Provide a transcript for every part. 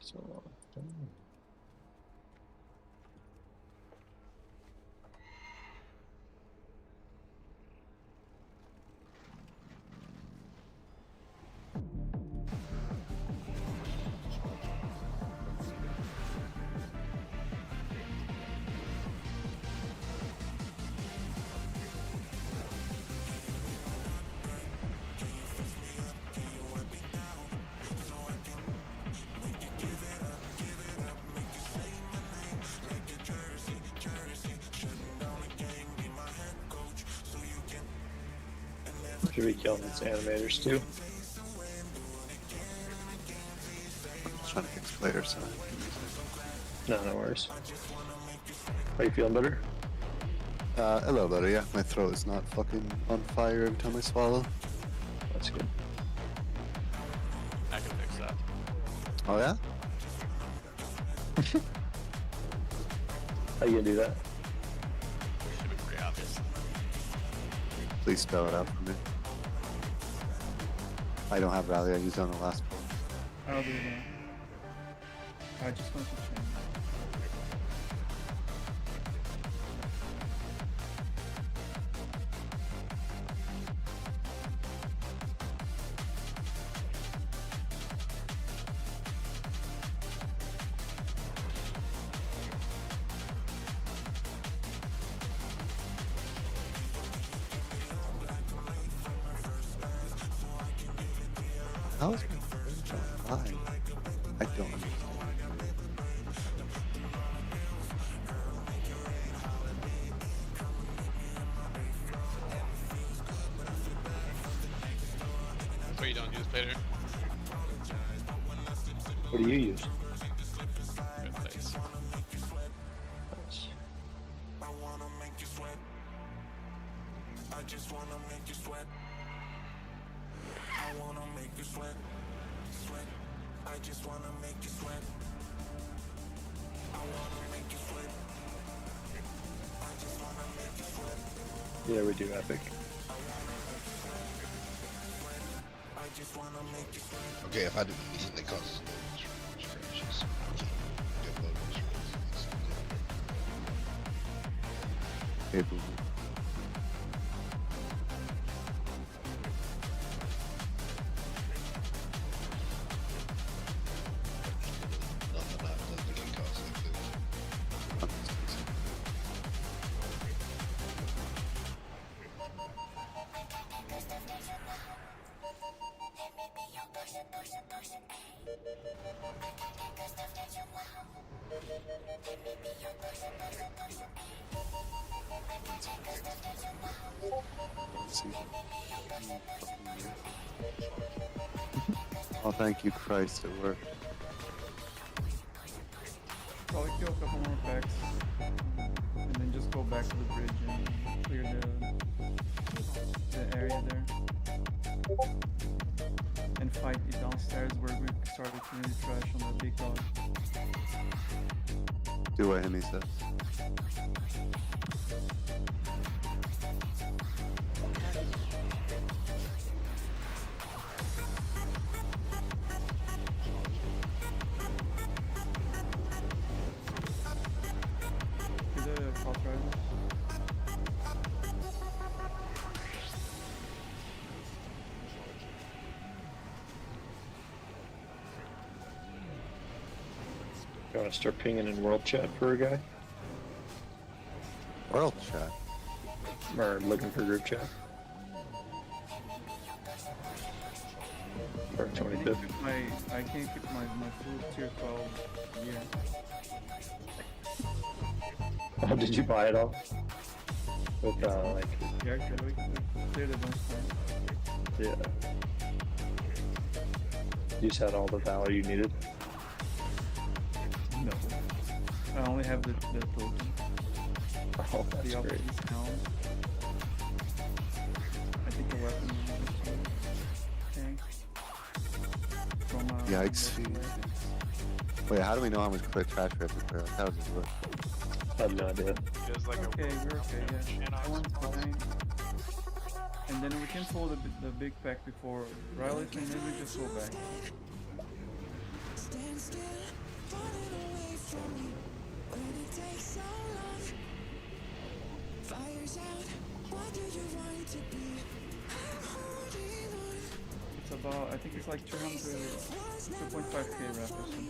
so long. Should be killing these animators too. I'm trying to fix player side. No worries. Are you feeling better? A little better, yeah. My throat is not fucking on fire every time I swallow. That's good. I can fix that. Oh yeah? How you gonna do that? Should be pretty obvious. Please spell it out for me. I don't have Rally, I used it on the last one. I'll do it now. I just want to change. How is my range on 5? I don't understand. What you don't use later? What do you use? Good place. Nice. I wanna make you sweat. I just wanna make you sweat. I wanna make you sweat. Sweat. I just wanna make you sweat. I wanna make you sweat. I just wanna make you sweat. Yeah, we do epic. I just wanna make you sweat. Okay, if I do anything that causes scratches, I can't get low scratches. Hey, boo. Nothing I've done that can cause like this. Let's see. Oh, thank you, Christ, it worked. Probably kill a couple more packs. And then just go back to the bridge and clear the area there. And fight it downstairs where we started to really trash on the big dog. Do what Hemi says. To the cross riders. You want to start pinging in world chat for a guy? World chat. Or looking for group chat? For 25th. I can't keep my full tier 12 gear. Oh, did you buy it all? With like, Yeah, we cleared a bunch of time. yeah. You just had all the valor you needed. No. I only have the token. Oh, that's The great. options count. I think the weapon is tank. From Yikes. Wait, how do we know how much clear trash we have to clear? How does this work? I have no idea. There's like Okay, a we're okay, yeah. channel That one's fine. And then we can pull the big pack before Riley's and then we just go back. Stand still. about, I think it's like 2.5k rep or something.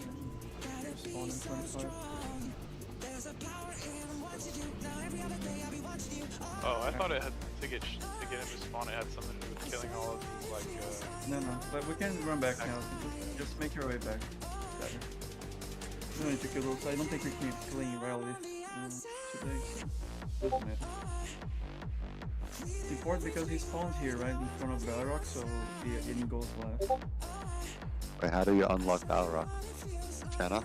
Spawn in 25. Oh, I thought it had to get to get him to spawn. It had something to do with killing all of these like. No, but we can run back now. So just make your way back. Better. No need to kill those. I don't think we can killing rally today. So doesn't matter. It's important because he spawns here, right in front of Balrog, so he goes left. Wait, how do you unlock Balrog? Chanox?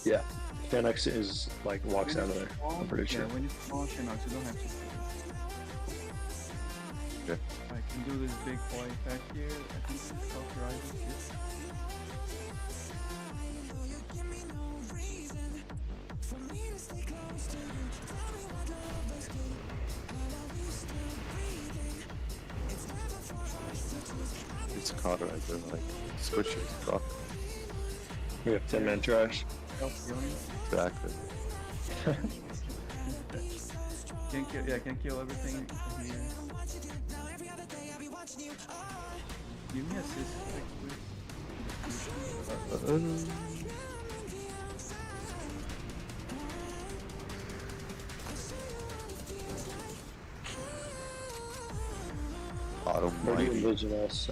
Yeah. Phoenix is like walks out of there. I'm pretty sure. Yeah, when you spawn Chinox, you don't have to kill Okay. I can do this big boy back here. I think it's self-rising. It's cauterizer, like, squishy as fuck. We have 10-man trash. Self-healing. Exactly. Can kill everything here. Give me assist, please. Bottom Where do you right. envision us?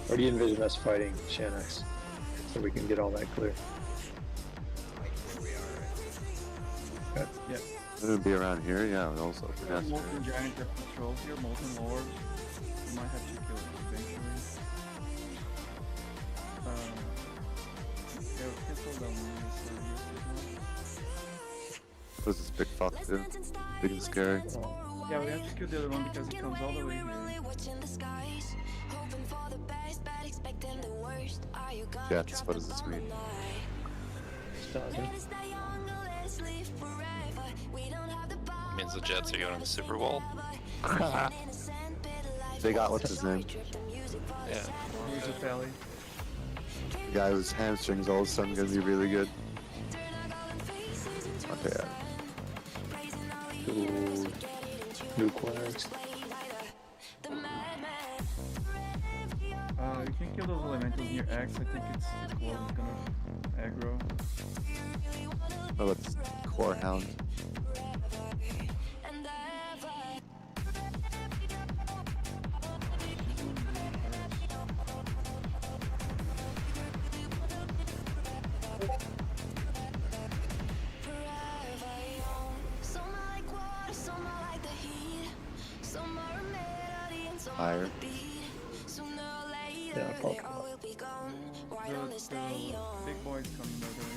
Where do you envision us fighting Shannox? So we can get all that clear. Okay. Yeah. It's gonna be around here, yeah, and also Molten finesse. giant that controls here, molten lord. You might have to kill it eventually. Yeah, we can slow down on this. What is this big fuck, dude? Big and scary. Yeah, we have to kill the other one because it comes all the way here. Jets, what does this mean? Starting. Means the Jets are going to the Super Bowl. They got, what's his name? Yeah. Here's a tally. The guy whose hamstrings all of a sudden gonna be really good. Okay, yeah. Cool. New quags. You can kill those elementals near X. I think it's cool. It's gonna aggro. Oh, that's core hound. Higher. Yeah, I'll The big boy's coming by the way.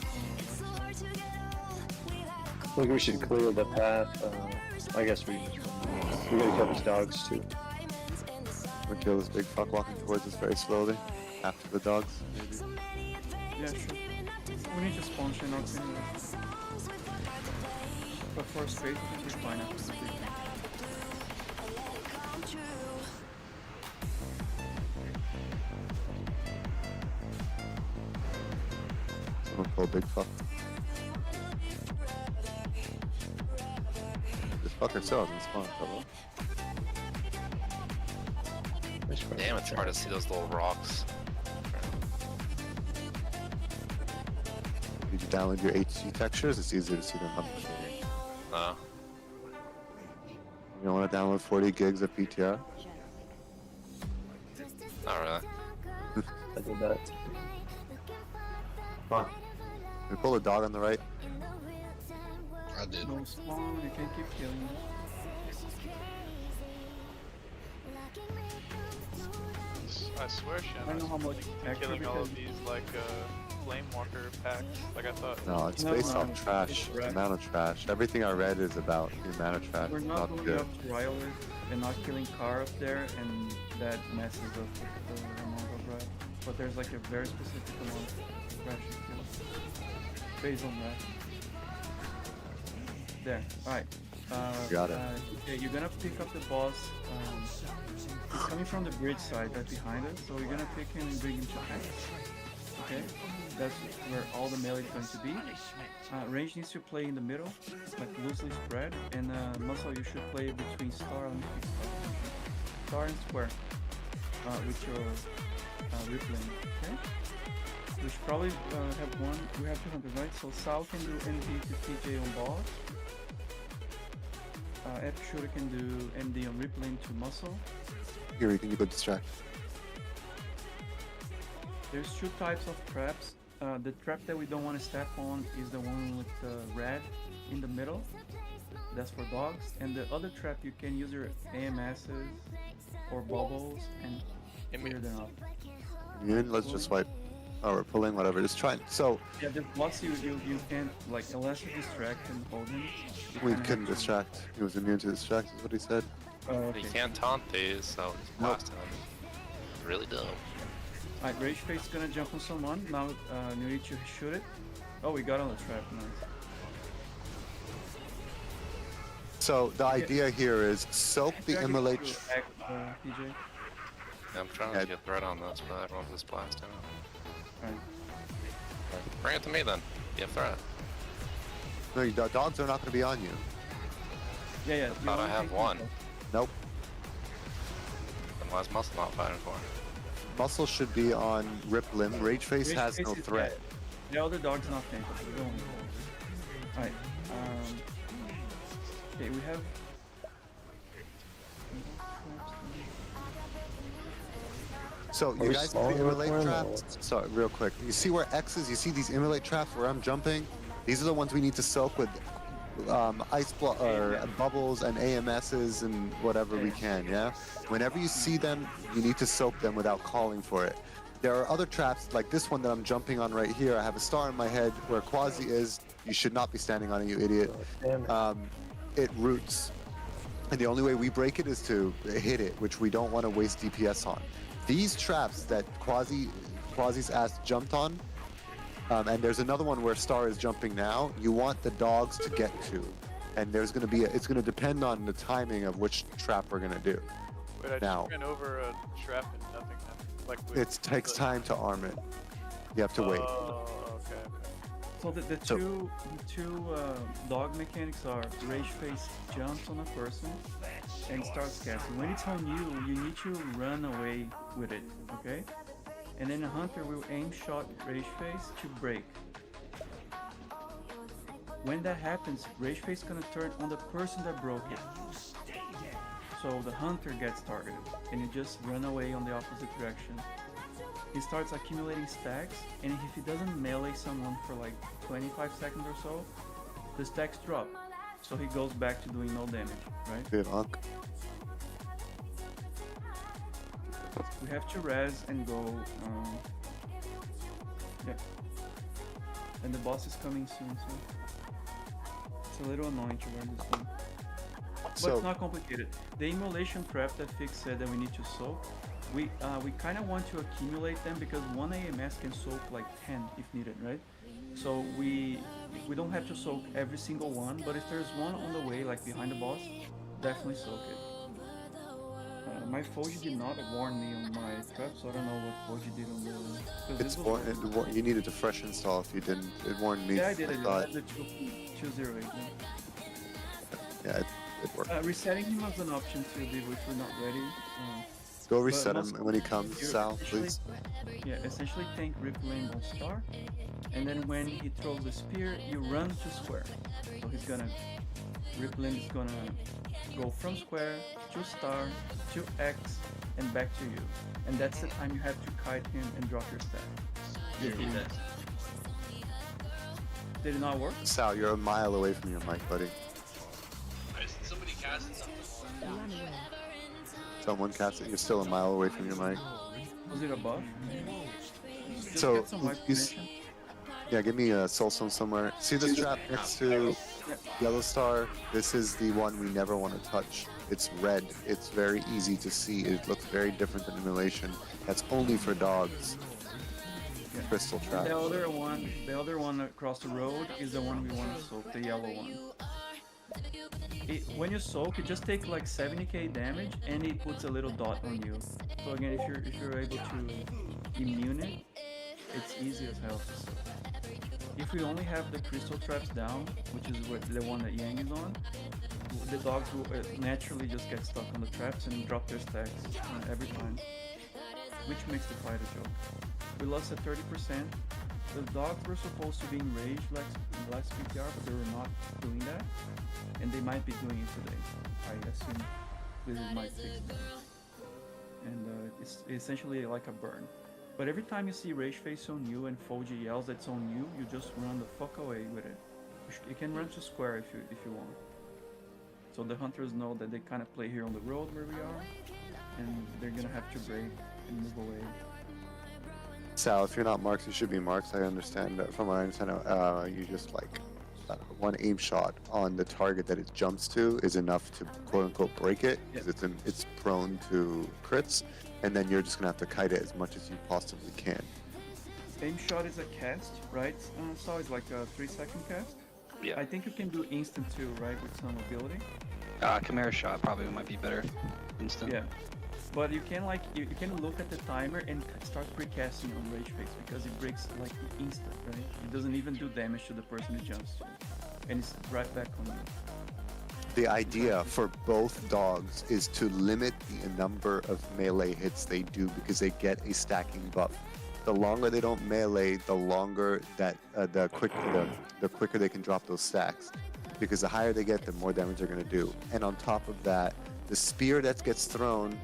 I think we should clear the path. I guess we gotta kill his dogs too. We kill this big fuck walking towards us very slowly. After the dogs, maybe. Yeah, sure. We need to spawn Shinox in there. But for space, I think we're fine after the big one. Someone pull big fuck. This fucker still hasn't spawned, hello? Damn, it's hard to see those little rocks. Did you download your HG textures? It's easier to see them up. No. You don't want to download 40 gigs of PTR? Not really. I did that. Come on. We pull the dog on the right. I did. No spawn, you can keep killing. I swear, I don't know how much extra killing all because of these like flame walker packs. Like I thought. No, it's No, based no, off trash. it's The red. amount of trash. Everything I read is about the amount of trash. we're It's not not going good. up to Riolis and not killing car up there, and that messes up the amount of red. But there's like a very specific amount of red you kill based on that. There, alright. Got it. Okay, you're gonna pick up the boss. He's coming from the bridge side right behind us, so we're gonna pick him and bring him to X. Okay? That's where all the melee is going to be. Range needs to play in the middle, like loosely spread, and muscle you should play between star and star and square. with your replaying. Okay. We should probably have one. We have 200, right? So Sal can do MD to TJ on boss. Epic Shooter can do MD on replaying to muscle. Here, you can go distract. There's two types of traps. The trap that we don't want to step on is the one with the red in the middle. That's for dogs. And the other trap, you can use your AMSs or bubbles and clear them up. Immune, let's just wipe. Oh, we're pulling, whatever. Just try. So, Yeah, the boss you can't, like, unless you distract and hold him. you we kinda couldn't have to- distract. He was immune to distract, is what he said. Oh, okay. You can't taunt these, so just blast him. Really dumb. Alright, Rage Face is gonna jump on someone. Now you need to shoot it. Oh, we got on the trap, nice. So, the idea here is soak the Drag it immolate. to act, PJ. Yeah, I'm trying Yeah. to get threat on this, but everyone's just blasting. Alright. Bring it to me then. Get threat. No, the dogs are not going to be on you. Yeah, yeah. thought I only have take one. control. Nope. Then why's Muscle not fighting for? Muscle should be on Rip Limb. Rage Face Rage has Face no is threat. dead. The other dog's not tankable. We don't. Alright. Okay, we have. So, Are you we guys see slowing the it immolate for him, or traps? Sorry, real quick. You see where X is? You see these immolate traps where I'm jumping? These are the ones we need to soak with or bubbles and AMSs and whatever we can, yeah? Whenever you see them, you need to soak them without calling for it. There are other traps, like this one that I'm jumping on right here. I have a star in my head where Quasi is. You should not be standing on it, you idiot. Damn it. It roots. And the only way we break it is to hit it, which we don't want to waste DPS on. These traps that Quasi's ass jumped on, and there's another one where Star is jumping now, you want the dogs to get to. And there's going to be, it's going to depend on the timing of which trap we're going to do. Wait, I Now. just ran over a trap and nothing happened. Like, with It takes the- time to arm it. You have to wait. Oh, okay. So the So- two dog mechanics are Rage Face jumps on a person and starts casting. When it's on you, you need to run away with it, okay? And then a hunter will aim shot Rage Face to break. When that happens, Rage Face is gonna turn on the person that broke it. So the hunter gets targeted, and you just run away on the opposite direction. He starts accumulating stacks, and if he doesn't melee someone for like 25 seconds or so, the stacks drop. So he goes back to doing no damage, right? Good luck. We have to res and go. Yeah. And the boss is coming soon, so it's a little annoying to learn this one. But So, it's not complicated. The immolation trap that Fix said that we need to soak, we kind of want to accumulate them because one AMS can soak like 10 if needed, right? So we don't have to soak every single one, but if there's one on the way, like behind the boss, definitely soak it. My Foji did not warn me on my trap, so I don't know what Foji did on the. 'cause it's this was- you needed to fresh install if you didn't. It warned me. Yeah, I did. I thought, had the 208. yeah, it worked. Resetting him was an option too, if we're not ready. Go reset him Muscle, when he comes, you Sal, essentially- please. Yeah, essentially tank Rip Lane on Star, and then when he throws the spear, you run to square. So he's gonna, Rip Lane is gonna go from square to Star to X and back to you, and that's the time you have to kite him and drop your stack. Did it not work? Sal, you're a mile away from your mic, buddy. Somebody casted something. Someone cast it. You're still a mile away from your mic. Was it a buff? Just So, get some wipe you s- connection. Yeah, give me a soulstone somewhere. See this trap next to Yellow Star? This is the one we never want to touch. It's red. It's very easy to see. It looks very different than immolation. That's only for dogs. Yeah. Crystal trap. The other one across the road is the one we want to soak, the yellow one. When you soak, it just takes like 70k damage, and it puts a little dot on you. So again, if you're able to immune it, it's easy as hell to soak. If we only have the crystal traps down, which is the one that Yang is on, the dogs will naturally just get stuck on the traps and drop their stacks every time. which makes the fight a joke. We lost at 30%. The dogs were supposed to be enraged last PTR, but they were not doing that, and they might be doing it today. I assume this is my fix now. And it's essentially like a burn. But every time you see Rage Face on you and Foji yells that's on you, you just run the fuck away with it. You can run to square if you want. So the hunters know that they kind of play here on the road where we are, and they're gonna have to break and move away. Sal, if you're not marks, you should be marks. I understand. From what I understand, you just like one aim shot on the target that it jumps to is enough to quote unquote break it, because it's prone to crits, and then you're just gonna have to kite it as much as you possibly can. Aim shot is a cast, right? So it's like a 3-second cast. Yeah. I think you can do instant too, right, with some ability. Chimera shot probably might be better. Instant. Yeah. But you can like you can look at the timer and start precasting on Rage Face because it breaks like instant, right? It doesn't even do damage to the person it jumps to, and it's right back on you. The idea for both dogs is to limit the number of melee hits they do, because they get a stacking buff. The longer they don't melee, the longer that the quicker they can drop those stacks, because the higher they get, the more damage they're going to do. And on top of that, the spear that gets thrown,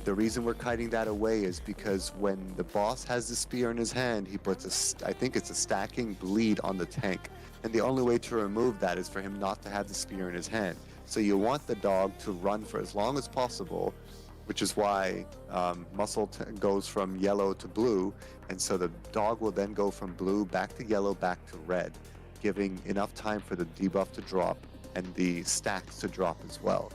the reason we're kiting that away is because when the boss has the spear in his hand, he puts I think it's a stacking bleed on the tank. And the only way to remove that is for him not to have the spear in his hand. So you want the dog to run for as long as possible, which is why muscle goes from yellow to blue. And so the dog will then go from blue back to yellow, back to red, giving enough time for the debuff to drop and the stacks to drop as well.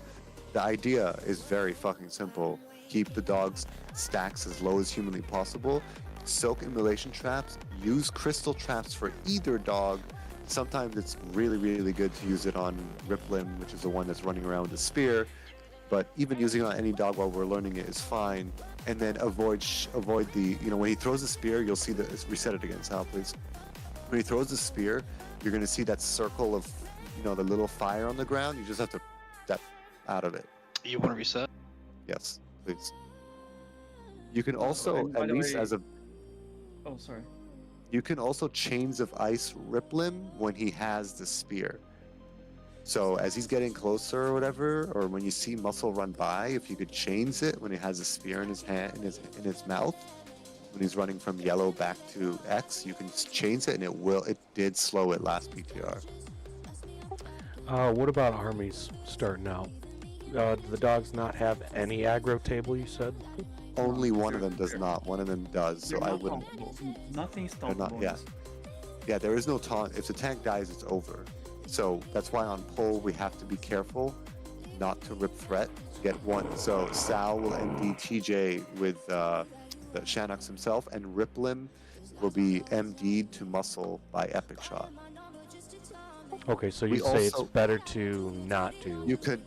The idea is very fucking simple. Keep the dog's stacks as low as humanly possible. Soak immolation traps. Use crystal traps for either dog. Sometimes it's really, really good to use it on Riplim, which is the one that's running around with the spear. But even using it on any dog while we're learning it is fine. And then avoid the, when he throws the spear, you'll see reset it again, Sal, please. When he throws the spear, you're going to see that circle of, the little fire on the ground. You just have to step out of it. You want to reset? Yes, please. You can also, And by at the least way- as a, Oh, sorry. you can also Chains of Ice Riplim when he has the spear. So as he's getting closer or whatever, or when you see Muscle run by, if you could chains it when he has a spear in his hand, in his mouth, when he's running from yellow back to X, you can chains it, and it did slow it last PTR. What about armies starting out? Do the dogs not have any aggro table, you said? Only one of them does not. One of them does, so They're I not wouldn't. tauntable. Nothing's They're not. tauntable. Yeah, yeah. There is no taunt. If the tank dies, it's over. So that's why on pull we have to be careful not to rip threat. Get one. So Sal will MD TJ with the Shannox himself, and Riplim will be MD'd to Muscle by Epic Shot. Okay, so you We say also- it's better to not do... You can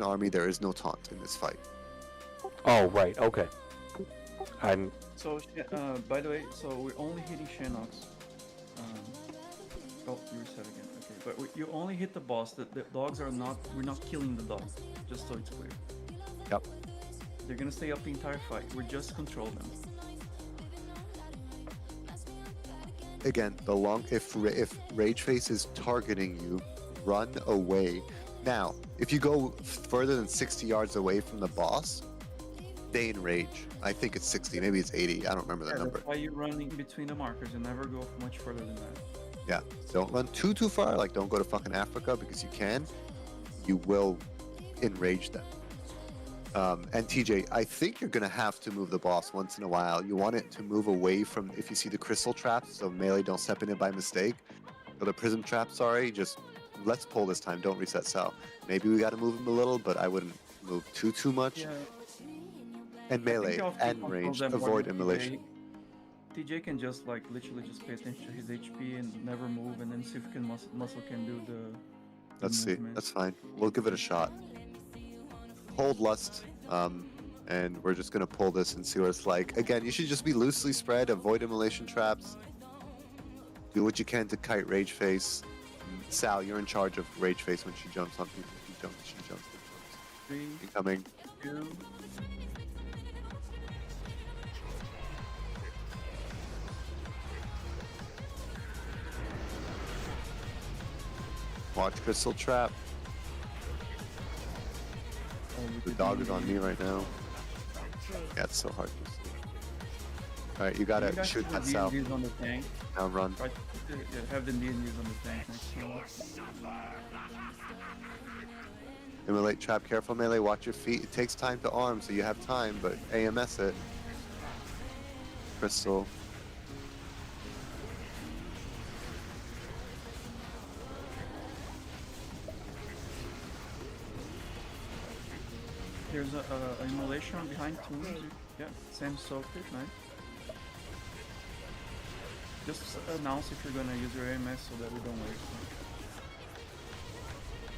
army. There is no taunt in this fight. Oh, right, okay. I'm... So, by the way, so we're only hitting Shannox. Oh, you reset again. Okay, but you only hit the boss. The dogs are not. We're not killing the dogs. Just so it's clear. Yep. They're gonna stay up the entire fight. We're just control them. Again, if Rage Face is targeting you, run away. Now, if you go further than 60 yards away from the boss, they enrage. I think it's 60, maybe it's 80. I don't remember the Yeah, number. that's why you run in between the markers. You never go much further than that. Yeah, don't run too far. Like, don't go to fucking Africa, because you can. You will enrage them. And TJ, I think you're gonna have to move the boss once in a while. You want it to move away from, if you see the crystal traps, so melee don't step in it by mistake. Or the prism trap, sorry, just let's pull this time. Don't reset Sal. Maybe we gotta move him a little, but I wouldn't move too much. Yeah. And melee I'll and control range, them more avoid than immolation. TJ can just literally just pay attention to his HP and never move, and then see if muscle can do the Let's see. movement. That's fine. We'll give it a shot. Hold Lust, and we're just gonna pull this and see what it's like. Again, you should just be loosely spread, avoid immolation traps. Do what you can to kite Rage Face. Sal, you're in charge of Rage Face when she jumps on people. She jumps. 3, Incoming. 2. Watch crystal trap. We The could dog do- is on me right now. Yeah, it's so hard to see. Alright, you gotta guys shoot put that the south. D&Ds on the tank. Now run. Try to have the D&Ds on the tank next time. Immolate trap, careful melee, watch your feet. It takes time to arm, so you have time, but AMS it. Crystal. There's a immolation behind tombs. Yeah, same socket, nice. Just announce if you're gonna use your AMS so that we don't waste it.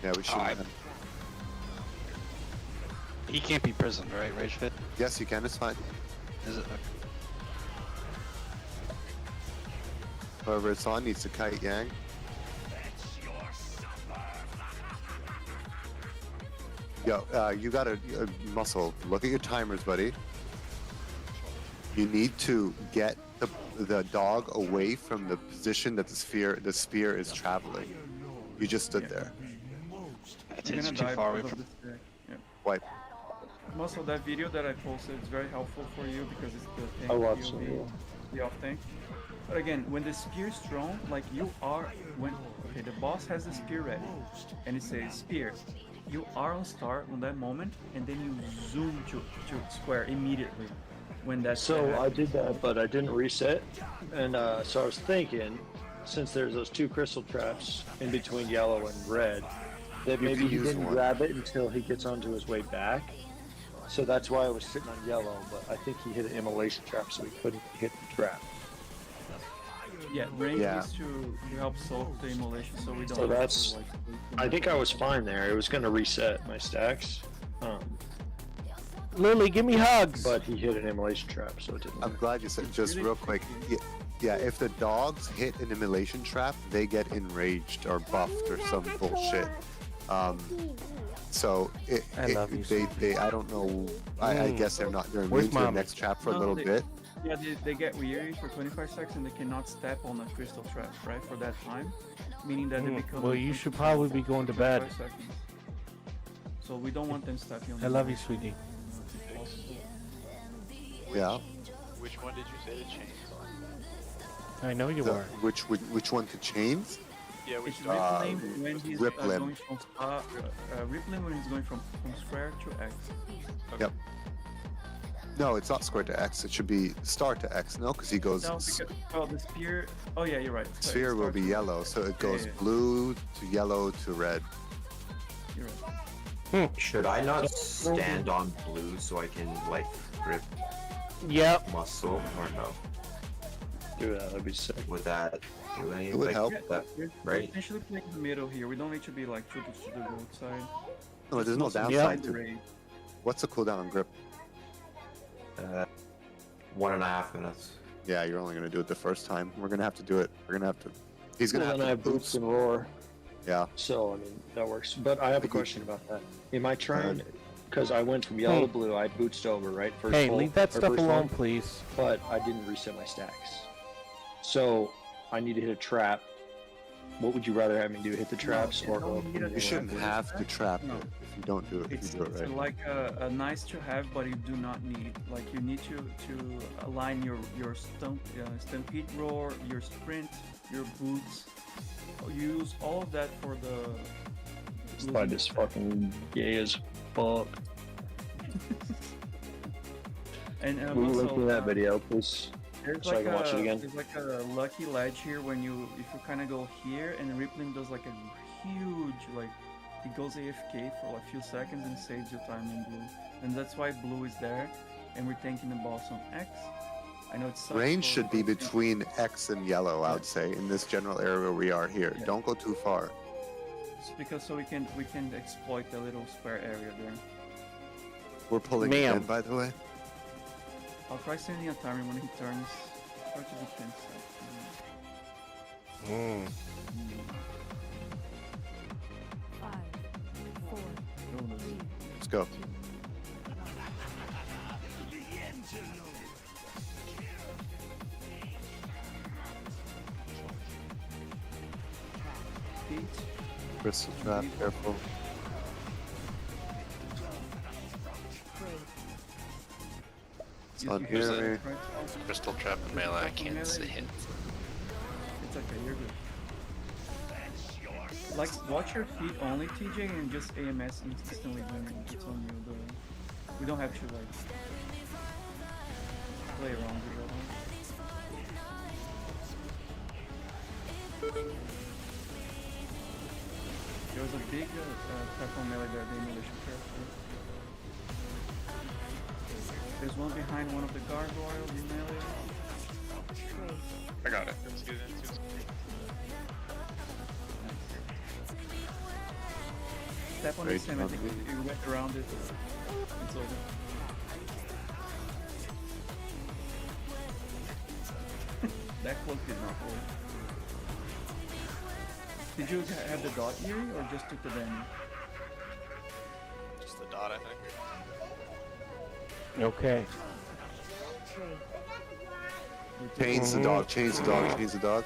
Yeah, we should. I- He can't be prisoned, right? Rage fit? Yes, you can, it's fine. Is it? Whoever it's on needs to kite Yang. Yo, you got a muscle. Look at your timers, buddy. You need to get the dog away from the position that the spear is traveling. You just stood there. It's You're too gonna die far away because from. of this deck. Yeah. Wipe. Also, that video that I posted is very helpful for you because it's the tank I watched POV, it, yeah. the off tank. But again, when the spear is thrown, like you are, when okay, the boss has the spear ready, and it says spear. You are on start on that moment, and then you zoom to square immediately when that. So I did that, but I didn't reset, and so I was thinking, since there's those two crystal traps in between yellow and red, that You maybe can he use didn't one. grab it until he gets onto his way back. So that's why I was sitting on yellow, but I think he hit an immolation trap, so he couldn't hit the trap. Yeah, range Yeah. is to help solve the immolation, so we don't. So have to, that's- like, I think I was fine there. It was going to reset my stacks, Lily, give me hugs. but he hit an immolation trap, so it didn't. I'm glad you said just Really real quick. Yeah, if the dogs hit an immolation trap, they get enraged or buffed or some bullshit. So I love you, they I don't know. I guess they're immune Where's to the Mommy? next trap for a No, little they- bit. Yeah, they get weary for 25 seconds and they cannot step on a crystal trap, right? For that time, meaning that they become. Well, you should probably be going to bed. 25 seconds. So we don't want them stepping on. I love you, sweetie. Yeah. Which one did you say to change? I know you are. Which one to chains? Yeah, which It's rippling when he's rip limb. going from rippling when he's going from square to X. Yep. No, it's not square to X. It should be star to X. No, because he goes. No, because the spear. Oh yeah, you're right. Sorry, Sphere will start be to- yellow, so it goes yeah. blue to yellow to red. You're right. Should I not stand on blue so I can like grip Yep. muscle or no? Do that, that'd be sick. Would that do anything? It would help. That, We're right? essentially playing the middle here. We don't need to be like to the road side. No, there's no Muscle downside inside to. the raid. What's the cooldown on grip? 1.5 minutes. Yeah, you're only gonna do it the first time. We're gonna have to do it. We're gonna have to. He's gonna Well, have then to I have boots and roar, Yeah. so I mean that works. But I have a question about that. Am I trying? Because I went from yellow to blue, I boosted over right first. Hey, pull, leave that or stuff first alone, one, please. But I didn't reset my stacks, so I need to hit a trap. What would you rather have me do? Hit the traps or go? you don't You shouldn't have to trap No. it if you don't do it. If It's, you do it it's right. like a nice to have, but you do not need. Like you need to align your stampede roar, your sprint, your boots. You use all of that for the. This fight is fucking gay as fuck. And Will you also, link me that video, please? There's so I like can watch it again? There's like a lucky ledge here when if you kind of go here and Rippling does like a huge like it goes AFK for a few seconds and saves your time in blue, and that's why blue is there, and we're tanking the boss on X. I know it's Range should be between X and yellow, I would say, in this general area where we are here. Yeah. Don't go too far. It's because so we can exploit the little square area there. We're pulling Ma'am. in, by the way. I'll try sending a timer when he turns. Try to be 10 seconds. Let's go. Feet. Crystal trap, careful. It's You on see who's here. that, right? Crystal trap and melee, I can't see hit. It's okay, you're good. Like, watch your feet only, TJ, and just AMS instantly when it's on you. We don't have to, like, play around with that one. There was a big platform melee there, they really should careful. There's one behind one of the gargoyles in melee. I got it. Excuse me. Step on Great this time, I think job. you went around it. It's over. That cloak did not work. Did you have the dot Yuri or just took the damage? Just the dot, I think. Okay. Change the dog, change the dog, change the dog.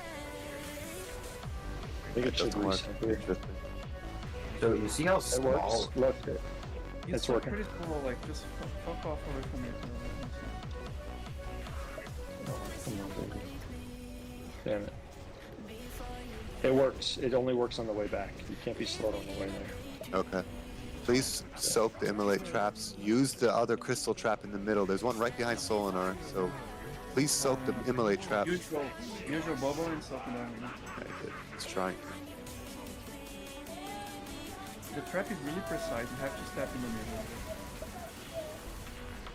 I think it should Doesn't work. reset here. Interesting. So you see how It small? works. Look, It's working. pretty cool, like just fuck off away from it. Come on, baby. Damn it. It works. It only works on the way back. You can't be slowed on the way there. Okay. Please soak the immolate traps. Use the other crystal trap in the middle. There's one right behind Solinar, so please soak the immolate trap. Usual bubble and something down. Okay, good. Let's try. The trap is really precise. You have to step in the middle.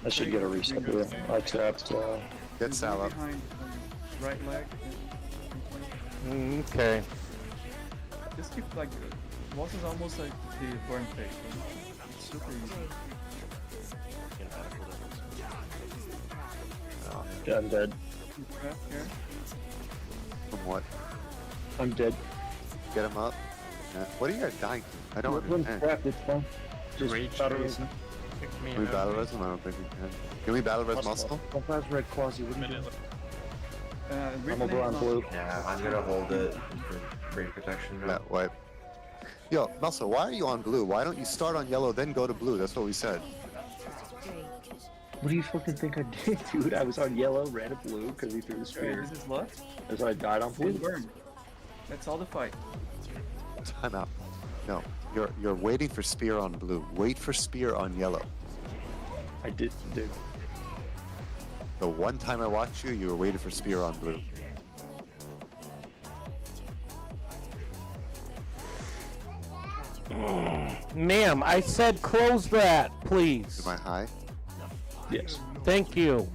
I should get a reset here. I tapped. Get There's Sal one up. behind right leg. Okay. Just keep like boss is almost like the burn face. Right? It's super easy. Yeah, I'm dead. Trap here. From what? I'm dead. Get him up. Yeah. What are you guys dying to? I don't When understand. trapped, it's fun. Just Rage battle face. res- Can we battle res him? I don't think we can. Can we battle res muscle? Sometimes red quasi. What are you doing? Rift I'm over name on is blue. Yeah, I'm gonna hold it for great protection. Yeah, wipe. Yo, Muscle, why are you on blue? Why don't you start on yellow, then go to blue? That's what we said. What do you fucking think I did, dude? I was on yellow, red, and blue because he threw the Alright, spear. this is left. As I died on blue. Blue burn. That's all the fight. Time out. No, you're waiting for spear on blue. Wait for spear on yellow. I did, dude. The one time I watched you, you were waiting for spear on blue. Ma'am, I said close that, please. Am I high? Yes. Thank you.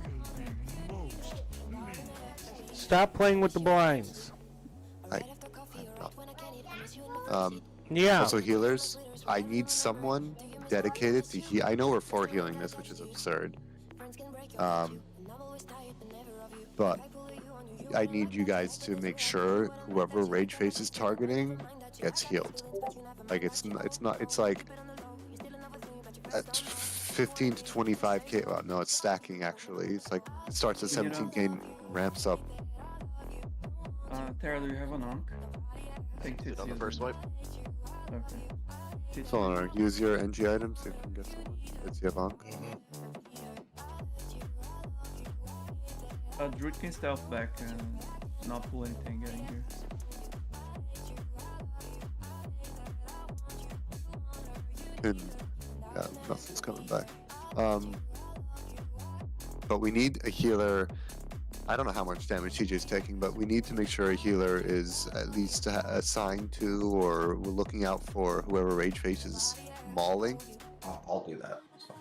Stop playing with the blinds. I'm not. Yeah. Also, healers, I need someone dedicated to heal. I know we're for healing this, which is absurd. But I need you guys to make sure whoever Rage Face is targeting gets healed. Like it's like at 15 to 25k. Well, no, it's stacking actually. It's like it starts at 17k and ramps up. Tara, do you have an onk? I think it's On the first wipe. Okay. Solinar, use your NG items if you can get someone. Let's see if on. Druid can stealth back and not pull anything getting here. Yeah, nothing's coming back. But we need a healer. I don't know how much damage TJ's taking, but we need to make sure a healer is at least assigned to, or we're looking out for whoever Rage Face is mauling. I'll do that. So.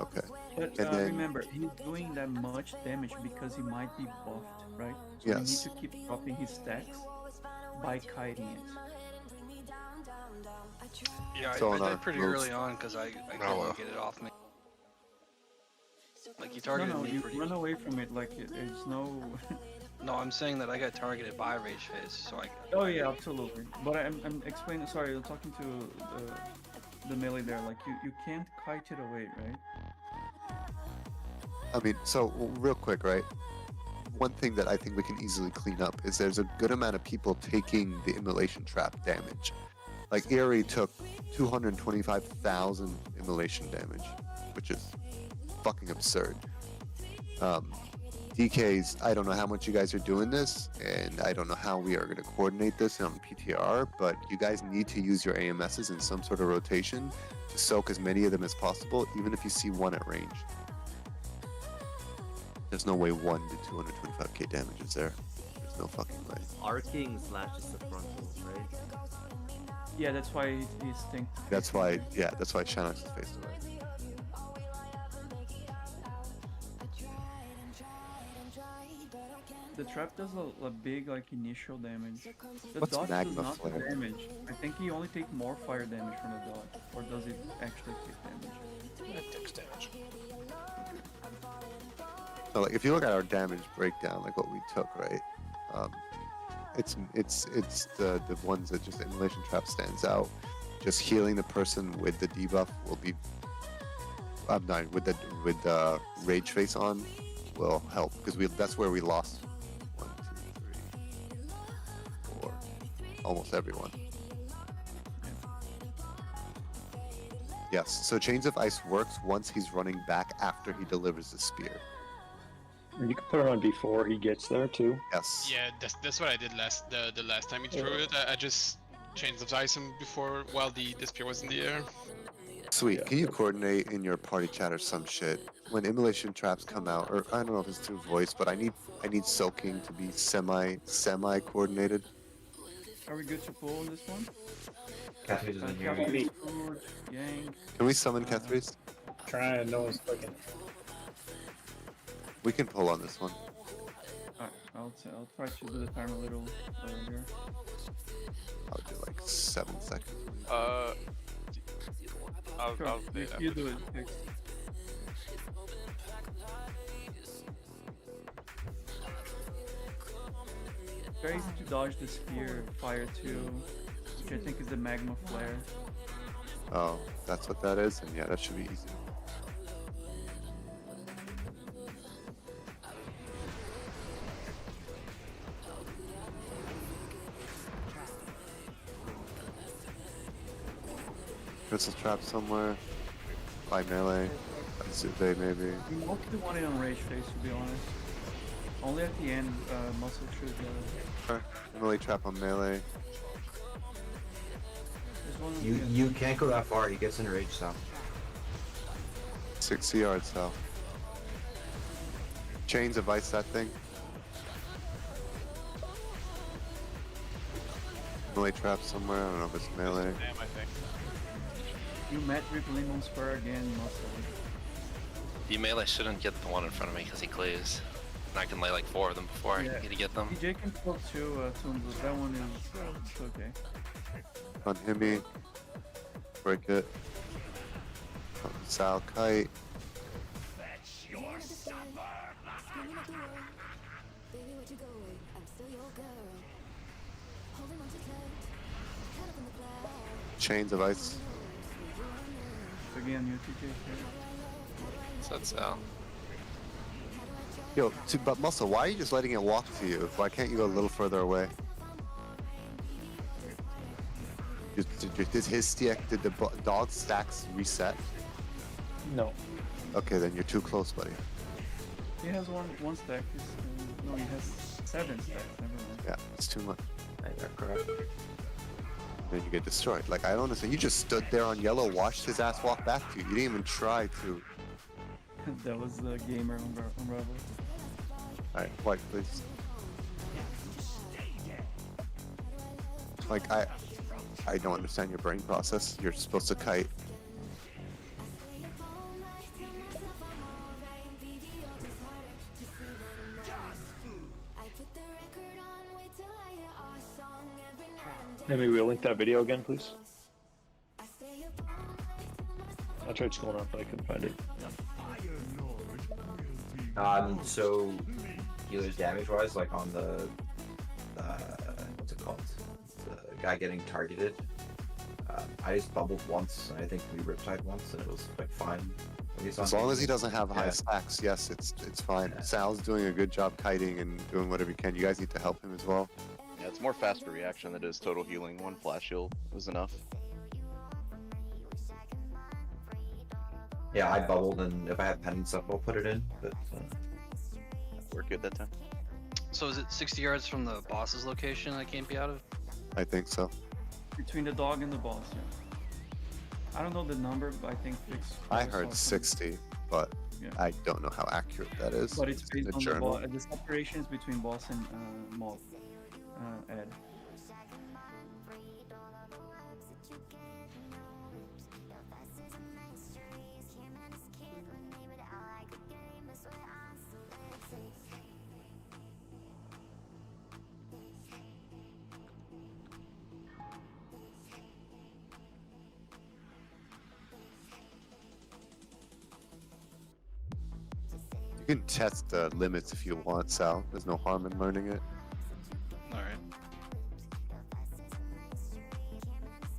Okay. But And then- remember, he's doing that much damage because he might be buffed, right? So Yes. we need to keep dropping his stacks by kiting it. Yeah, I Sonar, did pretty moves. early on because I Oh, well. couldn't get it off me. Like, he No, targeted no, me you pretty... run away from it like there's no... No, I'm saying that I got targeted by Rage Face, so I... Oh yeah, absolutely. But I'm explaining, sorry, I'm talking to the melee there, like you can't kite it away, right? I mean, so real quick, right? One thing that I think we can easily clean up is there's a good amount of people taking the immolation trap damage. Like Eerie took 225,000 immolation damage, which is fucking absurd. DK's, I don't know how much you guys are doing this, and I don't know how we are going to coordinate this on PTR, but you guys need to use your AMSs in some sort of rotation to soak as many of them as possible, even if you see one at range. There's no way one did 225k damage, is there? There's no fucking way. Arcing slashes the frontals, right? Yeah, that's why he's think. That's why, yeah, that's why Shannox is faced away. The trap does a big like initial damage. The What's dodge magma does not do flare? damage. I think he only take more fire damage from the dodge, or does it actually take damage? That takes damage. So like, if you look at our damage breakdown, like what we took, right? It's the ones that just immolation trap stands out. Just healing the person with the debuff will be. I'm not with the rage face on will help because that's where we lost 1, 2, 3, 4, almost everyone. Yes, so Chains of Ice works once he's running back after he delivers the spear. And you can put it on before he gets there too. Yes. Yeah, that's what I did the last time he threw it. I just changed the ice him before while the spear was in the air. Sweet. Yeah. Can you coordinate in your party chat or some shit when immolation traps come out, or I don't know if it's through voice, but I need soaking to be semi coordinated. Are we good to pull on this one? Catherine doesn't hear Cavalry, you. Sword, Yang. Can we summon Kethries? Trying, no one's clicking. We can pull on this one. Alright, I'll try to do the time a little earlier. I'll do like 7 seconds. I'll Sure, play it you after. do it. Fix. Very easy to dodge the spear, fire too, which I think is the magma flare. Oh, that's what that is, and yeah, that should be easy. Crystal trap somewhere. By melee. Suve maybe. We mostly want it on rage face, to be honest. Only at the end, muscle should. Melee trap on melee. There's one. You can't go that far. He gets enraged, so. 60 yards south. Chains of ice that thing. Melee trap somewhere. I don't know if it's melee. Damn, I think. You met Rip Lemon Spur again, muscle. The melee shouldn't get the one in front of me because he clears. And I can lay like 4 of them before I need to get them. DJ can kill 2 Toons, that one is okay. On Himi. Break it. On Sal Kite. Chains of ice. Again, you TJ here. So that's out. Yo, but Muscle, why are you just letting it walk to you? Why can't you go a little further away? Did his stack, did the dog stacks reset? No. Okay, then you're too close, buddy. He has one stack. No, he has 7 stacks. Never mind. Yeah, it's too much. You're correct. Then you get destroyed. Like, I don't understand. You just stood there on yellow, watched his ass walk back to you. You didn't even try to. That was the gamer unravel. Alright, white, please. Like, I don't understand your brain process. You're supposed to kite. Maybe we'll link that video again, please. I tried scrolling up, but I couldn't find it. So healer's damage wise, like on the what's it called? The guy getting targeted. I just bubbled once, and I think we riptide once, and it was like fine. As long as he doesn't have high Yeah. stacks, yes, it's fine. Yeah. Sal's doing a good job kiting and doing whatever he can. You guys need to help him as well. Yeah, it's more faster reaction than it is total healing. One flash heal was enough. Yeah, I bubbled, and if I have pen and stuff, I'll put it in. But We're good that time. So is it 60 yards from the boss's location I can't be out of? I think so. Between the dog and the boss, yeah. I don't know the number, but I think it's. I heard 60, but Yeah. I don't know how accurate that is. But it's in based the on the journal. boss. The separations between boss and mob. Ed. You can test the limits if you want, Sal. There's no harm in learning it. Alright.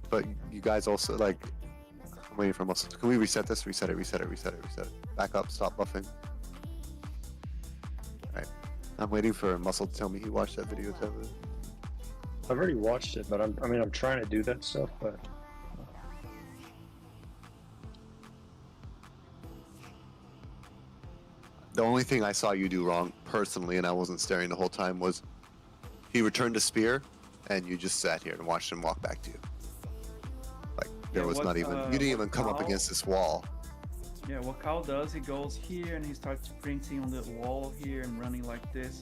But you guys also, like, I'm waiting for muscle. Can we reset this? Reset it, reset it, reset it, reset it. Back up, stop buffing. Alright. I'm waiting for Muscle to tell me he watched that video. I've already watched it, but I'm trying to do that stuff, but The only thing I saw you do wrong, personally, and I wasn't staring the whole time, was he returned a spear, and you just sat here and watched him walk back to you. Like, there Yeah, was what, not even, you didn't even come up Cal- against this wall. Yeah, what Cal does, he goes here and he starts sprinting on the wall here and running like this,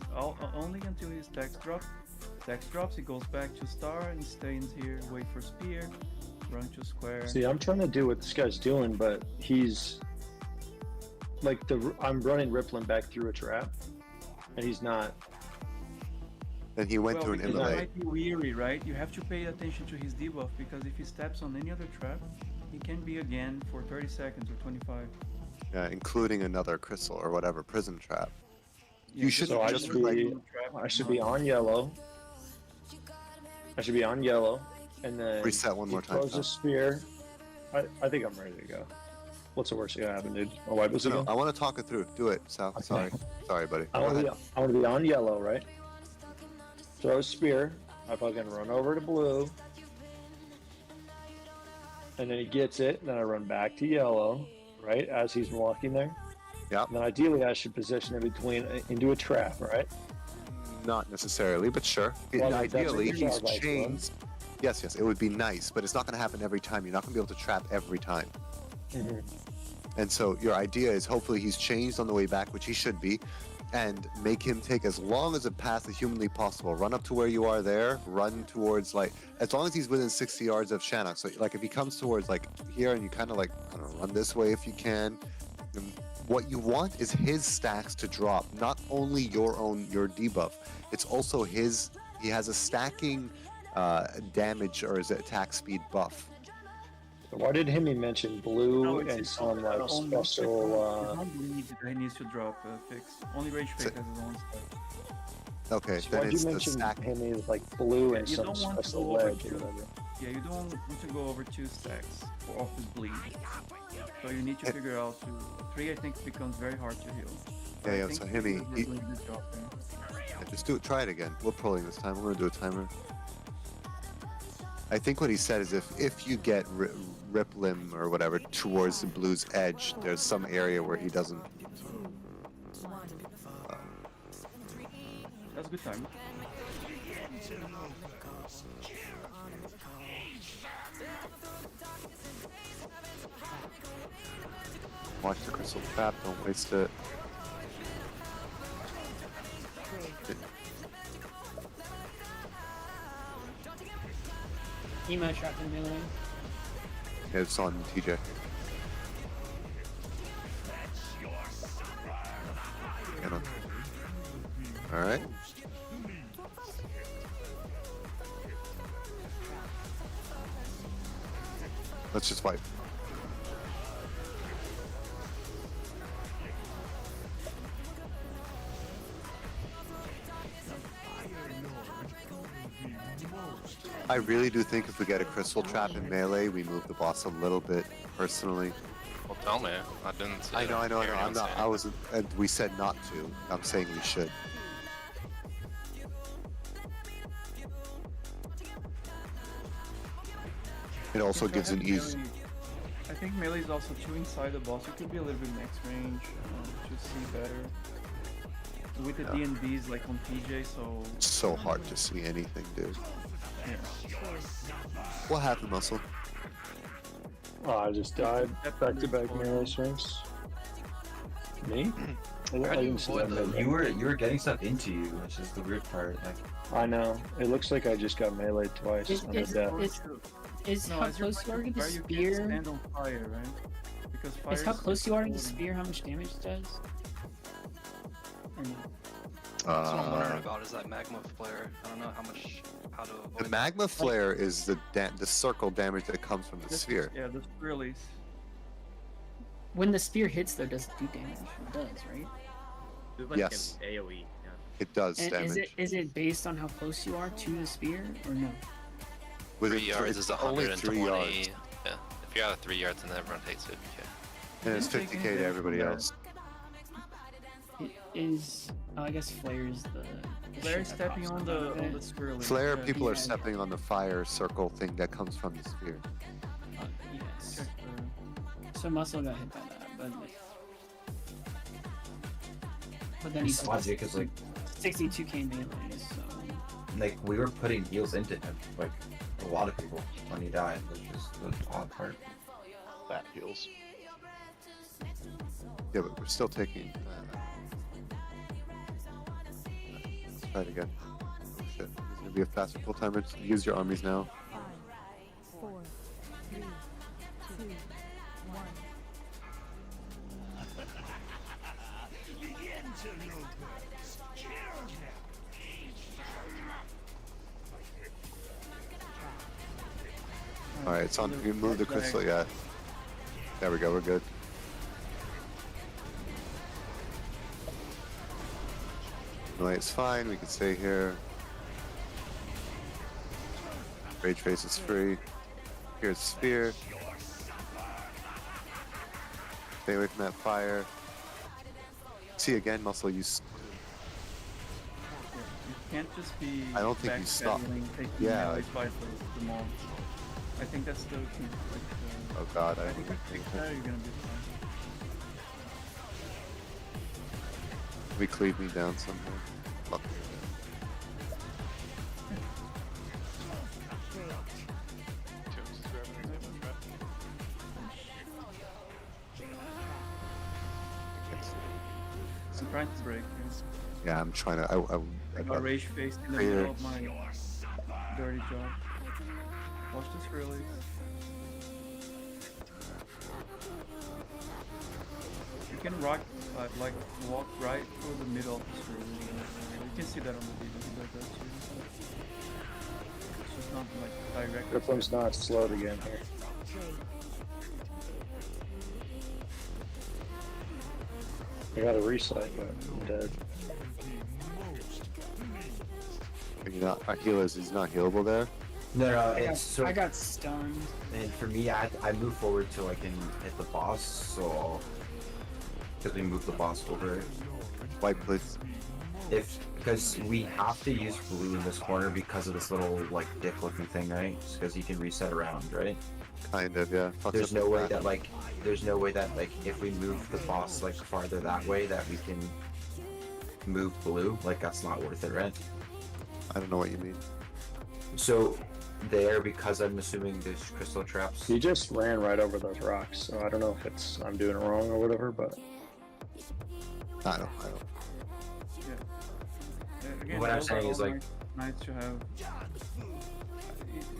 only until his text drops. Text drops, he goes back to star and stays here, wait for spear, run to square. see, I'm trying to do what this guy's doing, but he's like I'm running Rippling back through a trap, and he's not. And he went to an because he immolate. might be weary, right? You have to pay attention to his debuff, because if he steps on any other trap, he can be again for 30 seconds or 25. Yeah, including another crystal or whatever prison trap. Yeah, You shouldn't So I just should like be, I should be on yellow. I should be on yellow, and then reset one he more time. throws Sal. a spear. I think I'm ready to go. What's the worst that can happen, dude? I'll wipe this No, again. I want to talk it through. Do it, Sal. Okay. Sorry. Sorry, buddy. I Go want ahead. to be on yellow, right? Throw a spear. I fucking run over to blue. And then he gets it, and then I run back to yellow, right? As he's walking there. Yeah. And then ideally I should position in between into a trap, right? Not necessarily, but sure. Well, that's Ideally, what it he's sounds like, changed. Yes, it would be nice, but it's not going to happen every time. You're not going to be able to trap every time. Mm-hmm. And so your idea is hopefully he's changed on the way back, which he should be, and make him take as long as a path as humanly possible. Run up to where you are there, run towards, like, as long as he's within 60 yards of Shannock. So, like, if he comes towards, like, here, and you kind of, like, I don't know, run this way if you can. And what you want is his stacks to drop, not only your debuff. It's also his, he has a stacking damage or his attack speed buff. Why did Hemi mention blue No, it's and his some like own special? It's not bleed that he needs to drop fix. Only rage fix has his own stuff. Okay, So then why'd you it's the mention stack. Hemi is like blue Yeah, and you some don't want to special go over ledge or two. whatever? Yeah, you don't want to go over 2 stacks of his bleed. So you need to figure out 3. I think becomes very hard to heal. But I Yeah, think so Hemi, he's doing a good job there. Yeah, just do it. Try it again. We're pulling this time. We're gonna do a timer. I think what he said is if you get rip limb or whatever towards the blue's edge, there's some area where he doesn't. That's a good time. Watch the crystal trap. Don't waste it. Emo trapped in melee. It's on TJ. All right. Let's just fight. I really do think if we get a crystal trap in melee, we move the boss a little bit. Personally, Well, tell me. I didn't see I know. hear I'm anyone not. say I was. We said not to. I'm saying we should. It also Can try gives an having easy. melee- I think melee is also too inside the boss. It could be a little bit max range to see better. With the Yeah. D&Ds like on PJ, so It's so hard to see anything, dude. yeah. What happened, Muscle? Oh, I just died. Back-to-back melee swings. Me? How do you didn't see avoid that those? melee. You were getting stuff into you, which is the weird part. Like, I know. It looks like I just got meleeed twice. Is, on a is, death. is No, how as you're close you are to fighting the fire, you can't spear? stand on fire, right? Because fire Is how close you are to the exploding. spear how much damage it does? Or no? That's what I'm wondering about is that magma flare. I don't know how to The avoid magma flare is the circle damage that comes from the This is- sphere. Yeah, this release. When the spear hits though, does it do damage? It does, right? It's like Yes. an AoE. Yeah. It does And damage. is it based on how close you are to the spear or no? Within 3 yards it's is only 120. 3 yards. Yeah. If you're out of 3 yards, then everyone takes 50k. And it's Didn't take 50k to anything everybody from that. else. It is I guess flare is the Flare shit that stepping pops on out the of on it. the spear release. Flare, yeah. people are Yeah. stepping on the fire circle thing that comes from the sphere. Yes. Check So muscle got hit by that, but then it's he's logic is like 62k melee, so we were putting heals into him, like a lot of people when he died, which is the odd part. That heals. Yeah, but we're still taking. Let's try it again. Oh shit. It's gonna be a faster full timer. Use your armies now. 4, 3, 2, 1. Alright, it's on. You move the crystal, yeah. There we go, we're good. No, it's fine, we can stay here. Rage face is free. Here's Sphere. Stay away from that fire. See again, Muscle, you. You can't just be. I don't think you stop. backpedaling, taking Yeah, melee like- fight for the mobs. I think that's the key. Like, Oh god, I think if you take that, you're gonna be fine. We cleave me down somehow. Fuck. Tombs is grabbing his ammo trap. I'm trying to break. Yeah, I'm trying to. I got rage face in the Clear. middle of my dirty job. Watch this release. You can rock, like walk right through the middle of this release. You can see that on the video. He does that too. It's just not like direct. Griplim's not slowed again here. I got a reset, but I'm dead. You're not. Our healers. He's not healable there. No, I it's so. I got stunned. And for me, I move forward till I can hit the boss, so because we move the boss over. White, please. Because we have to use blue in this corner because of this little like dick-looking thing, right? Because you can reset around, right? Kind of, yeah. Fucks There's up no the way back. that like if we move the boss like farther that way that we can move blue. Like that's not worth it, right? I don't know what you mean. So there, because I'm assuming there's crystal traps. He just ran right over those rocks, so I don't know if it's I'm doing it wrong or whatever, but I don't. Again, What I'm those saying are is, all like- nice to have.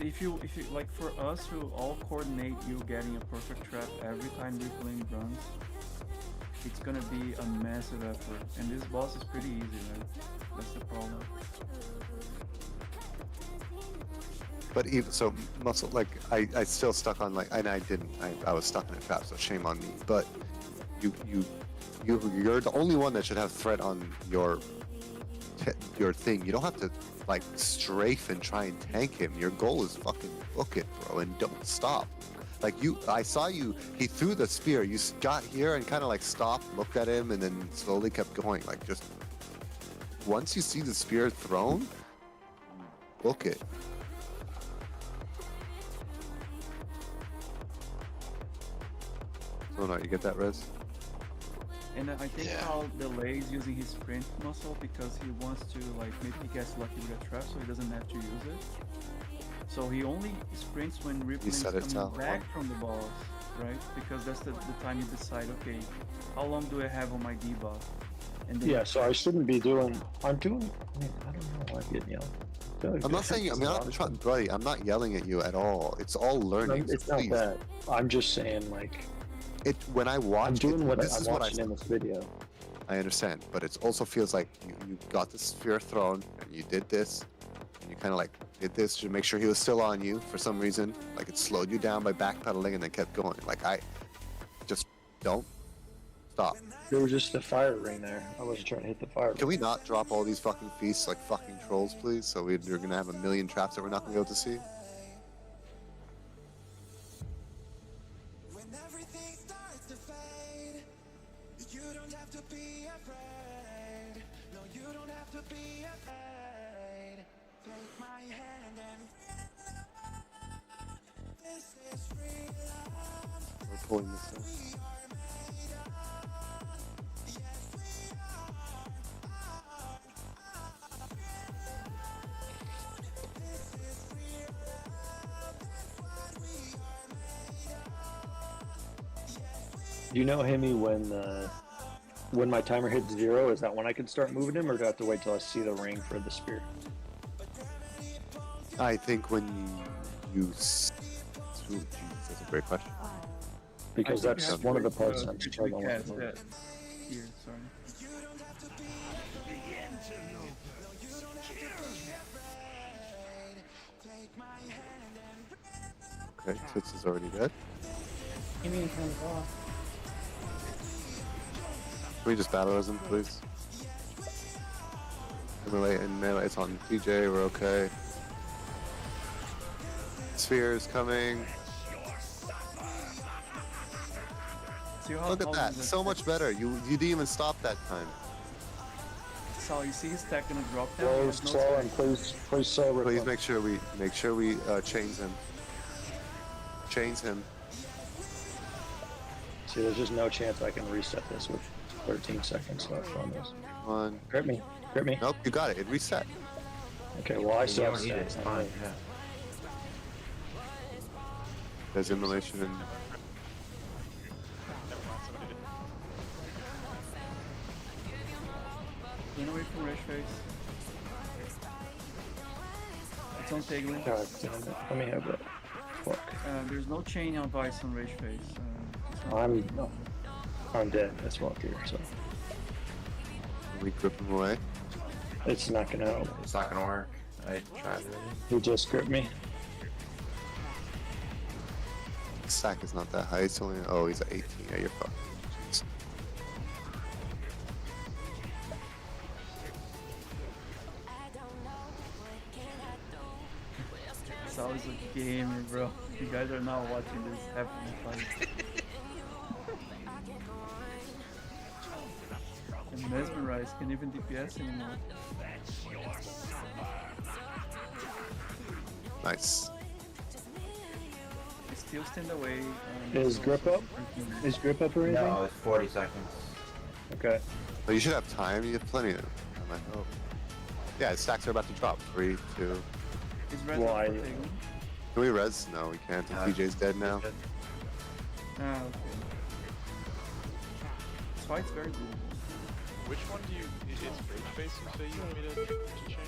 If you like for us to all coordinate you getting a perfect trap every time Rippling runs, it's gonna be a massive effort. And this boss is pretty easy, right? That's the problem. But even so, muscle like I still stuck on like, and I didn't. I was stuck in a trap, so shame on me. But you're the only one that should have threat on your thing. You don't have to like strafe and try and tank him. Your goal is fucking book it, bro, and don't stop. Like I saw you. He threw the spear. You got here and kind of like stopped, looked at him, and then slowly kept going. Like just once you see the spear thrown, book it. Oh no, you get that, Rez? And I think Carl delays using his sprint muscle because he wants to, like, maybe he gets lucky with a trap so he doesn't have to use it. So he only sprints when Rippling is coming back from the boss, right? Because that's the time you decide, okay, how long do I have on my debuff? And then Yeah, so I shouldn't be doing. I'm doing. Man, I don't know why I'm getting yelled. I'm not saying. I mean, I'm not trying, buddy. I'm not yelling at you at all. It's all learning. It's not that. I'm just saying, like, it when I watch. I'm doing what this I'm is what watching in this video. I understand, but it also feels like you got the sphere thrown and you did this, and you kind of like did this to make sure he was still on you for some reason. Like it slowed you down by backpedaling and then kept going. Like I just don't stop. There was just a fire ring there. I wasn't trying to hit the fire. Can we not drop all these fucking feasts like fucking trolls, please? So we're gonna have a million traps that we're not gonna be able to see. When everything starts to fade, you don't have to be afraid. No, you don't have to be afraid. Take my hand and this is real love. We're pulling this up. Do you know Hemi when my timer hits 0? Is that when I can start moving him, or do I have to wait till I see the ring for the spear? I think when you. Ooh, geez, that's a great question. Because that's one of the parts I'm struggling with. Here, sorry. Okay, Toots is already dead. Give me in front of the ball. Can we just battle as him, please? Melee, it's on PJ, we're okay. Sphere is coming. Look at that, so much better. You didn't even stop that time. So you see his stack gonna drop down. Close, slow, and please Please make sure we chains him. Chains him. See, there's just no chance I can reset this with 13 seconds left on this. Come on. Grip me. Grip me. Nope, you got it. It reset. Okay, well, I still have need it. It's stats. fine. Yeah. There's immolation and Run away from Rage Face. It's on Taglin. God damn it. Let me have that. Fuck. There's no chain on Vice on Rage Face. I'm dead. That's walk here, so. we grip him away. It's not gonna help. It's not gonna work. I tried it. He just gripped me. Stack is not that high. It's only he's at 18. Yeah, you're fucked. Jeez. It's always a game, bro. You guys are now watching this happening fight. And Mesmerize can even DPS anymore. Nice. I still stand away. Is grip up? Is grip up or anything? No, it's 40 seconds. Okay. But you should have time. You have plenty of time, I hope. Yeah, stacks are about to drop. 3, 2. Is res Why? up for Taglin? Can we res? No, we can't. TJ's dead now. Ah, okay. This fight's very good. Which one do you? Is Rage Face you say you want me to change?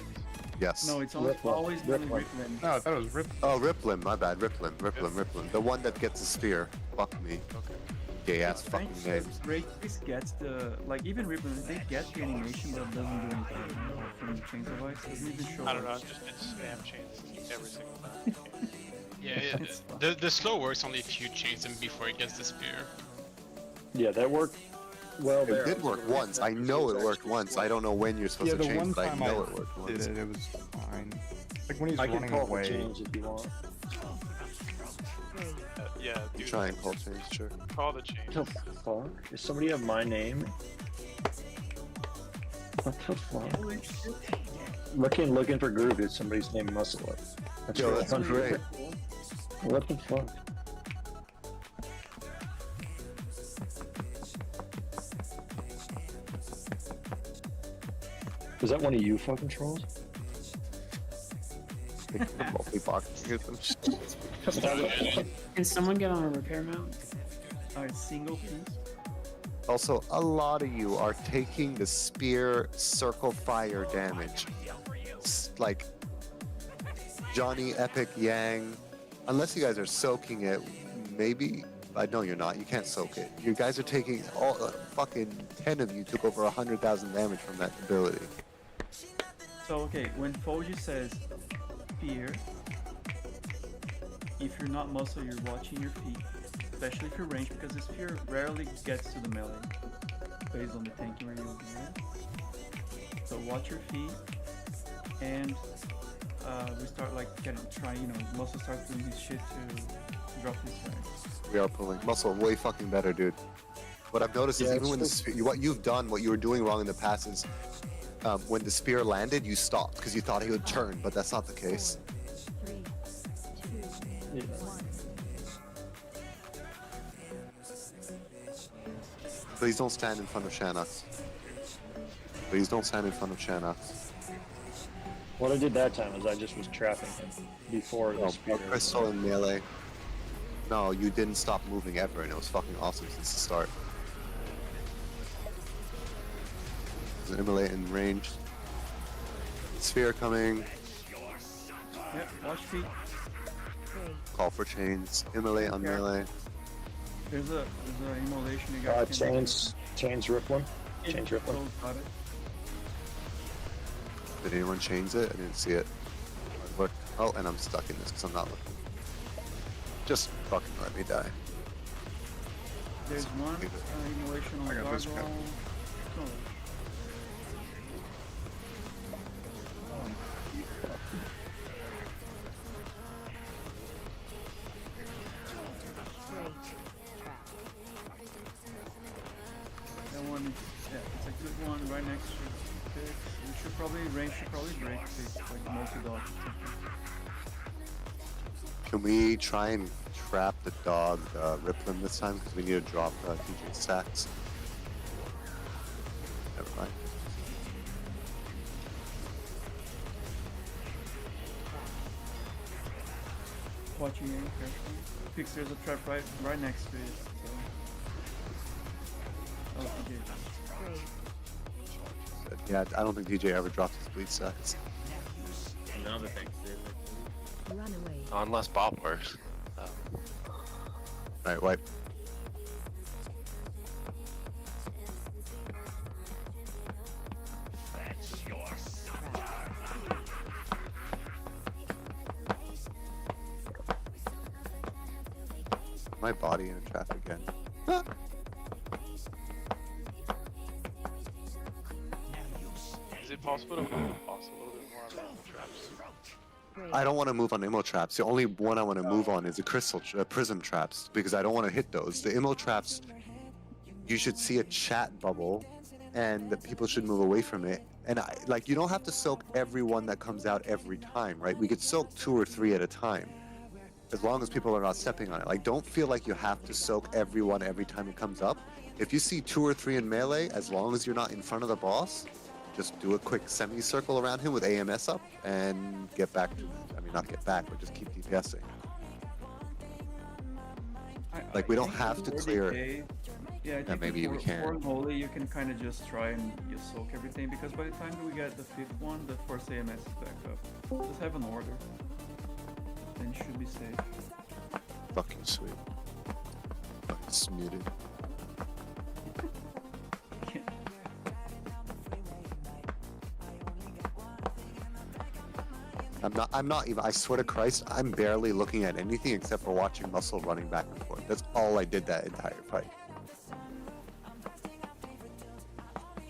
Yes. No, it's always been Riplim. No, I thought it was Rip. Oh, Riplim. My bad. Riplim. The one that gets the spear. Fuck me. Okay. Gay ass fucking names. Rage Face gets the even Riplim. They get the animation, but doesn't do anything from Chains of Ice. Doesn't even show. I don't know. I'm just spam chains every single time. Yeah, the slow works only if you change them before it gets the spear. Yeah, that worked well It there. did work once. I know it worked once. I don't know when you're supposed to the change, one but I time know it worked once. It was fine. Like when he's I can running call the away. change if you want. Yeah. You Dude, try and call change, sure. call the change. What the fuck? Does somebody have my name? What the fuck? Looking for Groove is somebody's name Muscle Up. That's Yo, really that's unfair. great. What the fuck? Is that one of you fucking trolls? Can someone get on a repair mount? Alright, single piece. Also, a lot of you are taking the spear circle fire damage. Like Johnny, Epic, Yang. Unless you guys are soaking it, maybe. I know you're not. You can't soak it. You guys are taking all fucking 10 of you took over 100,000 damage from that ability. So okay, when Foji says fear, if you're not muscle, you're watching your feet, especially if you're ranged, because this fear rarely gets to the melee based on the tanking where you'll be. So watch your feet, and we start like trying, you know, muscle starts doing his shit to drop his ranks. We are pulling muscle way fucking better, dude. What I've noticed is even when the spear, what you've done, what you were doing wrong in the past is when the spear landed, you stopped because you thought he would turn, but that's not the case. 3, 2, 1. Please don't stand in front of Shannox. Please don't stand in front of Shannox. What I did that time is I just was trapping him before the spear. Crystal and melee. No, you didn't stop moving ever, and it was fucking awesome since the start. There's an immolate in range. Sphere coming. Yep, watch feet. Call for chains. Immolate on melee. There's a immolation you got. Chains rip one. Chains rip one. Got it. Did anyone chains it? I didn't see it. Look. Oh, and I'm stuck in this because I'm not looking. Just fucking let me die. There's one immolation on the guardrail. That one, yeah, it's a good one right next to it. You should probably break this, like multi-dodge. Can we try and trap the dog, rip them this time? Because we need to drop TJ stacks. Never mind. Watching you carefully. Fix, there's a trap right next to it. So. Oh, TJ. Yeah, I don't think DJ ever dropped his bleed stacks. Another thing. Runaway. Unless Bob works. Alright, wipe. My body in a trap again. Is it possible to move the boss a little bit more on the traps? I don't want to move on immo traps. The only one I want to move on is the crystal prism traps because I don't want to hit those. The immo traps, you should see a chat bubble, and the people should move away from it. And you don't have to soak every one that comes out every time, right? We could soak 2 or 3 at a time, as long as people are not stepping on it. Like, don't feel like you have to soak every one every time it comes up. If you see 2 or 3 in melee, as long as you're not in front of the boss, just do a quick semicircle around him with AMS up and get back to, I mean, not get back, but just keep DPSing. Like, we don't have to clear it. Yeah, I think maybe we can. For Holy, you can kind of just try and just soak everything, because by the time we get the 5th one, the first AMS is back up. Just have an order. Then you should be safe. Fucking sweet. Fucking smuted. I'm not even, I swear to Christ, I'm barely looking at anything except for watching Muscle running back and forth. That's all I did that entire fight.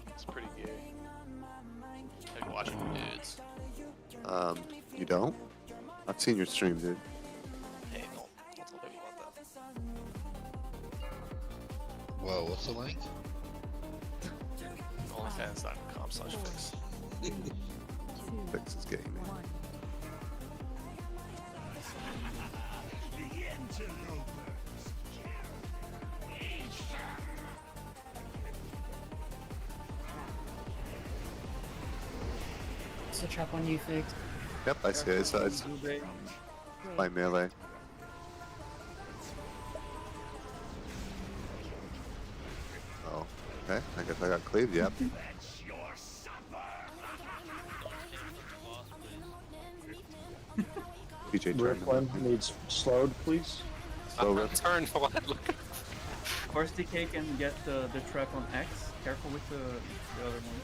It's pretty gay. Like watching dudes. You don't? I've seen your stream, dude. Hey, don't tell people about that. Whoa, what's the link? OnlyFans.com/fix. Fix is getting me. It's a trap on you, Fig. Yep, I see it. It's my melee. Oh, okay. I guess I got cleaved. Yep. PJ Riplin needs slowed, please. So Turn what? Look. Course DK can get the trap on X. Careful with the other one.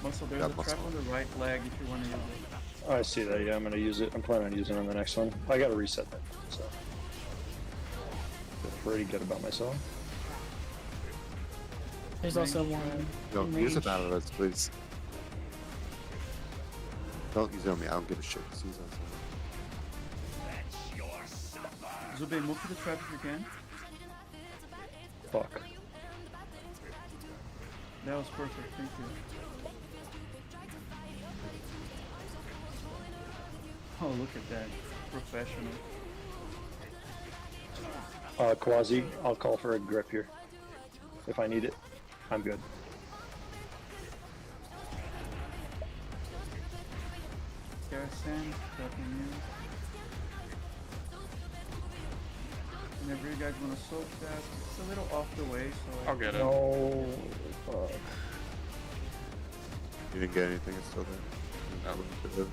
Also, there's a trap on the right leg if you want to use it. Oh, I see that. Yeah, I'm gonna use it. I'm planning on using it on the next one. I gotta reset that. So feel pretty good about myself. There's also one. Don't in use range. it out of us, please. Don't use it on me. I don't give a shit. Just use it on Zube, move to the trap if you can. Fuck. That was perfect, thank you. Oh, look at that. Professional. Quasi, I'll call for a grip here. If I need it, I'm good. Garrison, dropping you. Whenever you guys want to soak that, it's a little off the way, so I'll get it. No. Fuck. You didn't get anything. It's still there.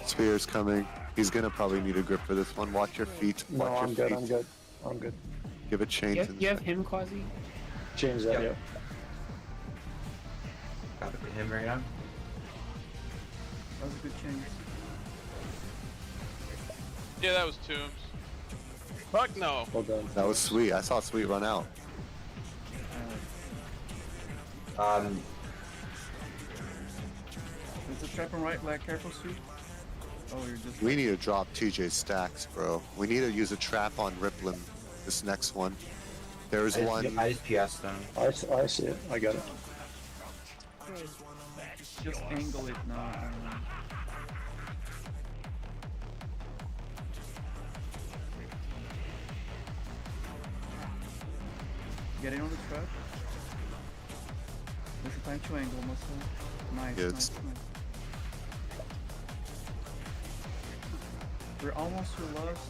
Spear's coming. He's gonna probably need a grip for this one. Watch your feet. No, Watch I'm your good. feet. I'm good. I'm good. Give it change. You have him, Quasi? Change that. Yeah. Got it to him right now. that was a good change. Yeah, that was Tombs. Fuck no. Well done. That was sweet. I saw Sweet run out. There's a trap on right leg, careful, Sweet. Oh, you're just. We need to drop TJ stacks, bro. We need to use a trap on Riplin. This next one. There's one. I just PS them. I see it. I got it. Just angle it now. Get in on the trap. There's a time to angle, muscle. Nice, Yes. nice. We're almost to lost.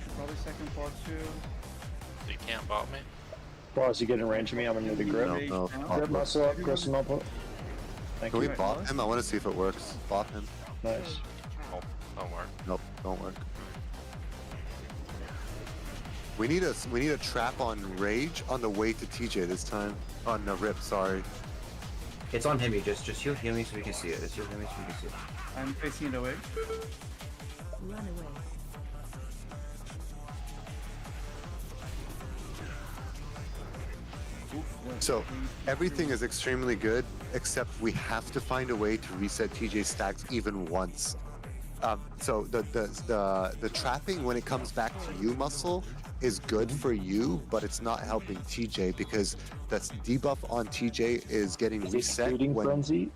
Should probably second pot too. You can't bot me. Quasi, get in range of me. I'm gonna need the grip. No. Grip muscle up, crystal up. Thank Can we you. bot him? I want to see if it works. Bot him. Nice. Nope, don't work. Nope, don't work. We need a trap on Rage on the way to TJ this time. On the Rip, sorry. It's on him. Just heal me so we can see it. Just heal me so we can see it. I'm facing it away. Run away. So everything is extremely good, except we have to find a way to reset TJ stacks even once. So the trapping when it comes back to you, Muscle, is good for you, but it's not helping TJ because the debuff on TJ is getting reset Feeding when. frenzy.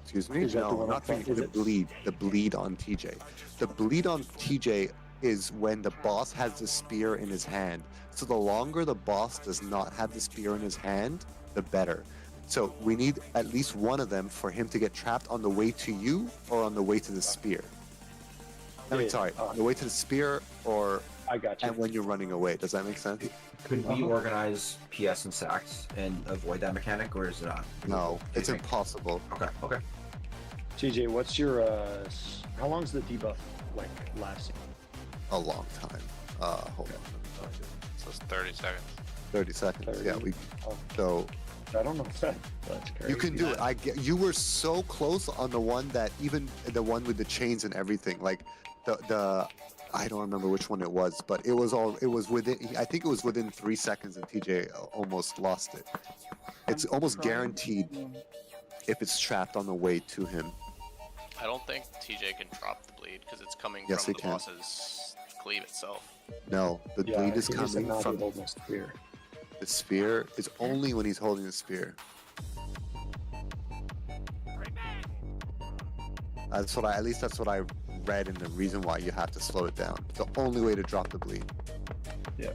Excuse me? Is that the No, one not on- the is it- bleed. The bleed on TJ. The bleed on TJ is when the boss has the spear in his hand. So the longer the boss does not have the spear in his hand, the better. So we need at least one of them for him to get trapped on the way to you or on the way to the spear. I mean, Yeah, sorry, on the way to the spear or I got you. and when you're running away. Does that make sense? Could we organize PS and sacks and avoid that mechanic, or is it not? No, it's impossible. Okay. TJ, what's your how long's the debuff like lasting? A long time. Hold on. So it's 30 seconds. 30 seconds. 30? Yeah, we. Oh. So I don't know if that's crazy. you can do it. You were so close on the one that even the one with the chains and everything. Like the I don't remember which one it was, but it was within. I think it was within 3 seconds, and TJ almost lost it. It's almost guaranteed if it's trapped on the way to him. I don't think TJ can drop the bleed because it's coming Yes, from he the can. boss's cleave itself. No, the Yeah, bleed is he needs to coming not be from holding a spear. the spear. Is only when he's holding the spear. That's what at least that's what I read, and the reason why you have to slow it down. It's the only way to drop the bleed. Yeah.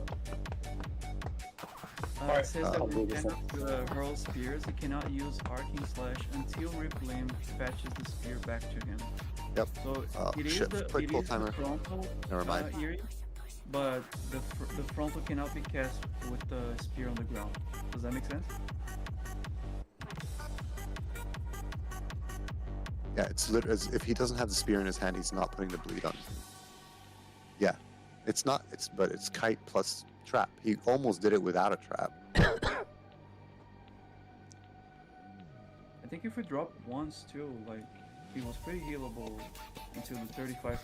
It says that I'll we do this cannot hurl spears. He cannot use arcing slash until Rippling fetches the spear back to him. Yep. So it is shit, the quick pull timer. frontal Never mind. Eerie, but the frontal cannot be cast with the spear on the ground. Does that make sense? Yeah, it's literally as if he doesn't have the spear in his hand, he's not putting the bleed on. Yeah, it's not. But it's kite plus trap. He almost did it without a trap. I think if we drop once too, like he was pretty healable until the 35% mark,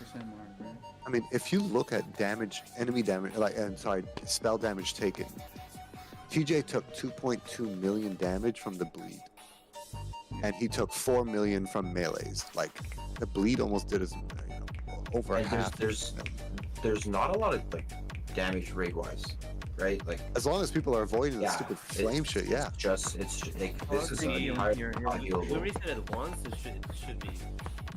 right? I mean, if you look at damage, enemy damage, spell damage taken, TJ took 2.2 million damage from the bleed, and he took 4 million from melees. Like the bleed almost did as over And half. there's not a lot of like damage rate wise, right? Like as long as people are avoiding the stupid flame shit, yeah. It's just like this is an If entire we reset it once, it should be.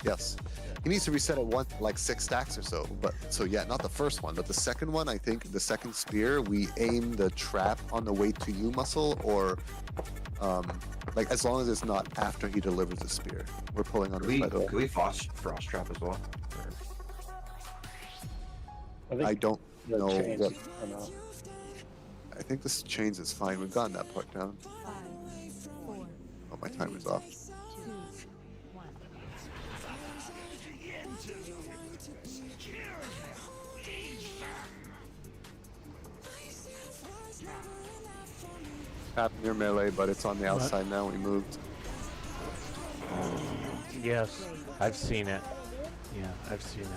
Yes. He needs to reset it once, like 6 stacks or so. But so yeah, not the first one, but the second one. I think the second spear, we aim the trap on the way to you muscle, or like as long as it's not after he delivers the spear. We're pulling on the by the way. Can we frost trap as well? I don't know chains what. are not. I think this chains is fine. We've gotten that part down. 5, 4, Oh, my timer's off. 2, 1. Tap near melee, but it's on the outside now. We moved. Yes, I've seen it. Yeah, I've seen it.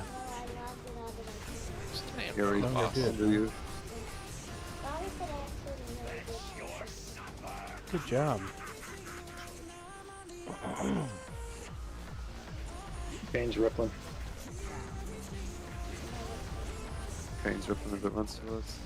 Here we Oh, go. good. Do you? Good job. Kane's rippling. Kane's ripping a bit once to us.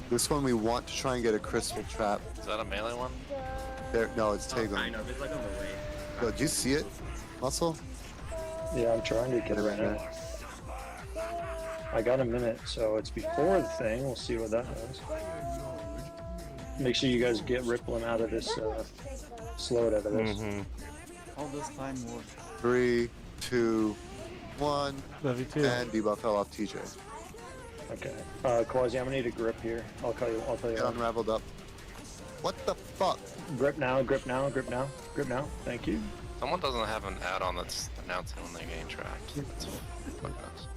This one we want to try and get a crystal trap. Is that a melee one? There, no, it's Tagon. Kind of. It's like on the way. Yo, do you see it, Muscle? Yeah, I'm trying to get it right now. I got a minute, so it's before the thing. We'll see what that does. Make sure you guys get rippling out of this, slowed out of this. All this time work. 3, 2, 1. Love you too. And debuff fell off TJ. Okay. Quasi, I'm gonna need a grip here. I'll tell you. Get unraveled up. What the fuck? Grip now, grip now, grip now, grip now. Thank you. Someone doesn't have an add-on that's announcing when they gain tracked. That's fucking us.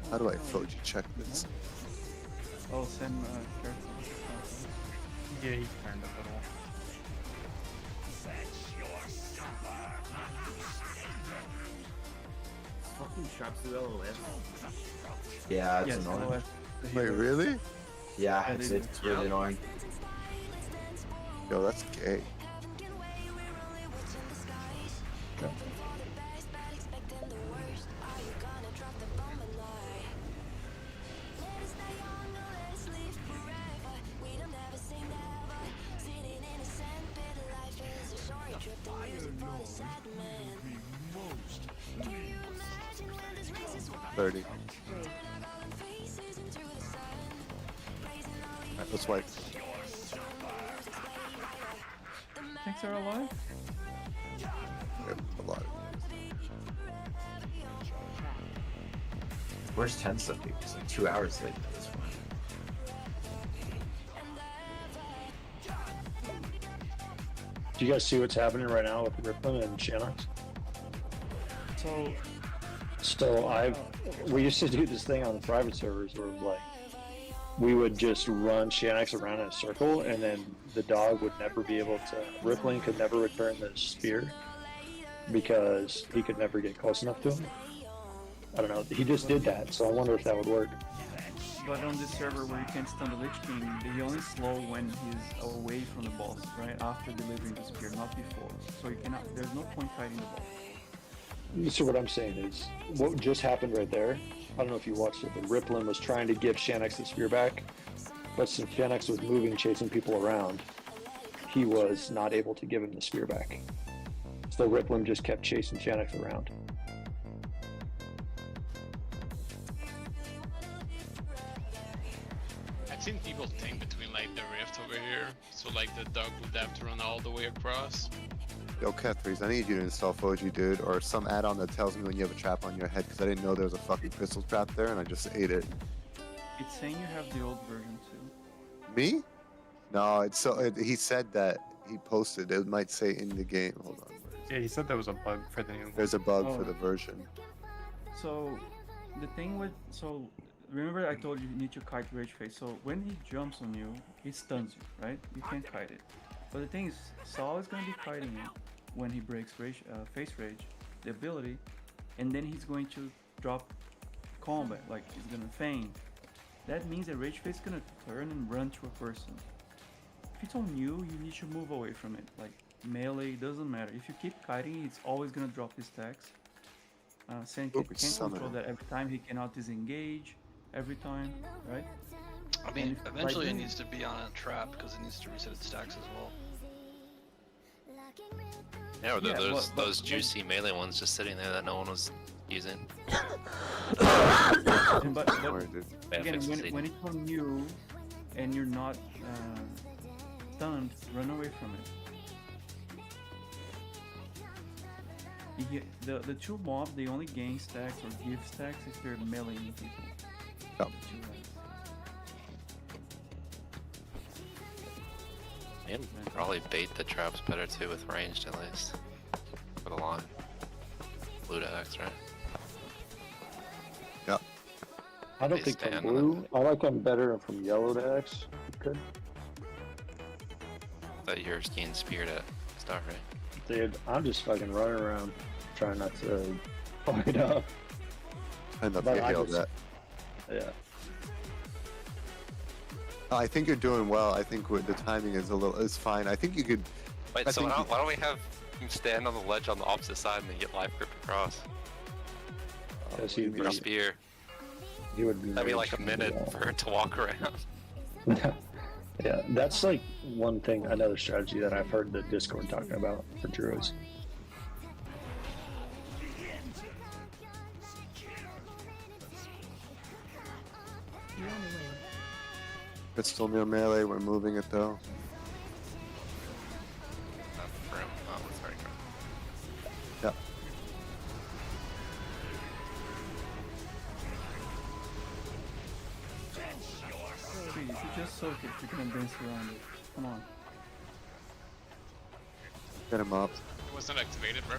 How do I Foji check this? Oh, send careful. Yeah, he turned up at all. Fucking sharp to LOS. Yeah, it's Yes, annoying. LOS. Wait, really? Yeah, Yeah, it's they- really annoying. Yo, that's gay. $30. Alright, let's wipe. Thanks, are alive? Yep, a lot. Where's Tensa, dude? It's like 2 hours late at this point. Do you guys see what's happening right now with Riplin and Shanox? So we used to do this thing on the private servers where like we would just run Shanox around in a circle, and then the dog would never be able to. Rippling could never return the spear because he could never get close enough to him. I don't know. He just did that, so I wonder if that would work. But on this server where you can't stun the Lich King, they only slow when he's away from the boss, right? After delivering the spear, not before. So you cannot. There's no point fighting the boss. So what I'm saying is, what just happened right there, I don't know if you watched it, but Riplin was trying to give Shanx the spear back, but since Shanx was moving, chasing people around, he was not able to give him the spear back. So Riplin just kept chasing Shanx around. I've seen people tank between like the rift over here, so like the dog would have to run all the way across. Yo, Kethries, I need you to install Foji, dude, or some add-on that tells me when you have a trap on your head, because I didn't know there was a fucking crystal trap there, and I just ate it. It's saying you have the old version too. Me? No, it's so. He said that he posted. It might say in the game. Hold on. Yeah, he said there was a bug for the new. There's a bug Oh. for the version. So, the thing with remember I told you you need to kite Rage Face. So when he jumps on you, he stuns you, right? You can't kite it. But the thing is, Saul is going to be kiting it when he breaks Face Rage, the ability, and then he's going to drop combat, like he's going to feign. That means that Rage Face is going to turn and run to a person. If it's on you, you need to move away from it. Like melee, doesn't matter. If you keep kiting, it's always going to drop his stacks. Sandkid can control that every time. He cannot disengage every time, right? I mean, And eventually it then- needs to be on a trap because it needs to reset its stacks as well. Yeah, or Yeah, those juicy melee ones just sitting there that no one was using. But Yeah, again, fix the when it's on you and you're not stunned, run away from it. The two mobs, they only gain stacks or give stacks if they're meleeing people. Yep. The two guys. And probably bait the traps better too with ranged at least. For the line. Blue to X, right? Yep. I don't They think from stand blue. I like them better from yellow to X. Good. That yours getting speared at start, right? Dude, I'm just fucking running around trying not to fuck it up. I love But to I heal just- that. Yeah. I think you're doing well. I think the timing is fine. I think you could. Wait, I so think why don't we have him stand on the ledge on the opposite side and then get live grip across? Because he'd For a be, spear. he would be. That'd be raged like a from the minute wall. for it to walk around. Yeah, that's like one thing, another strategy that I've heard the Discord talking about for Druids. You're on the way. It's still near melee. We're moving it though. Not Grim. Oh, sorry, Grim. Yep. Wait, if you just soak it, you're gonna dance around it. Come on. Get him up. It wasn't activated, bro.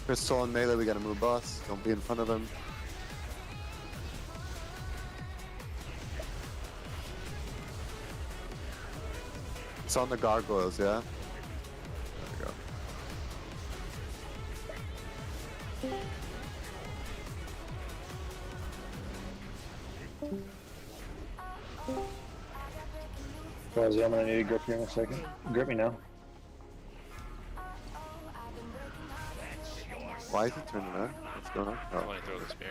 Crystal and melee. We gotta move boss. Don't be in front of him. It's on the gargoyles, yeah? There we go. Rosie, I'm gonna need to grip you in a second. Grip me now. Why is it turning on? What's going on? I Oh, want to throw the spear.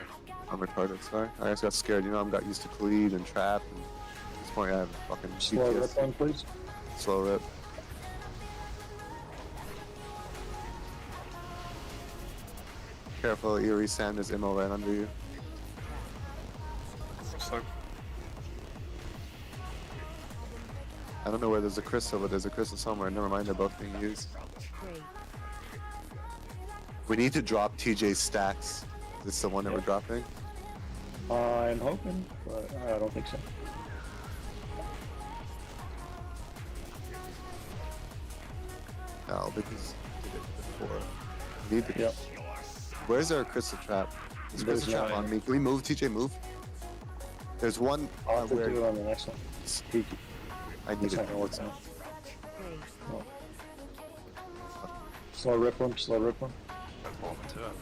I'm retarded, sorry. I just got scared. You know, I'm got used to cleave and trap. And at this point, I have fucking Slow rip PTSD. one, please. Slow rip. Careful, Eerie Sam, there's ammo right under you. So I don't know where there's a crystal, but there's a crystal somewhere. Never mind, they're both being used. Great. We need to drop TJ's stacks. Is this the one that we're Yeah. dropping? I'm hoping, but I don't think so. No, because we did it before. We need to. Yep. Where's our crystal trap? There's a There's crystal trap none. on me. Can we move, TJ? Move. There's one I'll have to where do it on the next one. He- I need It's it. not gonna work now. Great. No. Slow rip one, slow rip one. I'm holding to it.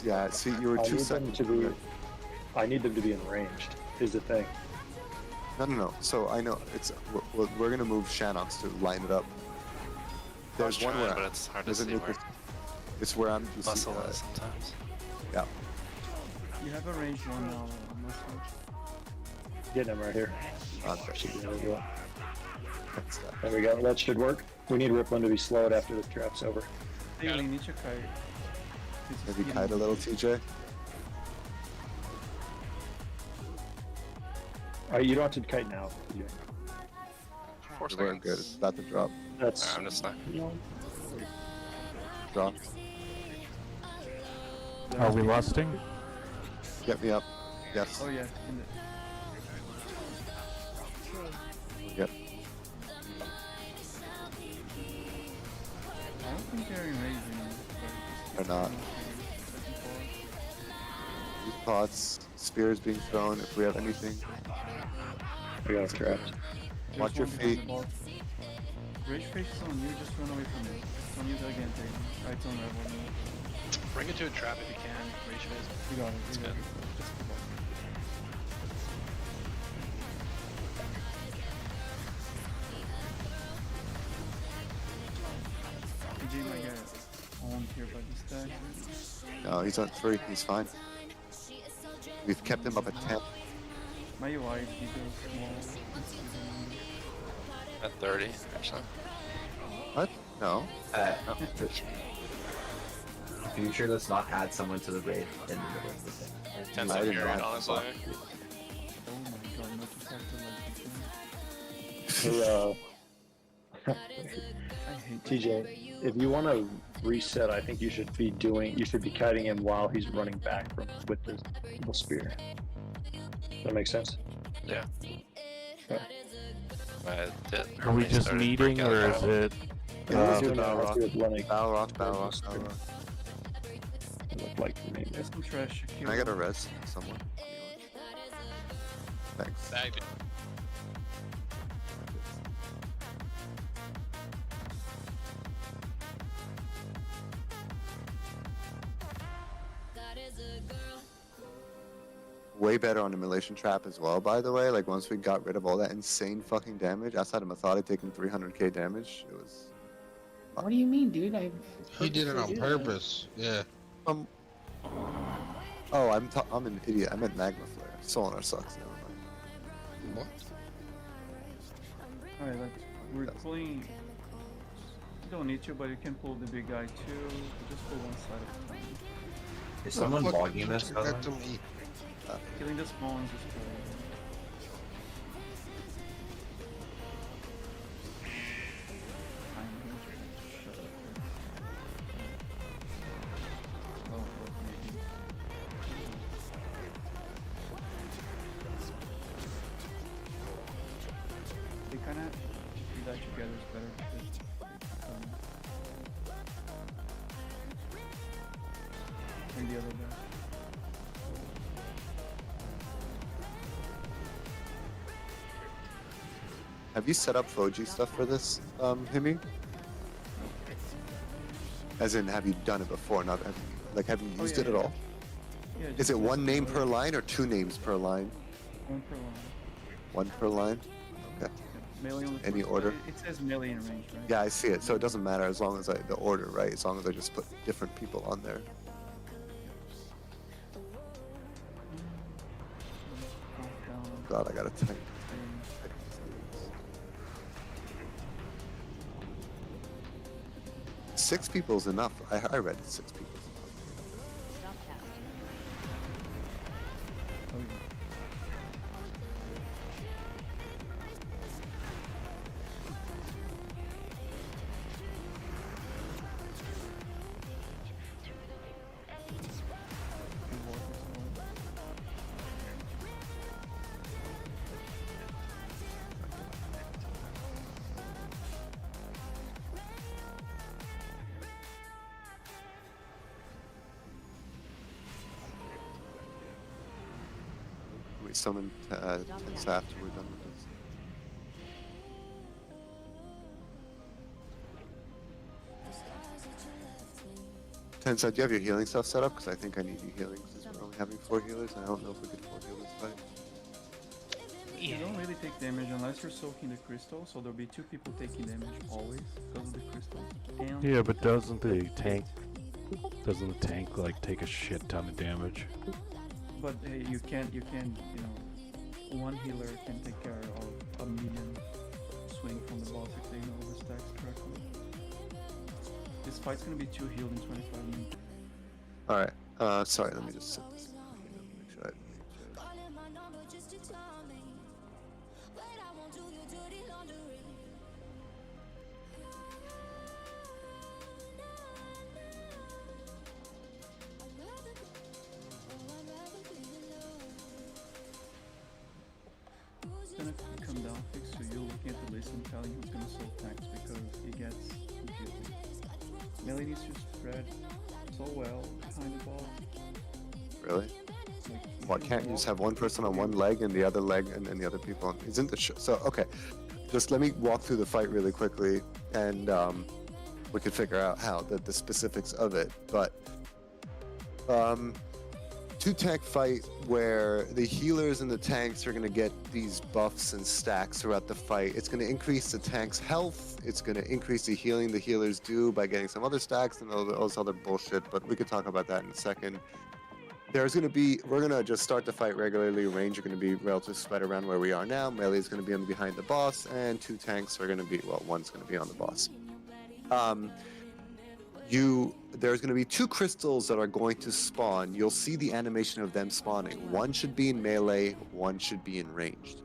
Yeah, see, you were I 2 need them seconds. to be. I need them to be enraged. Is the thing. No. So I know it's Well, we're gonna move Shanox to line it up. I There's was one trying, where but it's hard to there's a see nuke. where It's where I'm. You see, muscle is sometimes. yeah. You have a range one now, Muscle. Getting him right here. Okay. Should be able to do it. That's that. There we go. That should work. We need Riplin to be slowed after the trap's over. Hey, we need your kite. Maybe kite a little, TJ. Alright, you don't have to kite now. TJ. 4 We're seconds. good. It's about to drop. That's I'm just not. Drop. Are we lusting? Get me up. Yes. Oh yeah. In the... Yep. I don't think they're in range anymore. They're not. These pots, spears being thrown. If we have anything, we got trapped. watch your feet. Rage face is on you, just run away from it. It's on you again, Tatum. Right, it's on level. Bring it to a trap if you can. Rage phase. You got it. It's You got good. it. Just go back. PJ might get owned here by this guy. No, he's on 3. He's fine. We've kept him up at 10. My UI is small. At 30, actually. What? No. Future, let's not add someone to the raid in the middle of the thing. 10 I second didn't period, know. honestly. Oh my god, not just have to like Hey, I hate TJ, if you want to reset, I think you should be kiting him while he's running back from with the spear. Does that make sense? Yeah. Okay. Are we just meeting, or is it? Let's do it now. Battle Let's Rock. do it running. Battle Rock, Battle Rock, Battle Rock. It looked like to me. There's some trash. Can I get a res? Someone? Thanks. Bagged it. Way better on Immolation Trap as well, by the way. Like, once we got rid of all that insane fucking damage, outside of Methodic taking 300k damage, it was... What do you mean, dude? He did it on purpose. Yeah. Oh, I'm an idiot. I meant Magma Flare. Solar sucks. Never mind. What? Alright, we're pulling. You don't need to, but you can pull the big guy too. Just pull one side of the time. Is someone Fuck, logging you this? took that to me. Killing the small ones is cool. They kind of do that together is better because and the other guy. Have you set up Foji stuff for this, Himi? As in, have you done it before? Not have you used it at all? Yeah, Is it one name per line or 2 names per line? One per line. 1 per line? Okay. Melee on the Any first order? line. It says melee in range, right? Yeah, I see it. So it doesn't matter as long as the order, right? As long as I just put different people on there. God, I gotta type. 6 people is enough. I read 6 people. We summon 10 after we're done with this. Tensa, do you have your healing stuff set up? Because I think I need you healing since we're only having 4 healers, and I don't know if we could 4 heal this fight. You don't really take damage unless you're soaking the crystal, so there'll be 2 people taking damage always because of the crystal. And Yeah, but doesn't the tank like take a shit ton of damage? But hey, you can, you know, one healer can take care of a minion swing from the boss if they know the stacks correctly. This fight's gonna be 2 healed in 25 minutes. Alright, sorry, let me just set this. Make sure I It's gonna come down fix, so you're looking at the list and telling who's gonna soak tanks because it gets confusing. Melee needs to spread so well behind the ball. Really? Why can't you just have one person on one leg and the other leg and the other people on? Isn't the so okay? Just let me walk through the fight really quickly, and we could figure out how the specifics of it. But 2-tank fight where the healers and the tanks are going to get these buffs and stacks throughout the fight. It's going to increase the tank's health. It's going to increase the healing the healers do by getting some other stacks and all this other bullshit. But we could talk about that in a second. There's going to be, we're going to just start the fight regularly. Range are going to be relatively spread around where we are now. Melee is going to be on behind the boss, and 2 tanks are going to be, well, one's going to be on the boss. There's going to be 2 crystals that are going to spawn. You'll see the animation of them spawning. One should be in melee, one should be in ranged.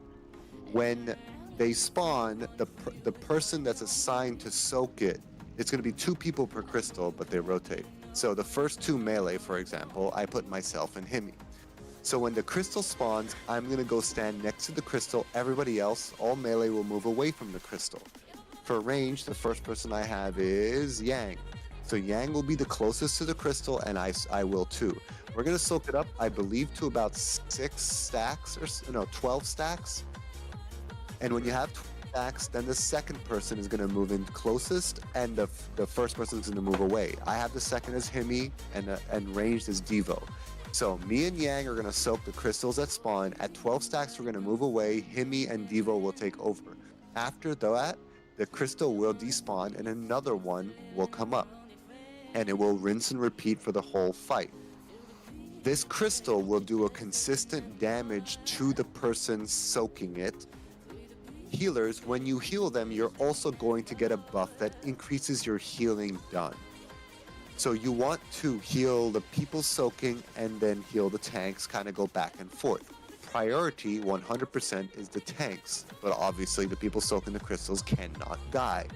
When they spawn, the person that's assigned to soak it, it's going to be 2 people per crystal, but they rotate. So the first 2 melee, for example, I put myself and Himi. So when the crystal spawns, I'm going to go stand next to the crystal. Everybody else, all melee, will move away from the crystal. For range, the first person I have is Yang. So Yang will be the closest to the crystal, and I will too. We're going to soak it up, I believe, to about 6 stacks, or no, 12 stacks. And when you have 12 stacks, then the second person is going to move in closest, and the first person is going to move away. I have the second as Himi, and ranged as Devo. So me and Yang are going to soak the crystals that spawn. At 12 stacks, we're going to move away. Himi and Devo will take over. After that, the crystal will despawn, and another one will come up. And it will rinse and repeat for the whole fight. This crystal will do a consistent damage to the person soaking it. Healers, when you heal them, you're also going to get a buff that increases your healing done. So you want to heal the people soaking and then heal the tanks, kind of go back and forth. Priority 100% is the tanks, but obviously the people soaking the crystals cannot die.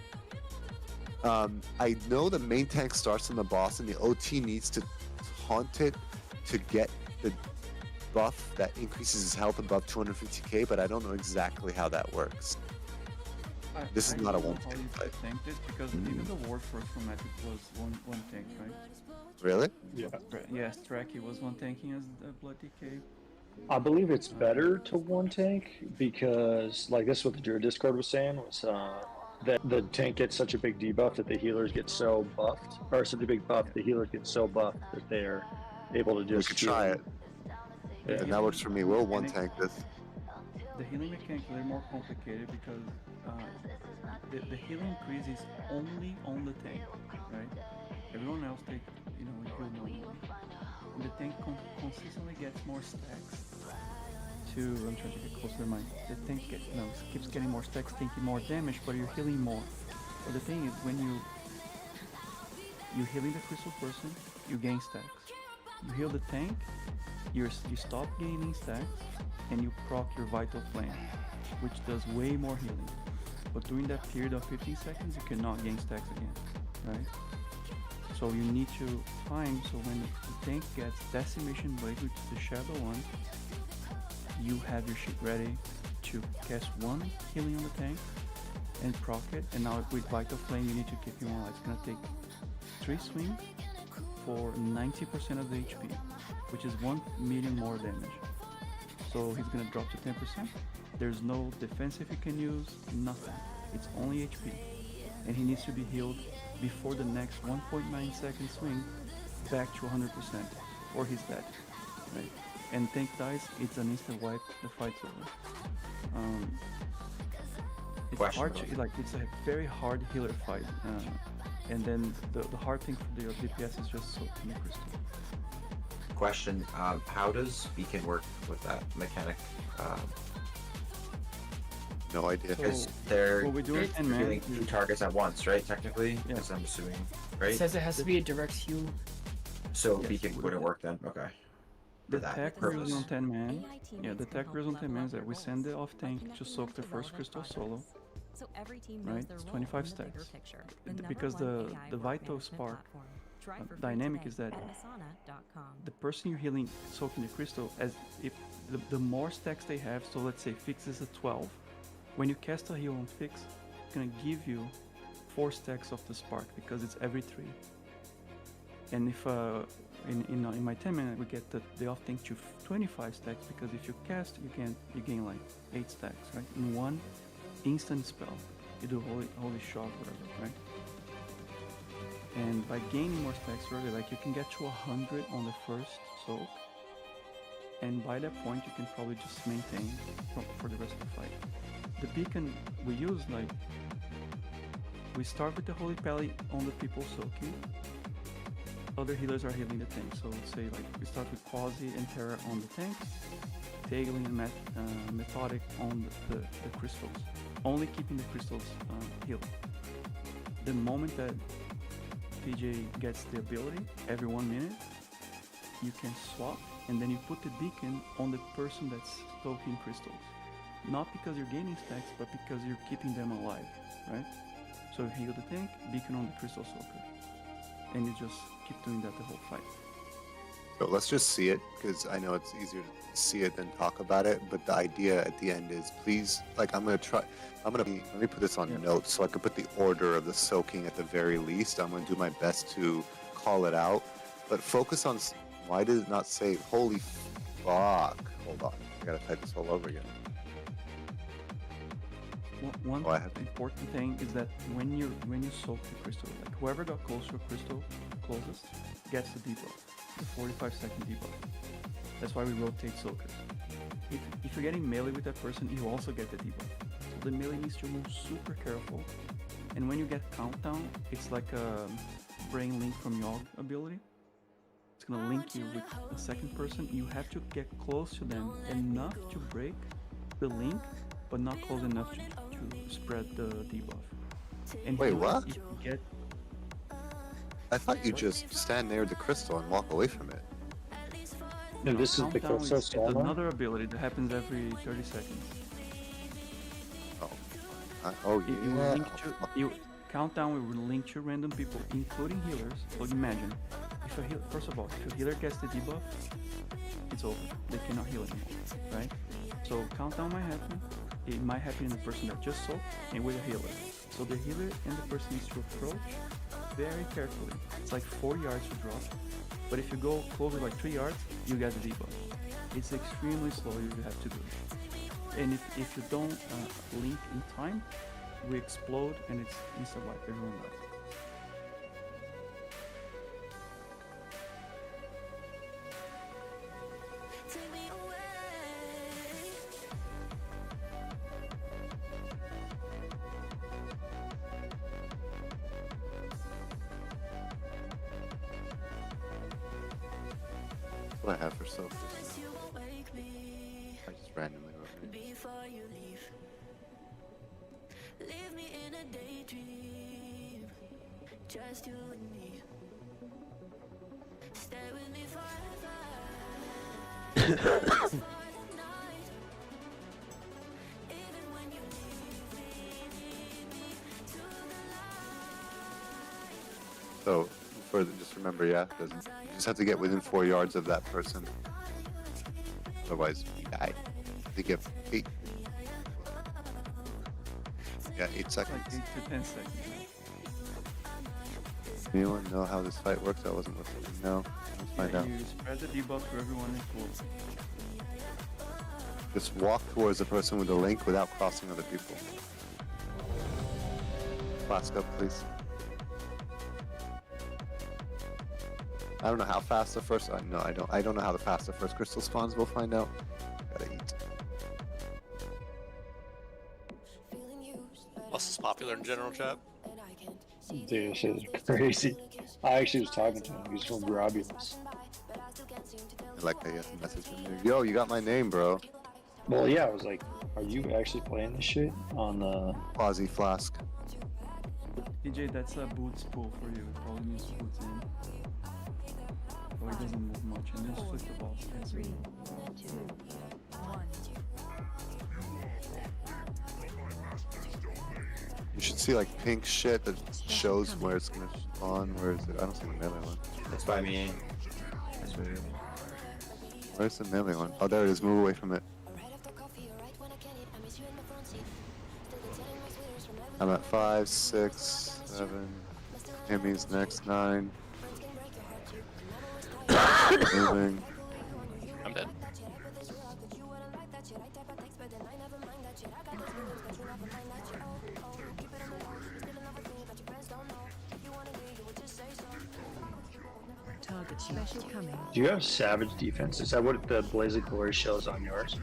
I know the main tank starts on the boss, and the OT needs to haunt it to get the buff that increases his health above 250k, but I don't know exactly how that works. This is not a one-tank fight. This because even the Warforged from Magic was one tank, right? Really? Yeah. Yes, Strachey was one tanking as the Blood DK. I believe it's better to 1-tank because, like, this is what the Druid Discord was saying, was that the tank gets such a big debuff that the healers get so buffed, or such a big buff, the healers get so buffed that they're able to just We could try it. Yeah. And that works for me. We'll 1-tank this. The healing mechanics are more complicated because the healing increase is only on the tank, right? Everyone else take, heal normally. And the tank consistently gets more stacks. I'm trying to get closer to mine. The tank keeps getting more stacks, taking more damage, but you're healing more. But the thing is, when you're healing the crystal person, you gain stacks. You heal the tank, you stop gaining stacks, and you proc your Vital Flame, which does way more healing. But during that period of 15 seconds, you cannot gain stacks again, right? So you need to time, so when the tank gets Decimation Blade, which is the Shadow one, you have your shit ready to cast 1 healing on the tank and proc it, and now with Vital Flame you need to keep him alive. It's gonna take 3 swings for 90% of the HP, which is 1 million more damage. So he's gonna drop to 10%. There's no defensive he can use, nothing. It's only HP. And he needs to be healed before the next 1.9 second swing back to 100%, or he's dead, right? And tank dies, it's an instant wipe, the fight's over. it's Question hard about- to, like it's a very hard healer fight, and then the hard thing for the DPS is just soaking the crystal. Question: how does Beacon work with that mechanic? No idea. Because So, they're what we do is you're healing man, 2 targets at once, right? Technically, Yeah. yes, I'm assuming, It right? says it has to be a direct heal. So Yes. Beacon wouldn't work then. Okay. the For that tech we're using purpose. on 10 man. Yeah, the tech we're using on 10 man is that we send the off tank to soak the first crystal solo. Right, it's 25 stacks. Because the Vito Spark dynamic is that the person you're healing soaking the crystal, as if the more stacks they have, so let's say Fix is a 12, when you cast a heal on Fix, it's gonna give you 4 stacks of the spark because it's every 3. And if in my 10 minute we get the off tank to 25 stacks because if you cast you gain like 8 stacks, right? In one instant spell, you do holy shock, whatever, right? And by gaining more stacks early, like you can get to 100 on the first soak, and by that point you can probably just maintain for the rest of the fight. The beacon we use, like, we start with the holy pally on the people soaking. Other healers are healing the tank, so let's say like we start with Quasi and Terra on the tanks, Tailing and Methodic on the crystals, only keeping the crystals healed. The moment that PJ gets the ability, every 1 minute, you can swap, and then you put the beacon on the person that's soaking crystals. Not because you're gaining stacks, but because you're keeping them alive, right? So heal the tank, beacon on the crystal soaker, and you just keep doing that the whole fight. So let's just see it, because I know it's easier to see it than talk about it, but the idea at the end is, please, like, let me put this on notes so I can put the order of the soaking at the very least. I'm going to do my best to call it out, but focus on, why does it not say, holy fuck, hold on, I gotta type this all over again. One important thing is that when you soak the crystal, like whoever got close to a crystal closest gets the debuff, the 45-second debuff. That's why we rotate soakers. If you're getting melee with that person, you also get the debuff. So the melee needs to move super careful. And when you get countdown, it's like a brain link from Yogg ability. It's gonna link you with a second person. You have to get close to them enough to break the link, but not close enough to spread the debuff. And Wait, what? If you get... I thought you just stand near the crystal and walk away from it. No, this is the Countdown crystal is storm. another ability that happens every 30 seconds. Countdown will link to random people, including healers. So imagine, first of all, if a healer gets the debuff, it's over. They cannot heal anymore, right? So countdown might happen. It might happen in the person that just soaked and with a healer. So the healer and the person needs to approach very carefully. It's like 4 yards to drop. But if you go closer, like 3 yards, you get the debuff. It's extremely slow, you have to do it. And if you don't link in time, we explode and it's insta wipe, everyone dies. What I have for soakers now. I just randomly wrote it. Leave me in a daydream, just you and me. Stay with me forever. So, just remember, you just have to get within 4 yards of that person. Otherwise, you die. They get 8. Yeah, 8 seconds. Like 8 to 10 seconds. Anyone know how this fight works? I wasn't listening. No? Let's find out. You spread the debuff to everyone equal. Just walk towards the person with the link without crossing other people. Flask up, please. I don't know how fast the first. No, I don't. I don't know how fast the first crystal spawns. We'll find out. Gotta eat. popular in general chat? Dude, this shit is crazy. I actually was talking to him. He's from Grobulus. I like that you have to message him there. Yo, you got my name, bro. Well, yeah, I was like, are you actually playing this shit on the Quasi Flask? PJ, that's a boots pull for you. It probably needs boots in. Oh, it doesn't move much, and just flip the ball. 3, 2, 1. You should see like pink shit that shows where it's gonna spawn. Where is it? I don't see the melee one. It's by me. That's moving. Where's the melee one? Oh, there it is. Move away from it. I'm at 5, 6, 7. Himmy's next 9. Moving. I'm dead. Target special coming. Do you have savage defense? Is that what the Blaze of Glory shows on yours?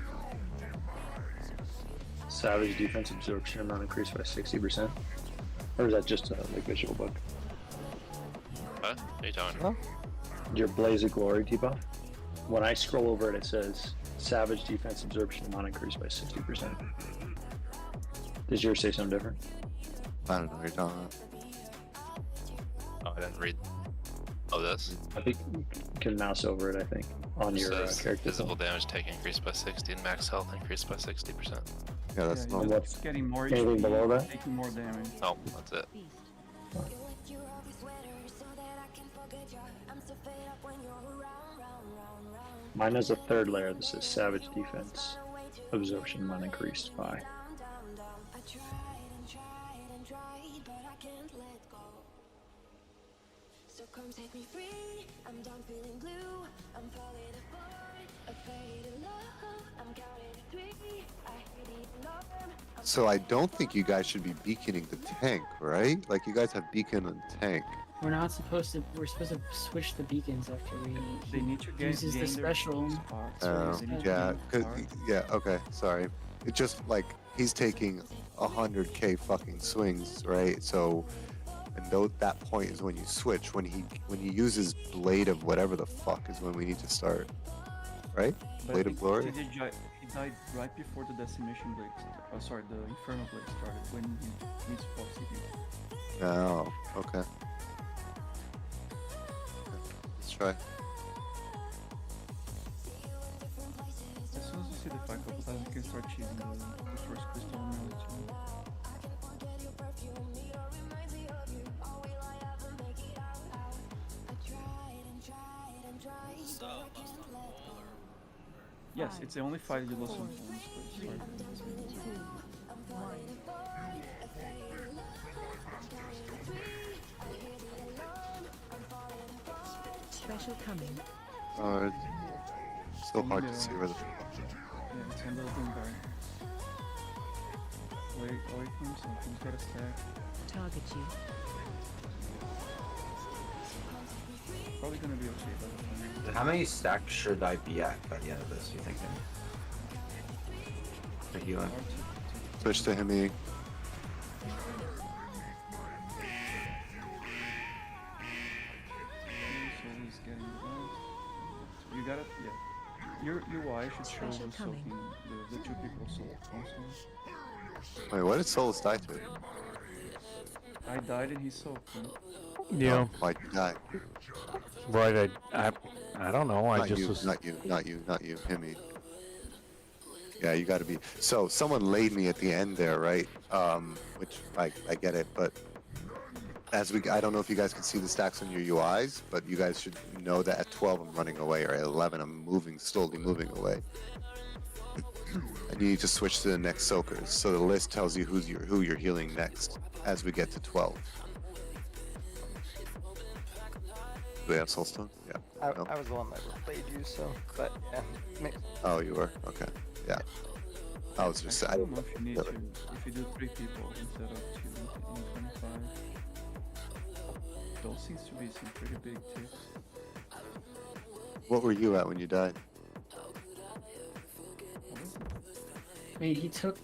Savage defense absorption amount increased by 60%? Or is that just a like visual bug? What? What are you talking about? Your Blaze of Glory debuff? When I scroll over it, it says savage defense absorption amount increased by 60%. Does yours say something different? I don't know what you're talking about. Oh, I didn't read. Oh, this? I think you can mouse over it, I think, on your character. Physical damage taken increased by 60 and max health increased by 60%. Yeah, that's Yeah, not you're what's getting more anything HP, below that? taking more damage. Oh, that's it. Mine has a third layer that says savage defense absorption amount increased by. So I don't think you guys should be beaconing the tank, right? Like you guys have beacon and tank. We're not supposed to. We're supposed to switch the beacons after They need to he uses the special. Yeah, yeah, okay, sorry. It's just like he's taking 100k fucking swings, right? So, and that point is when you switch. When he uses Blade of whatever the fuck is when we need to start, right? But Blade of Glory. He died right before the Decimation Blade. Sorry, the Infernal Blade started when he needs 4 CP. Oh, okay. Let's try. As soon as you see the fight couple times, you can start cheating the first crystal on the other two. Yes, it's the only fight you lose on points, but Special coming. Oh, it's so hard to see where the fuck. yeah, it's on the little guard. Wait from himself, he's got a stack. Target you. Probably gonna be okay by the time. How many stacks should I be at by the end of this, you think? For healing? Switch to Hemi. So he's getting that. You got it? Yeah. Your UI should show the soaking, the 2 people soak also. Wait, what did Solus die to? I died and he soaked. Yeah. Oh, why'd you die? Right, I don't know. I Not just you, was. not you, Hemi. Yeah, you gotta be. So, someone laid me at the end there, right? Which, I get it, but I don't know if you guys can see the stacks on your UIs, but you guys should know that at 12 I'm running away, or at 11 I'm slowly moving away. And you need to switch to the next soakers, so the list tells you who you're healing next as we get to 12. Do we have Soulstone? Yeah. I was the one that played you, so, but yeah. Oh, you were? Okay. Yeah. I was just I don't know if you need to, if you do 3 people instead of 2 in 25. Those seems to be some pretty big tips. What were you at when you died? Wait, he took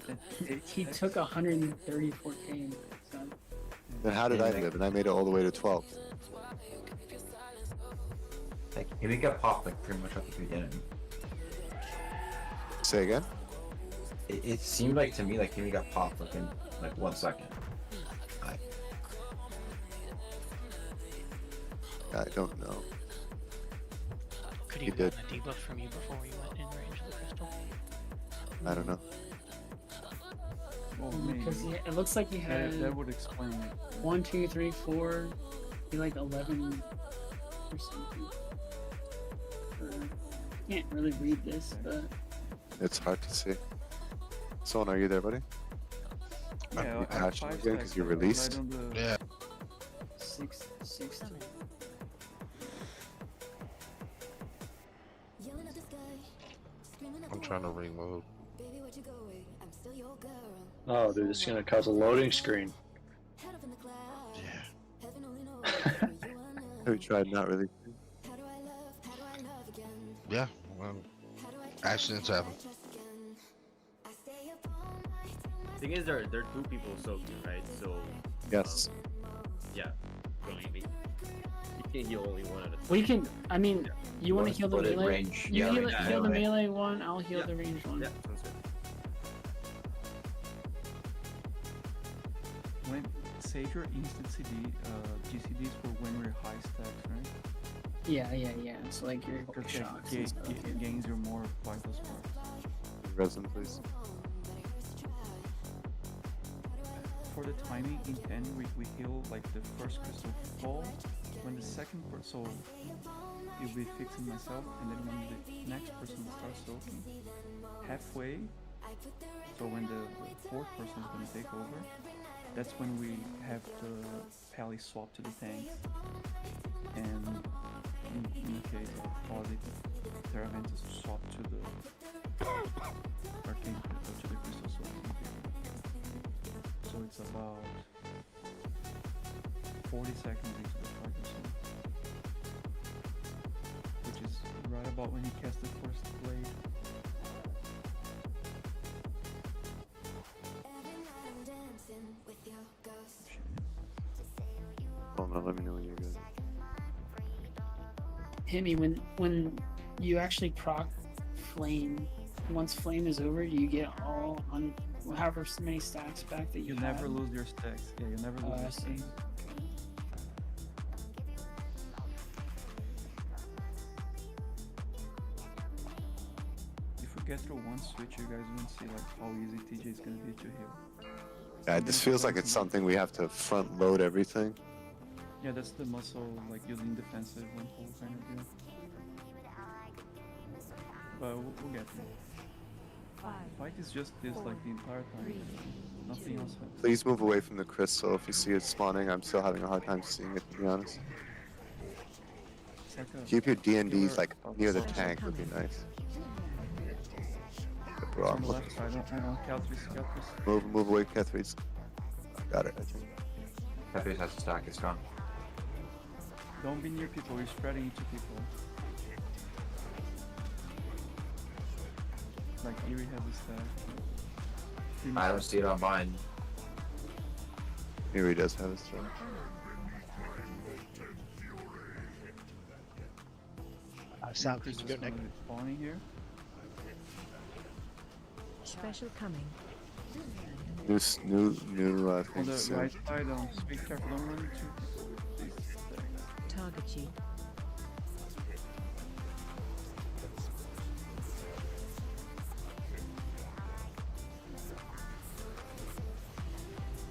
134k. So. Then how did I live? And I made it all the way to 12th. Like, he would get popped like pretty much at the beginning. Say again? It seemed like to me like he got popped like in like 1 second. I don't know. Could He he have did. gotten a debuff from you before we went in range of the crystal? I don't know. Well, maybe. Because it looks like he had That would explain it. 1, 2, 3, 4. He like 11 or something. Can't really read this, but It's hard to see. Son, are you there, buddy? Yeah, you I have passionate 5 again because stacks, you I released? don't do- Yeah. 6 to I'm trying to reload. Oh, dude, it's gonna cause a loading screen. Have you tried not really? Yeah. Well, accidents happen. Thing is, there are 2 people soaking, right? So Yes. yeah. So maybe you can heal only one at a time. We can. I mean, you want to heal the split it melee? range, You yeah, heal, range heal the melee. melee one. I'll heal the range one. Yeah, sounds good. When save your instant CD, GCDs for when we're high stacks, right? Yeah. So like your Because shocks. it and stuff, yeah. gains your more vital sparks. Resin, please. For the timing, in 10 we heal like the first crystal fall. When the second person, so you'll be fixing myself, and then when the next person starts soaking, halfway, so when the fourth person is going to take over, that's when we have the pally swap to the tank. And in the case of positive, Terraventus swap to the arcane to the crystal soaking. So it's about 40 seconds into the fight or so. Which is right about when you cast the first blade. Hold on, let me know when you're good. Hit me when you actually proc flame. Once flame is over, you get all on however many stacks back that you You have. never lose your stacks. Yeah, you never Oh, lose I your see. stacks. If we get through one switch, you guys won't see like how easy TJ is gonna be to heal. Yeah, this feels like it's something we have to front load everything. Yeah, that's the muscle, like using defensive and pull kind of deal. But we'll get there. Fight is just this like the entire time. Nothing else happens. Please move away from the crystal if you see it spawning. I'm still having a hard time seeing it, to be honest. It's like a Keep your DNDs killer like near the outside. tank would be nice. Bro, On I'm the looking. left side, I know, Caltris. Move away, Catherine's. Got it, I think. Pepe's has a stack, it's gone. Don't be near people, you're spreading into people. Like Eerie has a stack. I don't see it on mine. Here he does have his stuff. Sound Chris good is to go, Nick. gonna be spawning here. Special coming. New On things the soon. right side, be careful, don't run into these stacks. Target you.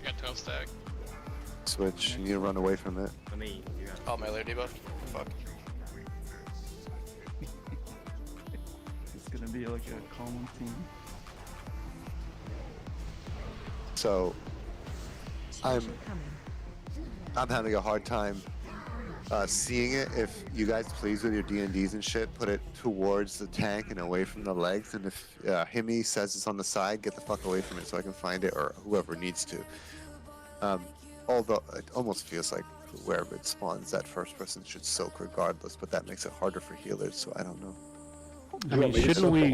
You got 12 stack. Switch, you need to run away from it. I mean, you got Oh, melee debuff. Fuck. It's gonna be like a common theme. So, I'm having a hard time seeing it. If you guys please with your D&Ds and shit, put it towards the tank and away from the legs. And if Himi says it's on the side, get the fuck away from it so I can find it, or whoever needs to. Although it almost feels like wherever it spawns, that first person should soak regardless, but that makes it harder for healers, so I don't know. I mean, shouldn't we?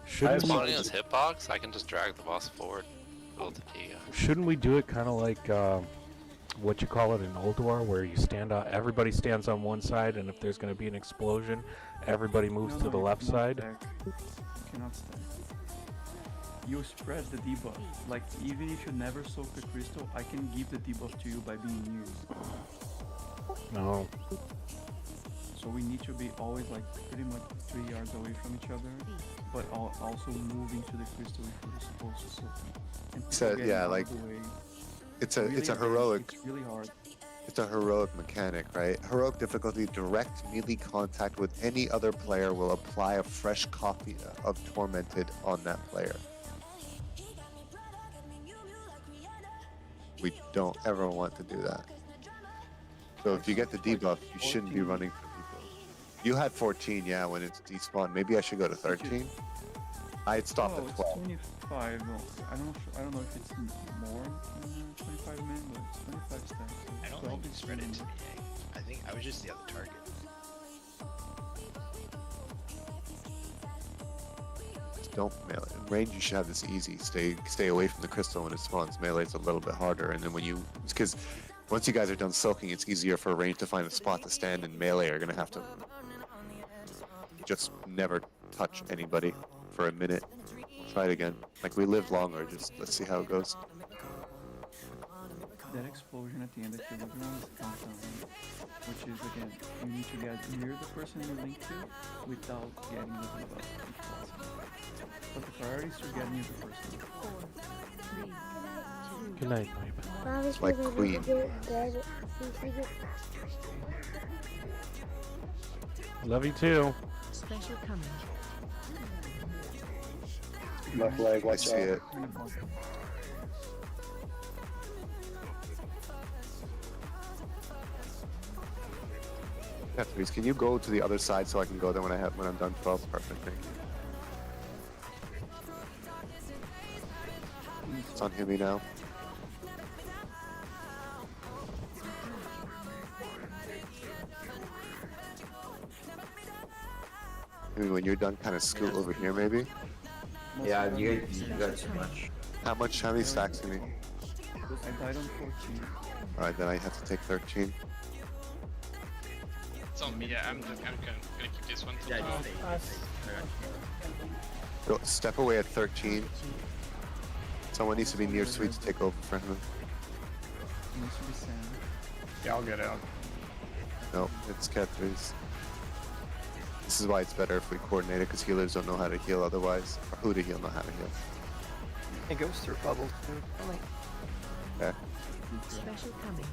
Shouldn't we? Spawning his hitbox, I can just drag the boss forward. Build the key. Shouldn't we do it kind of like what you call it in Old War, where you stand out, everybody stands on one side, and if there's going to be an explosion, everybody moves to the left side? You cannot stack. You spread the debuff. Like, even if you never soak the crystal, I can give the debuff to you by being near. No. So we need to be always like pretty much 3 yards away from each other, but also moving to the crystal if we're supposed to soak it. And So getting yeah, out of like the way. it's a Really heroic. It's really hard. It's a heroic mechanic, right? Heroic difficulty, direct melee contact with any other player will apply a fresh copy of Tormented on that player. We don't ever want to do that. So if you get the debuff, you shouldn't be running for people. You had 14, yeah, when it's despawned. Maybe I should go to 13. I had stopped Oh, at it's 12. 25. No, I don't know if it's more than 25 men, but it's 25 stacks. So I don't 12 think you is spread it really- to me. I think I was just the other target. Just don't melee. In range, you should have this easy. Stay away from the crystal when it spawns. Melee's a little bit harder, and then when you, because once you guys are done soaking, it's easier for range to find a spot to stand, and melee are gonna have to just never touch anybody for a minute. Try it again. Like, we live longer. Just let's see how it goes. That explosion at the end that you're looking on is countdown, which is again, you need to get near the person you link to without getting the debuff. But the priority is to get near the person. Good night, baby. Like Queen. Love you too. Special coming. Left leg, I watch see out. it. Catherine, can you go to the other side so I can go there when I'm done 12? Perfect, thank you. It's on Himi now. Himi, when you're done, kind of scoot over here, maybe. Yeah, you got too much. How many stacks, Himi? I died on 14. Alright, then I have to take 13. It's on me. Yeah, I'm gonna keep this one till Yeah, Go, step away at 13. Someone needs to be near Sweet to take over for him. It needs to be Sam. Yeah, I'll get out. No, it's Catherine's. This is why it's better if we coordinate it, because healers don't know how to heal otherwise. Or who to heal, not how to heal. It goes through bubbles too. Okay. Special coming.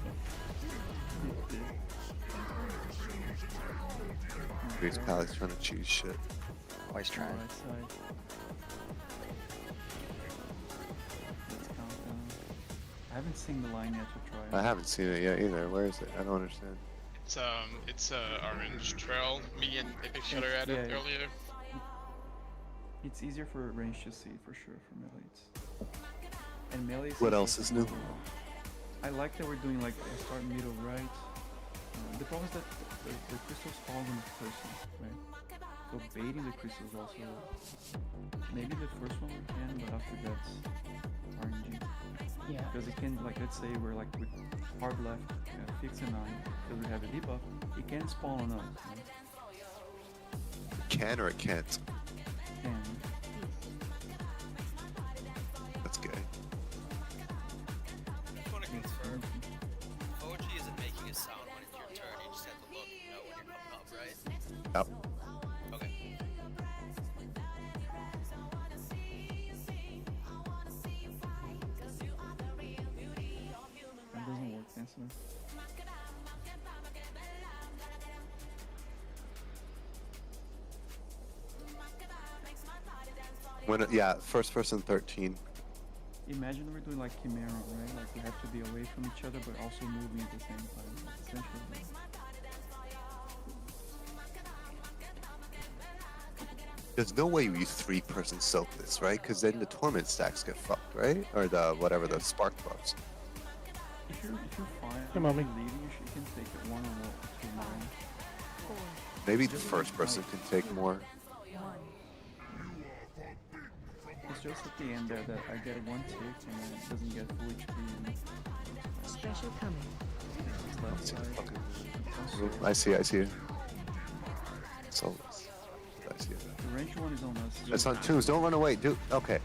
These pals trying to choose shit. Always trying. Right side. Let's count down. I haven't seen the line yet to try. I haven't seen it yet either. Where is it? I don't understand. It's orange trail. Me and Epic Shutter added Yeah. earlier. It's easier for range to see for sure for melee. And melee. What else is new? I like that we're doing like a start, middle, right. The problem is that the crystals fall on the person, right? So baiting the crystals also. Maybe the first one we can, but after that's RNG. Yeah. Because it can, like, let's say we're like with hard left, fix a 9, because we have a debuff, it can spawn on us. Right? It can or it can't? Can. That's gay. I just want to confirm. OG isn't making a sound when it's your turn. You just have to look, when you're coming up, right? Yep. Okay. That doesn't work, Chancellor. Yeah, first person 13. Imagine we're doing like Chimera, right? Like we have to be away from each other, but also moving at the same time. Essentially. There's no way you 3-person soak this, right? Because then the torment stacks get fucked, right? Or the whatever, the spark buffs. If you're fine, Hey, mommy. leaving, you can take it 1 or 2 more. Maybe the first person can take more. just at the end there that I get one tick and then it doesn't get full HP and Special coming. it's left side. I see it. So, I see it. The range one is on us. It's on Tombs. Don't run away, dude. Okay.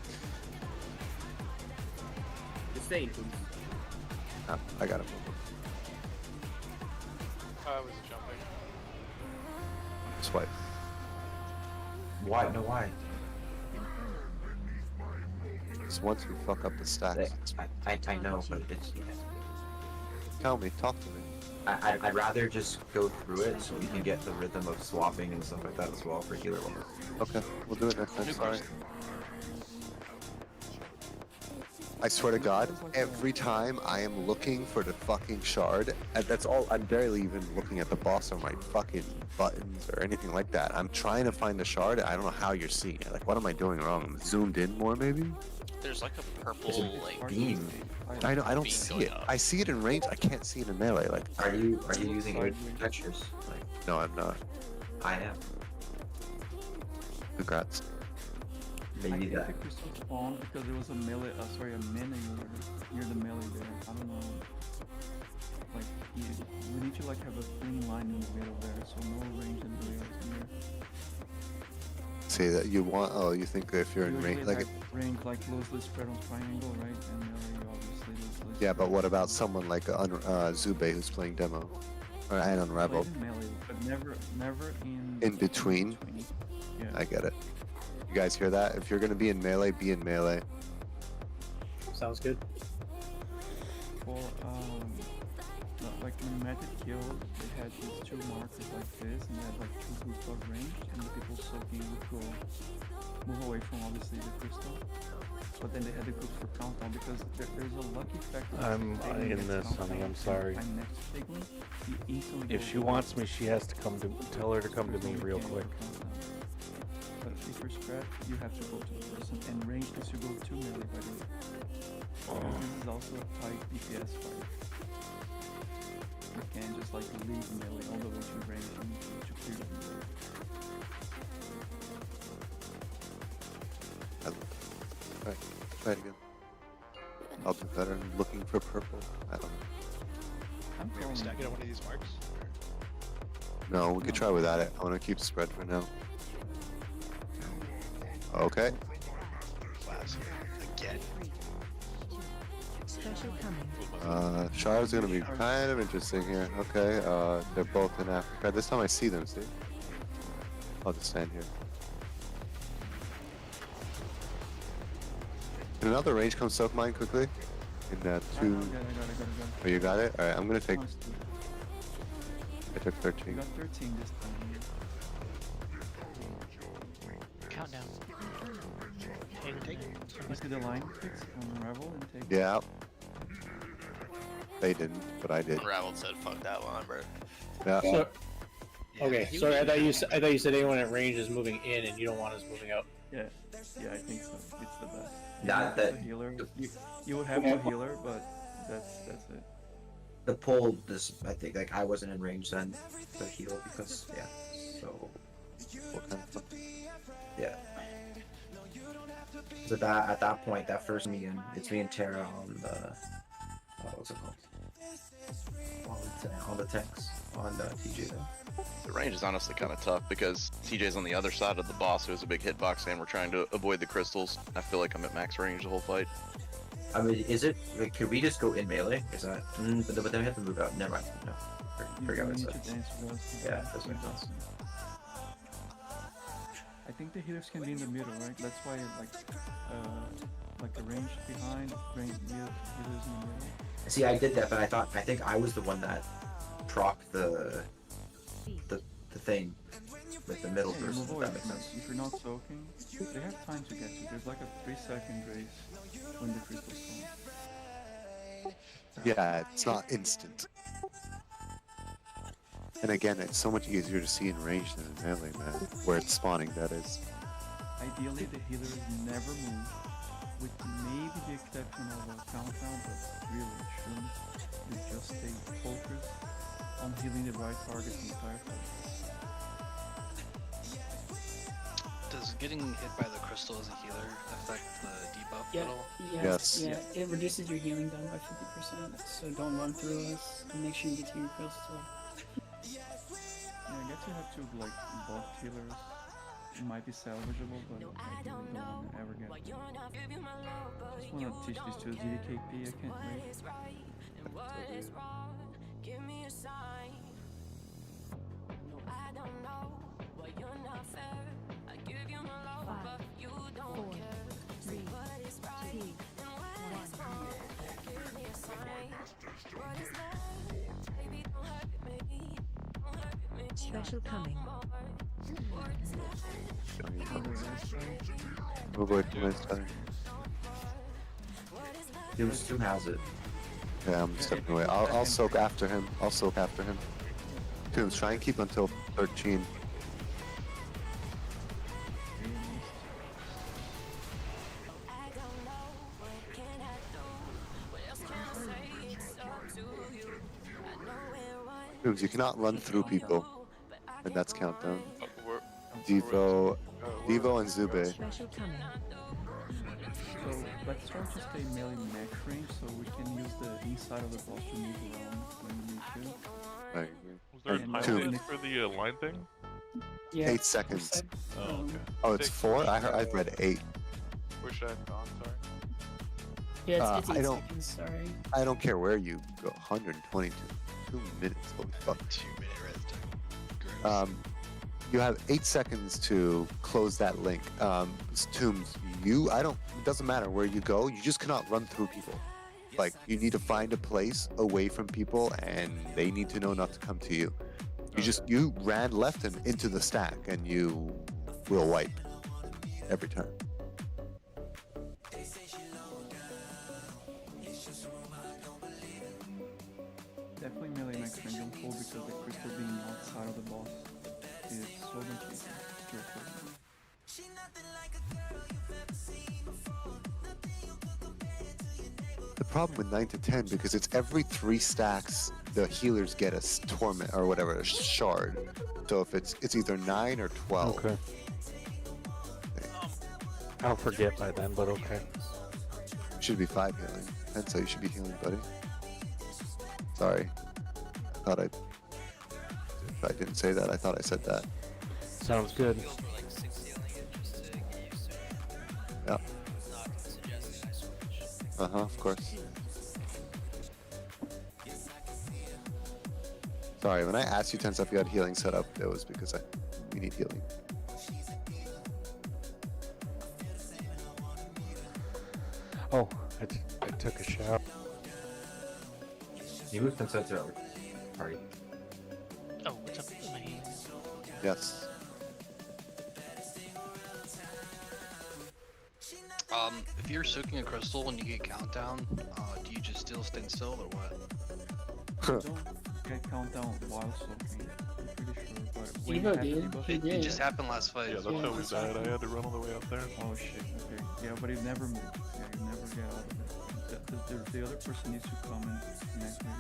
Just stay in Tombs. Ah, I got him. I was jumping. Swipe. Why? No, why? Just once we fuck up the stacks. I know, but it's. Tell me, talk to me. I'd rather just go through it so we can get the rhythm of swapping and stuff like that as well for healer level. Okay, we'll do it next time. Sorry. I swear to God, every time I am looking for the fucking shard, and that's all, I'm barely even looking at the boss or my fucking buttons or anything like that. I'm trying to find the shard, I don't know how you're seeing it. Like, what am I doing wrong? I'm zoomed in more, maybe? There's like a purple like beam. I know, I don't beam see going it. up. I see it in range, I can't see it in melee. Like, Are you using your textures? Like, no, I'm not. I am. Congrats. Maybe I that. think the crystal spawned because there was a melee, sorry, a mini near the melee there. I don't know. Like, we need to like have a clean line in the middle there, so no range and melee is near. Say that you want, oh, you think if you're in Usually range, like, range like loosely spread on triangle, right? And melee you obviously loosely yeah, but spread. what about someone like Zube who's playing demo? Or, and Unraveled? Played in melee, but never In between? Yeah. I get it. You guys hear that? If you're gonna be in melee, be in melee. Sounds good. For like when Magic killed, they had these two markers like this, and they had like two groups of range, and the people soaking would go move away from obviously the crystal. But then they had the groups for countdown because there's a lucky factor. I'm in this, honey. I'm sorry. If she wants me, she has to come to tell her to come to me real quick. But if you're scratched, you have to go to the person, and range is to go to melee, by the way. This is also a tight DPS fight. You can't just like leave melee all the way to range, you need to clear the melee. Alright, try it again. I'll do better. I'm looking for purple. I don't know. I'm Maybe stack it on one of these marks. No, we could try without it. I want to keep spread for now. Okay. Class again. Special coming. Shard's gonna be kind of interesting here. Okay, they're both in Africa. This time I see them, see? I'll just stand here. Can another range come soak mine quickly? In two... I got it. Oh, you got it? Alright, I'm gonna take... I took 13. You got 13 this time. Countdown. Take. You see the line picks unravel and take. Yeah. They didn't, but I did. Unraveled said, "Fuck that one, bro." Yeah. So, okay, sorry, I thought you said anyone at range is moving in and you don't want us moving out. Yeah, I think so. It's the best. That The healer. You would have a healer, but that's it. The pull is, I think, like I wasn't in range then to heal because yeah. So What kind of... yeah. So that at that point, that first meeting, it's me and Tara on the what's it called? On the tanks on the TJ though. The range is honestly kind of tough because TJ's on the other side of the boss who has a big hitbox and we're trying to avoid the crystals. I feel like I'm at max range the whole fight. I mean, is it? Like, could we just go in melee? Is that? But then we have to move out. Never mind. No. Forget what I said. Yeah, that's what it does. I think the healers can be in the middle, right? That's why like the range behind, range healers in the middle. See, I did that, but I think I was the one that procced the thing with the middle Yeah, person. move If away that makes from sense. it. If you're not soaking, they have time to get you. There's like a 3-second grace when the crystals spawn. Yeah, it's not instant. And again, it's so much easier to see in range than in melee, man. Where it's spawning, that is. Ideally, the healers never move, with maybe the exception of a countdown, but really it shouldn't. You just stay focused on healing the right target the entire fight. Does getting hit by the crystal as a healer affect the debuff Yeah, at all? Yes. Yeah, it reduces your healing down by 50%. So don't run through us. And make sure you get to your crystal. Yeah, I guess you have to like buff healers. It might be salvageable, but I really don't want to ever get. Just want to teach this to ZDKP. I can't wait. Special coming. Move away from my side. Who has it? Yeah, I'm stepping away. I'll soak after him. I'll soak after him. Tombs, try and keep until 13. Tombs, you cannot run through people. And that's countdown. Devo and Zube. Special coming. So let's try to stay melee max range so we can use the inside of the boss to move around when we need to. I agree. Was there a And time two. limit for the line thing? Yeah. 8 seconds. Oh, okay. Oh, it's 4? I've read 8. Where should I have gone? Sorry. Yeah, it's I 8 don't- seconds, sorry. I don't care where you go. 122. 2 minutes. Holy fuck. 2-minute res time. You have 8 seconds to close that link. Tombs, it doesn't matter where you go, you just cannot run through people. Like, you need to find a place away from people and they need to know not to come to you. You ran left and into the stack and you will wipe every time. Definitely melee max range on full because the crystal being outside of the boss is so much easier. Careful. The problem with 9 to 10, because it's every 3 stacks the healers get a torment or whatever, a shard. So if it's either 9 or 12. Okay. I'll forget by then, but okay. Should be 5 healing. I'd say you should be healing, buddy. Sorry. If I didn't say that, I thought I said that. Sounds good. Yeah. Of course. Sorry, when I asked you 10 stuff you had healing set up, it was because we need healing. Oh, I took a shower. You moved consent to our party. Oh, what's up, man? Yes. If you're soaking a crystal and you get countdown, do you just still stand still or what? Don't get countdown while soaking. I'm pretty sure, but when you Evo have did. debuff- He It did. just happened last fight. Yeah, that's how we died. I had to run all the way out there. Oh shit, okay. Yeah, but it never moved. Yeah, you never get out of it. The other person needs to come and connect with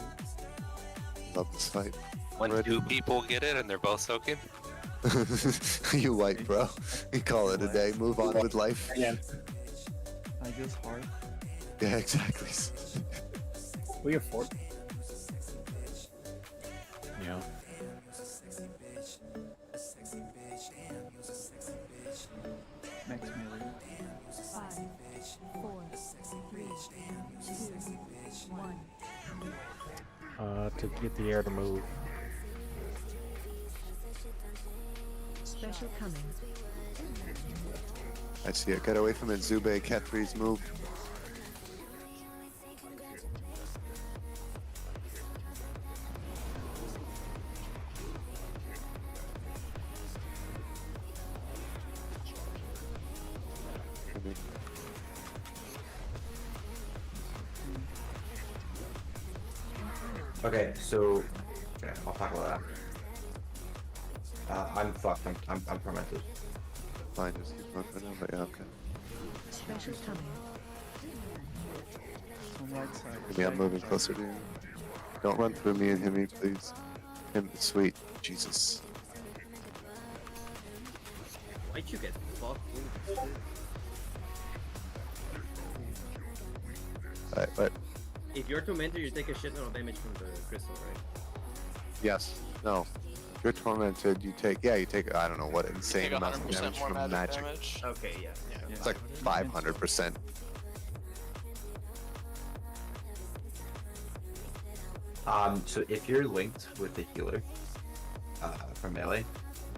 you. Love this fight. When Ready? 2 people get it and they're both soaking. You white, bro. You call it a day. Move on with life. Yeah. I just hard. Yeah, exactly. We have 4. Yeah. Max melee. 5, 4, 3, 2, 1. To get the air to move. Special coming. I see it. Get away from it. Zube, Kethri's move. Okay, so I'll talk about that. I'm fucked. I'm tormented. Fine, just keep going for now, but yeah, okay. Special coming. On right side. Maybe I'm moving closer to you. Don't run through me and hit me, please. Him, sweet. Jesus. Why'd you get fucked? Holy shit. But If you're tormented, you take a shit ton of damage from the crystal, right? yes, no. If you're tormented, you take I don't know what insane Take amounts of 100% damage more from magic magic. damage. Okay, yeah. It's like 500%. So if you're linked with the healer from melee,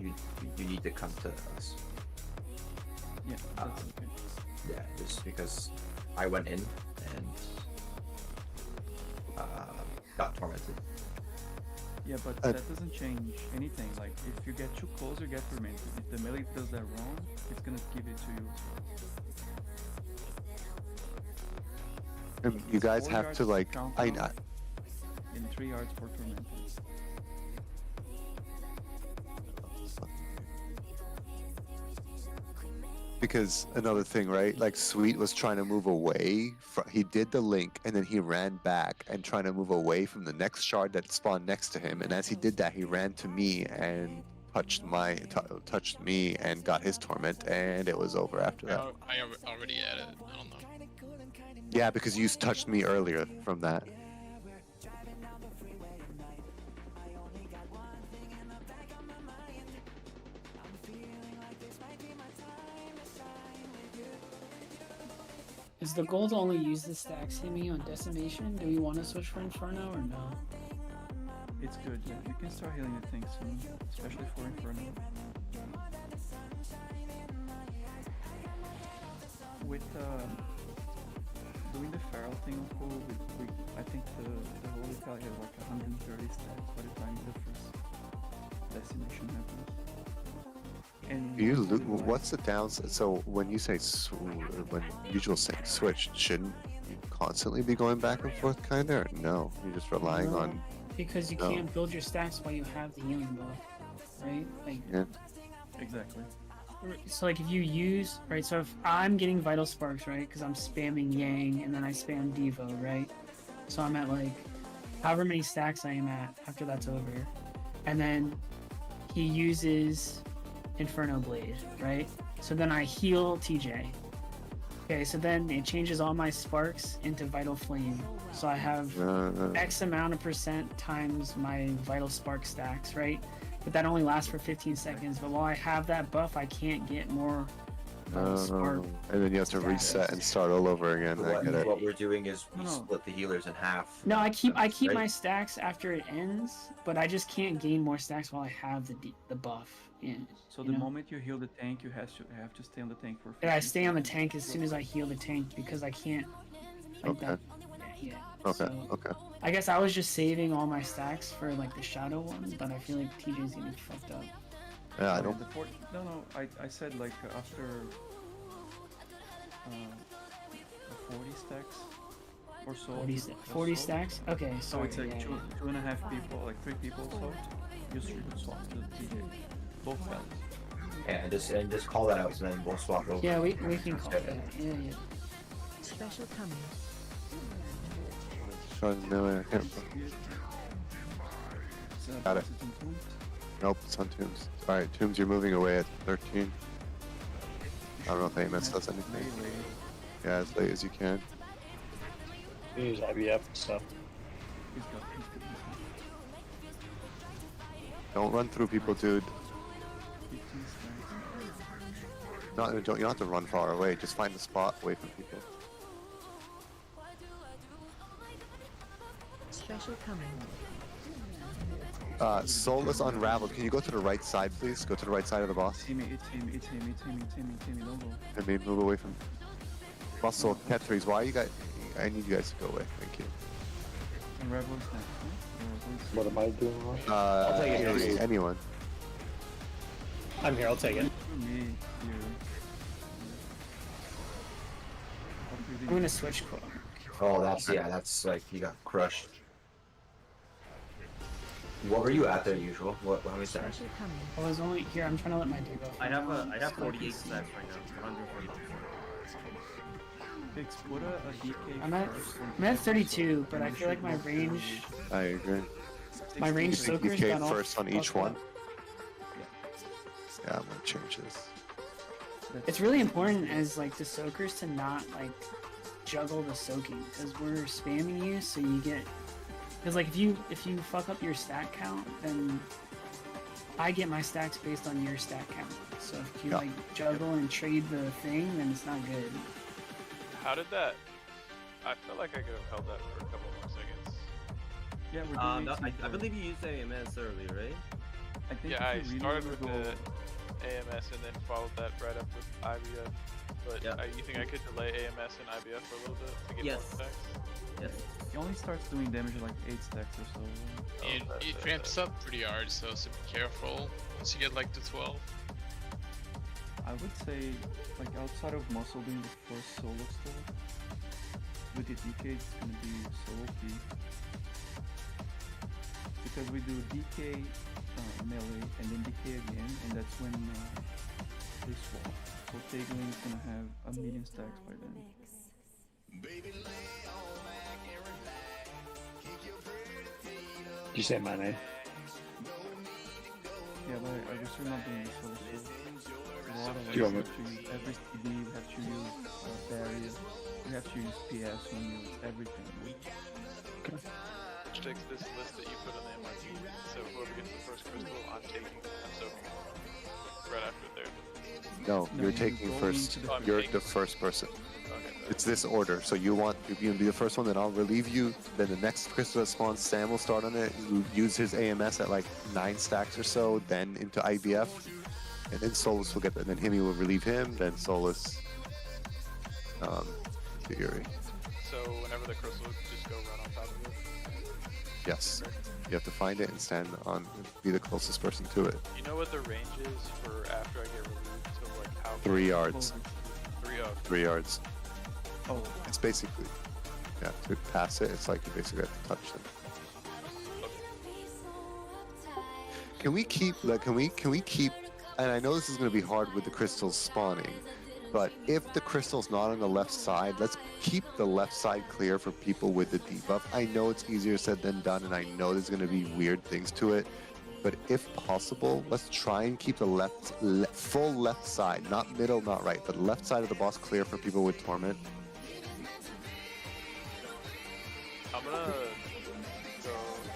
you need to come to us. Yeah, that's okay. Yeah, just because I went in and got tormented. Yeah, but that doesn't change anything. Like, if you get too close, you get tormented. If the melee does that wrong, it's gonna give it to you. And you guys 4 have yards to like, countdown and 3 yards for tormented. because another thing, right? Like Sweet was trying to move away. He did the link and then he ran back and trying to move away from the next shard that spawned next to him. And as he did that, he ran to me and touched me and got his torment, and it was over after that. I already had it. I don't know. Yeah, because you touched me earlier from that. Is the goal to only use the stacks Himi on Decimation? Do we want to switch for Inferno or no? It's good, yeah. You can start healing the thing soon, especially for Inferno. With doing the feral thing on Pool, I think the Holy Cow has like 130 stacks by the time the first Decimation happens. And You what's the downside? So when you say when usual say switch, shouldn't you constantly be going back and forth, kind of? Or no, you're just relying No, on. because you No. can't build your stacks while you have the healing buff, right? Like, Yeah. Exactly. so like if you use, right, so if I'm getting Vital Sparks, right, because I'm spamming Yang and then I spam Devo, right, so I'm at like however many stacks I am at after that's over, and then he uses Inferno Blade, right, so then I heal TJ. Okay, so then it changes all my sparks into Vital Flame, so I have X amount of percent times my Vital Spark stacks, right? But that only lasts for 15 seconds. But while I have that buff, I can't get more Spark. And then you have to reset and start all over again. I get it. What we're doing is we split the healers in half. No, I keep right? my stacks after it ends, but I just can't gain more stacks while I have the buff. Yeah. So the moment you heal the tank, you have to stay on the tank for. Yeah, I stay on the tank as soon as I heal the tank because I can't. Like Okay. that, yeah. Okay. So, Okay. I guess I was just saving all my stacks for like the shadow one, but I feel like TJ's getting fucked up. Yeah, I don't. No, I said like after 40 stacks or so. 40 stacks? Okay, So sorry. it's like yeah, two and a half people, like 3 people. So you swap to the TJ, both belts. Yeah, and just call that out, so then we'll swap over. Yeah, we can call that. Yeah, yeah. Special coming. I can't. Got it. Nope, it's on Tombs. Alright, Tombs, you're moving away at 13. I don't know if AMS does anything. Yeah, as late as you can. Use IBF and stuff. Don't run through people, dude. You don't have to run far away. Just find a spot away from people. Special coming. Soulless Unraveled. Can you go to the right side, please? Go to the right side of the boss. It's him, don't go. And maybe move away from. Bustle, Tetris. Why are you guys? I need you guys to go away. Thank you. Unravel is next. What am I doing wrong? I'll take it. Anyone. I'm here. I'll take it. I'm gonna switch core. Oh, that's like you got crushed. What were you at there, usual? How many stacks? I was only here. I'm trying to let my day go. I have 48 stacks right now. 144. Fix, put a DK I'm at 32, but I feel like my range. I agree. My range soakers DK got all first on each fucked one. up. Yeah, I'm gonna change this. it's really important as like the soakers to not like juggle the soaking because we're spamming you, so you get because like if you fuck up your stack count, then I get my stacks based on your stack count. So if you like juggle and trade the thing, then it's not good. How did that? I felt like I could have held that for a couple more seconds. Yeah, we're doing No, I believe you used AMS early, right? I think Yeah, I if you really started wanna with go- the AMS and then followed that right up with IBF. But you think I could delay AMS and IBF for a little bit to get more stacks? Yes. He only starts doing damage at like 8 stacks or so. It ramps up pretty hard, so be careful once you get like to 12. I would say, like outside of muscle doing the first solo stuff, with the DK it's gonna be solo key. Because we do DK melee and then DK again, and that's when they swap. So Tagling's gonna have a million stacks by then. Did you say my name? Yeah, but I just remember doing the solo stuff. A lot of Do you us want have to use every CD, we have to use barrier, we have to use PS when we use everything. Okay. Which takes this list that you put on the MRT. So whoever gets the first crystal, I'm taking. So right after there. No, No, you're you taking go first. into the- You're the first person. Okay. It's this order. So you want you're gonna be the first one, then I'll relieve you. Then the next crystal that spawns, Sam will start on it. Use his AMS at like 9 stacks or so. Then into IBF, and then Solus will get that. Then Himi will relieve him. Then Solus. To Yuri. So whenever the crystal, just go right on top of it. Yes. You have to find it and stand on. Be the closest person to it. You know what the range is for after I get relieved? So like how? 3 yards. 3 yards. Oh. It's basically. Yeah. To pass it, it's like you basically have to touch them. Can we keep? Can we keep? And I know this is going to be hard with the crystals spawning, but if the crystal's not on the left side, let's keep the left side clear for people with the debuff. I know it's easier said than done, and I know there's going to be weird things to it, but if possible, let's try and keep the full left side, not middle, not right, but left side of the boss clear for people with torment. I'm gonna go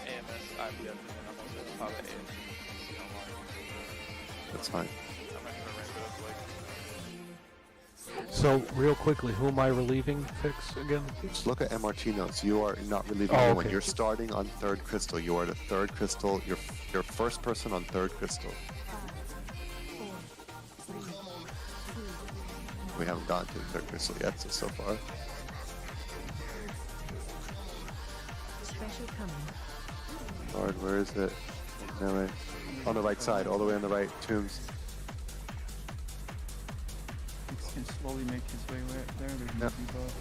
AMS, IBF, and then I'm also gonna pop AMS. That's fine. I'm not gonna ramp it up like. So, real quickly, who am I relieving, Fix, again? Just look at MRT notes. You are not relieving Oh, anyone. okay. You're starting on 3rd crystal. You are the 3rd crystal. You're first person on 3rd crystal. We haven't gotten to the 3rd crystal yet, so far. Special coming. Lord, where is it? Melee. On the right side, all the way on the right. Tombs. He can slowly make his way there. There's no Yep. debuff.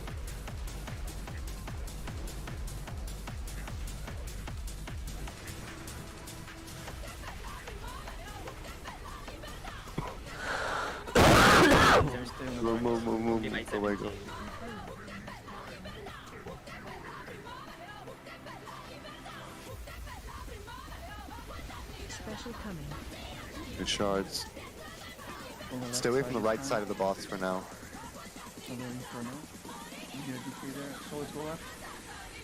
Move. Go away, go. Special coming. Good shards. On the left Stay away from the side right is side of the boss for now. Another Inferno. You get a DK there. So let's go left.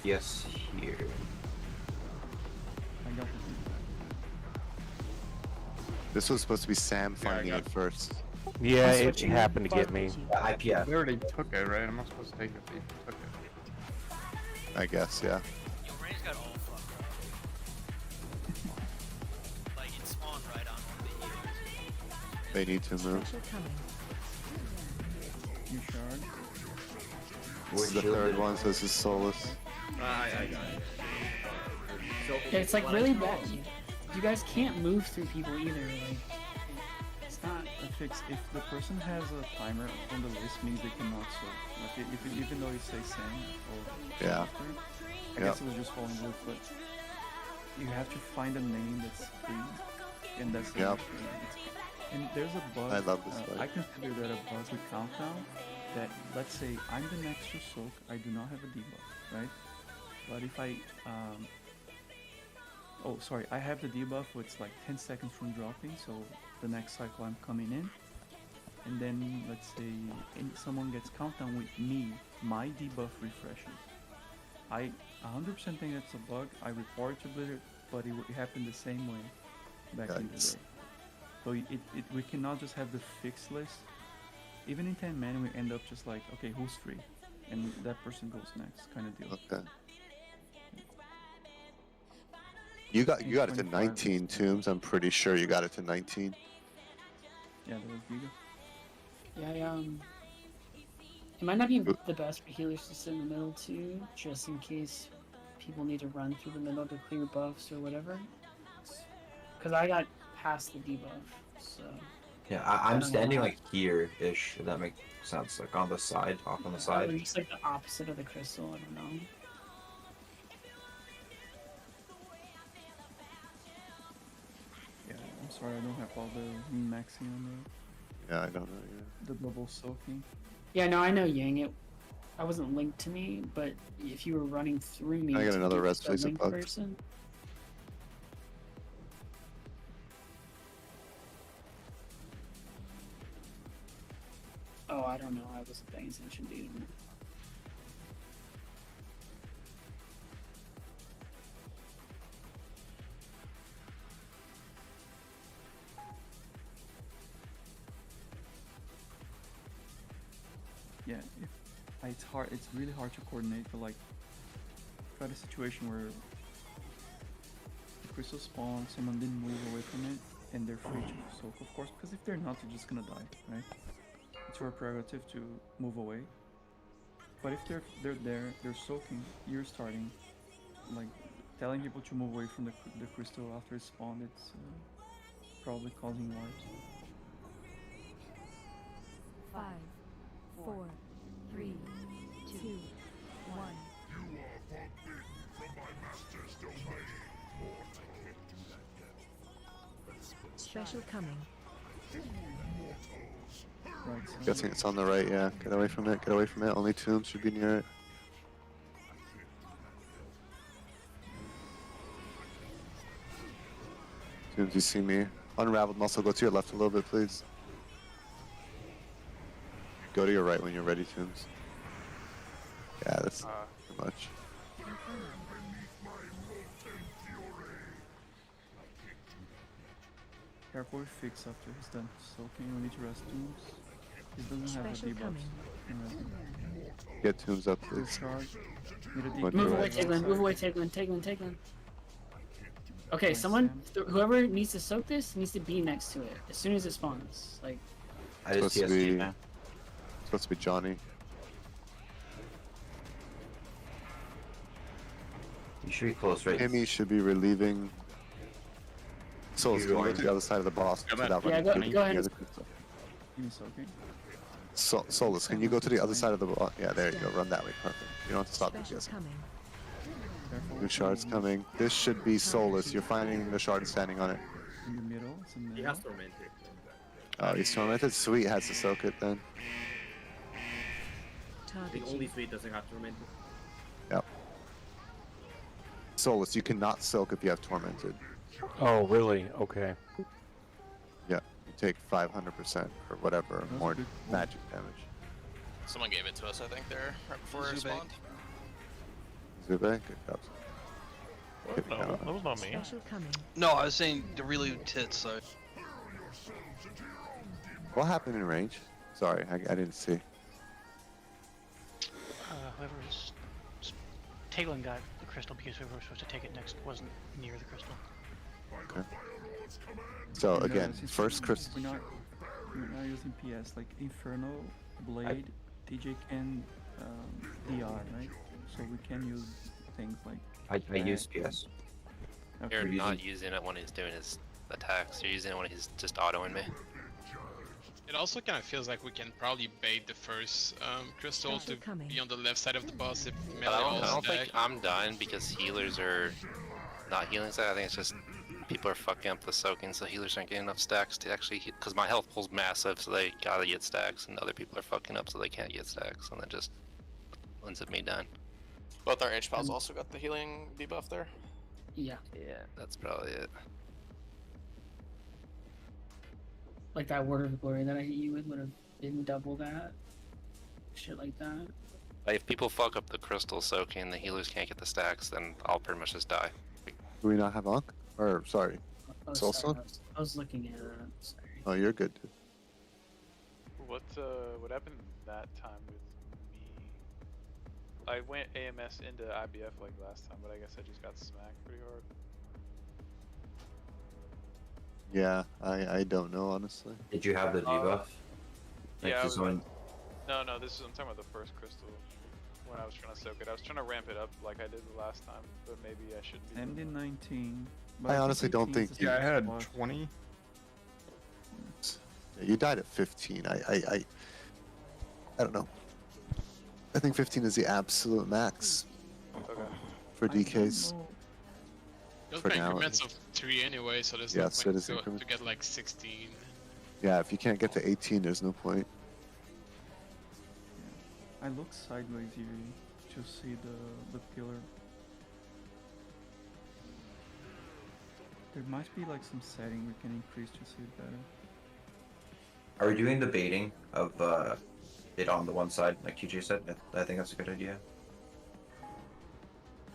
Yes, here. I got the This was supposed to be Sam finding it first. Yeah, it happened to get me. IPF. They already took it, right? I'm not supposed to take it, but you took it. I guess, yeah. Your brain's got all fucked up. Like it spawned right on one of the healers. They need to move. Special coming. You shard. This is the 3rd one, so this is Solus. I got it. So, Yeah, it's like really bad. You guys can't move through people either. Like, it's not. Fix if the person has a timer on the list means they cannot solve. Like even though you say Sam or Yeah. something, I guess it was just falling with, but you have to find a name that's free, and that's the Yep. issue. And there's a bug. I love this bug. I consider that a bug with countdown. That let's say I'm the next to soak, I do not have a debuff, right? But if I oh sorry, I have the debuff, which it's like 10 seconds from dropping, so the next cycle I'm coming in. and then let's say someone gets countdown with me, my debuff refreshes. I 100% think it's a bug. I report to Blizzard, but it happened the same way back in the day. So we cannot just have the fixed list. Even in 10 man, we end up just like, okay, who's free? And that person goes next, kind of deal. Okay. You got it to 19 tombs. I'm pretty sure you got it to 19. Yeah, that was Giga. Yeah, it might not be the best for healers to sit in the middle too, just in case people need to run through the middle to clear buffs or whatever. Because I got past the debuff, so. Yeah, I'm standing like here-ish, if that makes sense. Like on the side, off on the side. Or just like the opposite of the crystal, I don't know. Yeah, I'm sorry, I don't have all the min-maxing on Yeah, I don't know. Yeah. the double soaking. Yeah, no, I know Yang. I wasn't linked to me, but if you were running through me, I got to another get res, that please, linked above. person. Oh, I don't know. I wasn't paying attention to you. Yeah, it's hard. It's really hard to coordinate. But like, got a situation where the crystal spawns, someone didn't move away from it, and they're free to soak, of course. Because if they're not, they're just gonna die, right? It's your prerogative to move away. But if they're there, they're soaking. You're starting, like, telling people to move away from the crystal after it spawned. It's probably causing wipes. 5, 4, 3, 2, 1. You are forbidden from my master's domain. Special coming. Right. Guessing it's on the right. Yeah, get away from it. Get away from it. Only tombs should be near it. Tombs, you see me? Unraveled muscle. Go to your left a little bit, please. Go to your right when you're ready, Tombs. Yeah, that's too much. Careful with fix after he's done soaking. We need to rest Tombs. He doesn't have a debuff. Get Tombs up, please. Move away, Taglin. Move away, Taglin. Taglin. Okay, someone, whoever needs to soak this needs to be next to it as soon as it spawns. Like. I just TSG now. Supposed to be Johnny. You should be close, right? Timmy should be relieving. Souls, can you go to the other side of the boss without running through go ahead. the crystal? Give me soaking. Solus, can you go to the other side of the boss? Yeah, there you go. Run that way. Perfect. You don't have to stop the guessing. New shards coming. This should be Solus. You're finding the shard and standing on it. In the middle. It's in the He middle. has tormented. Oh, he's tormented. Sweet has to soak it then. I think only Sweet doesn't have tormented. Yep. Solus, you cannot soak if you have tormented. Oh, really? Okay. Yeah, you take 500% or whatever more magic damage. Someone gave it to us, I think, there, right before it spawned. Zube, good job. No, that was not me. Special coming. No, I was saying the really tits, so. What happened in range? Sorry, I didn't see. Whoever's Taglin got the crystal because whoever was supposed to take it next wasn't near the crystal. Okay. So And, again, since first crystal. We're not using PS like Inferno, Blade, TJ can DR, right? So we can use things like. I use PS. You're not using it when he's doing his attacks. You're using it when he's just autoing me. It also kind of feels like we can probably bait the first crystal to be on the left side of the boss if But melee I all don't think stack. I'm done because healers are not healing side. I think it's just people are fucking up the soaking, so healers aren't getting enough stacks to actually because my health pool's massive, so they gotta get stacks, and other people are fucking up, so they can't get stacks, and that just ends up me done. Both our HPALs also got the healing debuff there. Yeah. Yeah, that's probably it. like that word of glory that I hit you with would have been double that. Shit like that. Like, if people fuck up the crystal soaking, the healers can't get the stacks, then I'll pretty much just die. Do we not have Ankh? Or, sorry, Oh, Soulstone? sorry, I was looking at it. Sorry. Oh, you're good, dude. What happened that time with me? I went AMS into IBF like last time, but I guess I just got smacked pretty hard. Yeah, I don't know, honestly. Did you have the debuff? Like, Yeah, I just was, when- no, I'm talking about the first crystal. When I was trying to soak it, I was trying to ramp it up like I did the last time, but maybe I shouldn't be. MD19. I honestly don't think you. Yeah, I had 20. Yeah, you died at 15. I don't know. I think 15 is the absolute max for DKs. Those For are now, increments of 3 anyway, so there's Yes, no it is point to increment. get like 16. Yeah, if you can't get to 18, there's no point. I look sideways here to see the pillar. There might be like some setting we can increase to see it better. Are we doing the baiting of it on the one side, like TJ said? I think that's a good idea.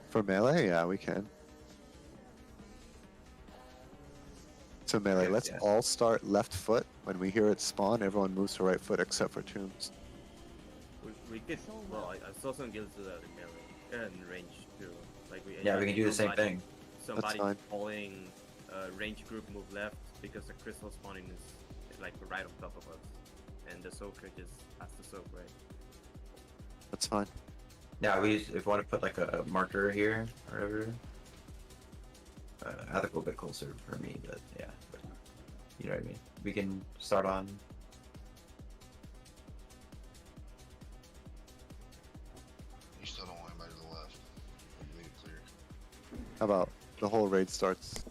For melee, yeah, we can. So melee, Yeah, let's yeah. all start left foot. When we hear it spawn, everyone moves to right foot except for Tombs. We could, well, I saw some guilds do that in melee and range too. Like Yeah, we can do the same thing. Somebody fine. calling range group move left because the crystal spawning is like right on top of us, and the soaker just has to soak right. That's fine. Yeah, if we want to put like a marker here or whatever. I have to go a bit closer for me, but yeah. But, you know what I mean? We can start on. You still don't want anybody to the left. Leave it clear. How about the whole raid starts?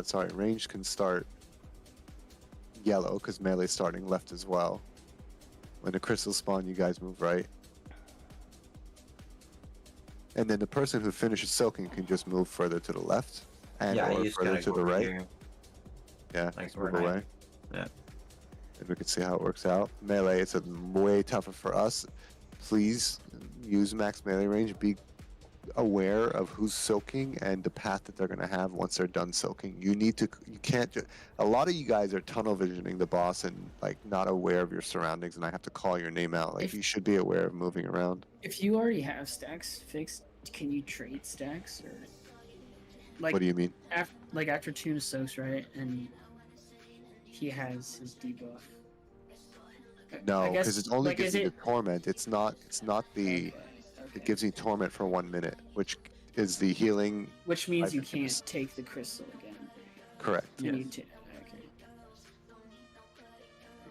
Sorry, range can start yellow because melee starting left as well. When the crystals spawn, you guys move right. And then the person who finishes soaking can just move further to the left and Yeah, you or just further gotta to go the over right. here. Yeah, Like just move where I- away. Yeah. And we can see how it works out. Melee, it's way tougher for us. Please use max melee range. Be aware of who's soaking and the path that they're going to have once they're done soaking. You can't. A lot of you guys are tunnel visioning the boss and like not aware of your surroundings, and I have to call your name out. Like you should be aware of moving around. If you already have stacks fixed, can you trade stacks or? Like, What do you mean? After Toon soaks right, and he has his debuff. No, I guess, because it only like, gives is you it- the torment. It's not the. It gives you torment for 1 minute, which is the healing. Which means you 5 can't minutes. take the crystal again. Correct. Can you okay.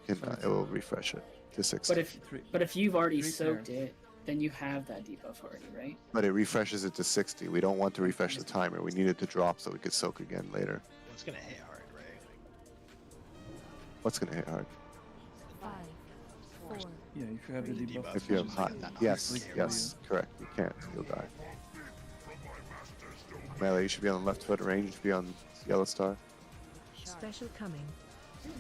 You can, it will refresh it to 60. But if you've already Three soaked pairs. it, then you have that debuff already, right? But it refreshes it to 60. We don't want to refresh the timer. We need it to drop so we could soak again later. It's gonna hit hard, right? What's going to hit hard? 5, 4, Yeah, if you have the debuff. If you have hot. Yes, Obviously, yes, correct. You can't. You'll die. Melee, you should be on the left foot. Range, you should be on yellow star. special coming.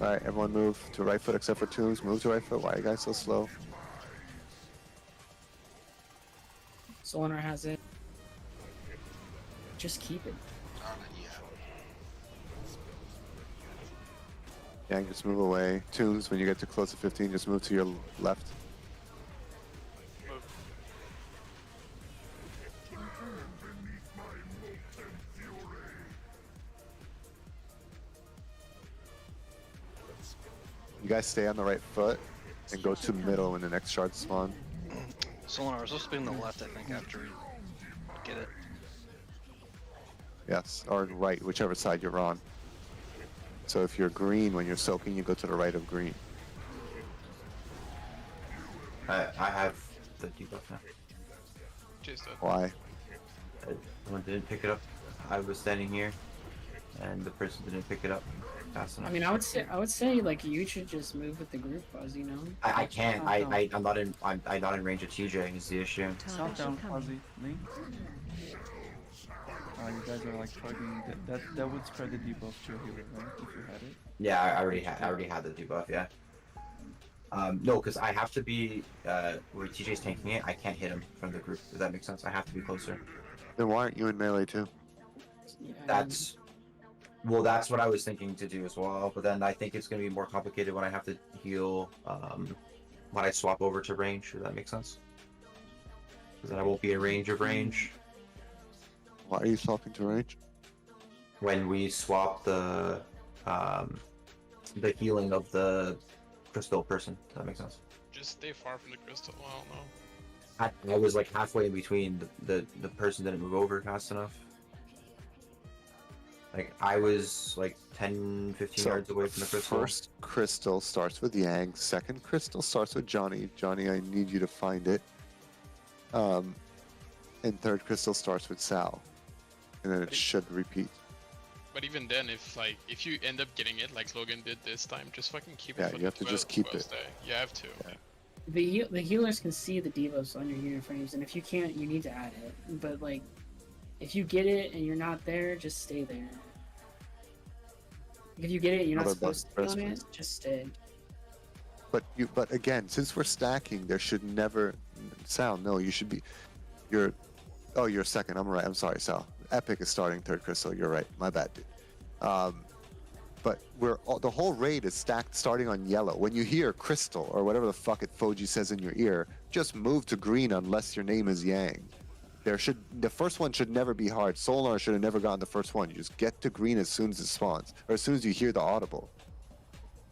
Alright, everyone move to right foot except for Tombs. Move to right foot. Why are you guys so slow? Solana has it. Just keep it. Yang, just move away. Tombs, when you get to close to 15, just move to your left. You guys stay on the right foot and go to middle when the next shard spawn. Solar, we're supposed to be on the left, I think, after we get it. Yes, or right, whichever side you're on. So if you're green when you're soaking, you go to the right of green. I have the debuff now. Why? Someone didn't pick it up. I was standing here, and the person didn't pick it up fast enough. I mean, I would say like you should just move with the group, Buzz. You know. I can't. I'm not in. I'm not in range of TJ. Is the issue. South down, Ozzy. Link. you guys are like targeting that would spread the debuff to your healer, right? If you had it. Yeah, I already had the debuff. Yeah. No, because I have to be where TJ's tanking it. I can't hit him from the group. Does that make sense? I have to be closer. Then why aren't you in melee too? That's that's what I was thinking to do as well. But then I think it's going to be more complicated when I have to heal when I swap over to range. Does that make sense? Because then I won't be in range of range. Why are you swapping to range? When we swap the healing of the crystal person. Does that make sense? Just stay far from the crystal. I don't know. I was like halfway in between. The person didn't move over fast enough. Like I was like 10, 15 yards away from the crystal. First crystal starts with Yang. Second crystal starts with Johnny. Johnny, I need you to find it. And third crystal starts with Sal. And then it should repeat. But even then, if you end up getting it like Logan did this time, just fucking keep it. Yeah, for you the have to just keep it. day. You have to. The healers can see the debuffs on your unit frames, and if you can't, you need to add it. But like, if you get it and you're not there, just stay there. If you get it and you're not supposed to be on it, just stay. But again, since we're stacking, there should never Sal, no, you should be you're second, I'm right. I'm sorry, Sal. Epic is starting third crystal, you're right. My bad, dude. But the whole raid is stacked starting on yellow. When you hear crystal or whatever the fuck it Foji says in your ear, just move to green unless your name is Yang. The first one should never be hard. Solar should have never gotten the first one. You just get to green as soon as it spawns, or as soon as you hear the audible.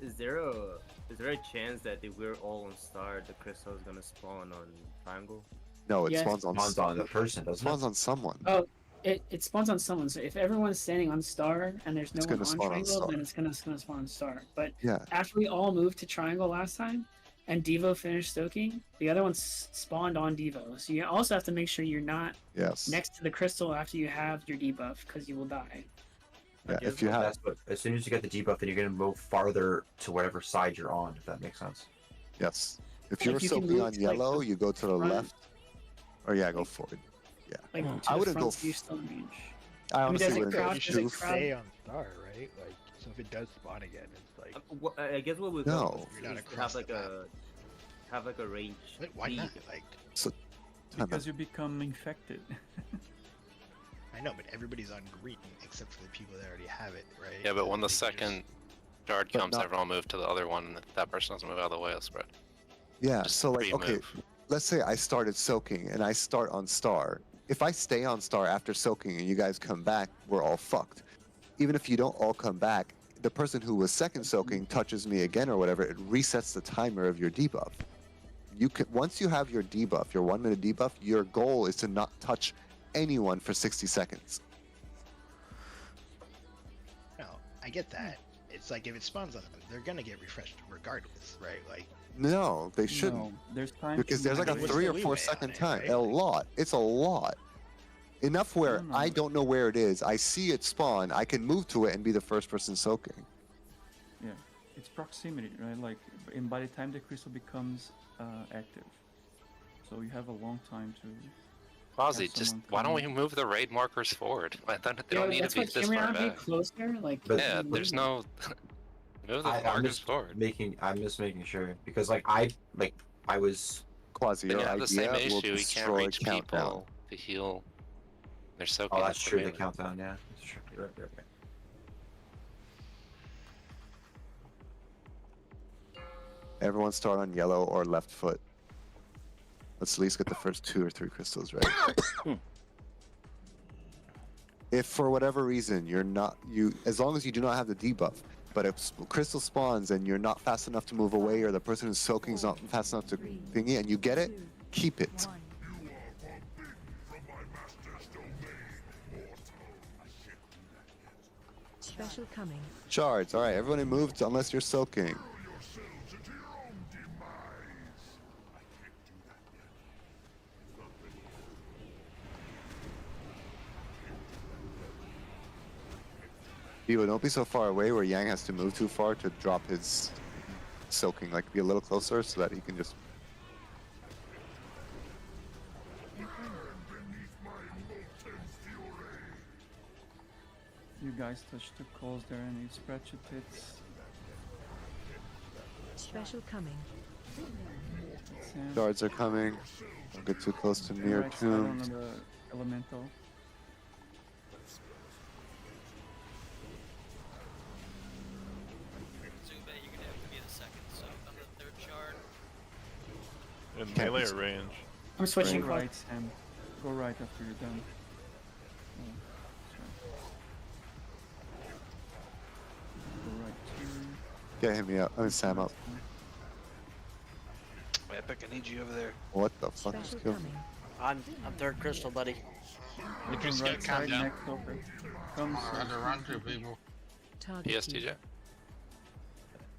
Is there a chance that if we're all on star, the crystal is gonna spawn on triangle? No, it Yes. spawns on the person. It spawns on someone. Oh, it spawns on someone. So if everyone's standing on star and there's no It's one gonna on spawn on triangle, star. then it's gonna spawn on star. But Yeah. after we all moved to triangle last time, and Devo finished stoking, the other one spawned on Devo. So you also have to make sure you're not next to the crystal after you have your debuff, because you will die. Yeah, if you have as soon as you get the debuff, then you're gonna move farther to whatever side you're on. If that makes sense. Yes. If Like, you're you can soaking move on to, like, yellow, the you go to the front. left. Or yeah, go forward. Yeah. Like, to I the wouldn't front, go. so you're still in range. I mean, honestly does it wouldn't go crowd- does it too. crowd- Stay on star, right? Like, so if it does spawn again, it's like I guess what we've No. done is You're not to across have like a range. why not? lead. Like, So, Because you become infected. I know, but everybody's on green except for the people that already have it, right? Yeah, but when the They can second shard But comes, not- everyone will move to the other one, and if that person doesn't move out of the way, it'll spread. Yeah, so like, okay, pre-move. let's say I started soaking and I start on star. If I stay on star after soaking and you guys come back, we're all fucked. Even if you don't all come back, the person who was second soaking touches me again or whatever, it resets the timer of your debuff. You can once you have your debuff, your 1 minute debuff, your goal is to not touch anyone for 60 seconds. No, I get that. It's like if it spawns on them, they're gonna get refreshed regardless, right? Like, No, they shouldn't. No, there's time. Because to there's like a manipulate. 3 or the 4 leeway on second it, time. right? A lot. It's a lot. Enough where No, no. I don't know where it is. I see it spawn. I can move to it and be the first person soaking. Yeah, it's proximity, right? Like, and by the time the crystal becomes active, so you have a long time to. Quasi, have just someone why don't come we move the raid markers forward? Why don't they Yeah, don't need that's to be what this can we far not be back? closer? Like, Yeah, there's no move the I'm markers just forward. I'm just making sure because I was Quasi, Then your you have the same idea will issue. You can't destroy reach countdown. people to heal. They're soaking. Oh, that's into true. The melee. countdown, yeah. That's true. You're right, right. Everyone start on yellow or left foot. Let's at least get the first 2 or 3 crystals right. If for whatever reason as long as you do not have the debuff, but if crystal spawns and you're not fast enough to move away, or the person who's soaking is not fast enough to thingy, and you get it, keep it. Special coming. Shards. All right, everyone move unless you're soaking. Vivo, don't be so far away where Yang has to move too far to drop his soaking. Like, be a little closer so that he can just. You guys touch the calls there and you spread your tits. Special coming. Guards are coming. Don't get too close to near Right side on tombs. the elemental. Zube, you're gonna have to be the second soak on the third shard. In melee or range? I'm switching. Go right, Sam. Go right after you're done. Oh, sorry. Go right here. Yeah, hit me up. I mean, Sam up. Epic, I need you over there. What the fuck is going on? I'm third crystal, buddy. You just Right get calm side, down. next over. Come, Run through people. Yes, TJ.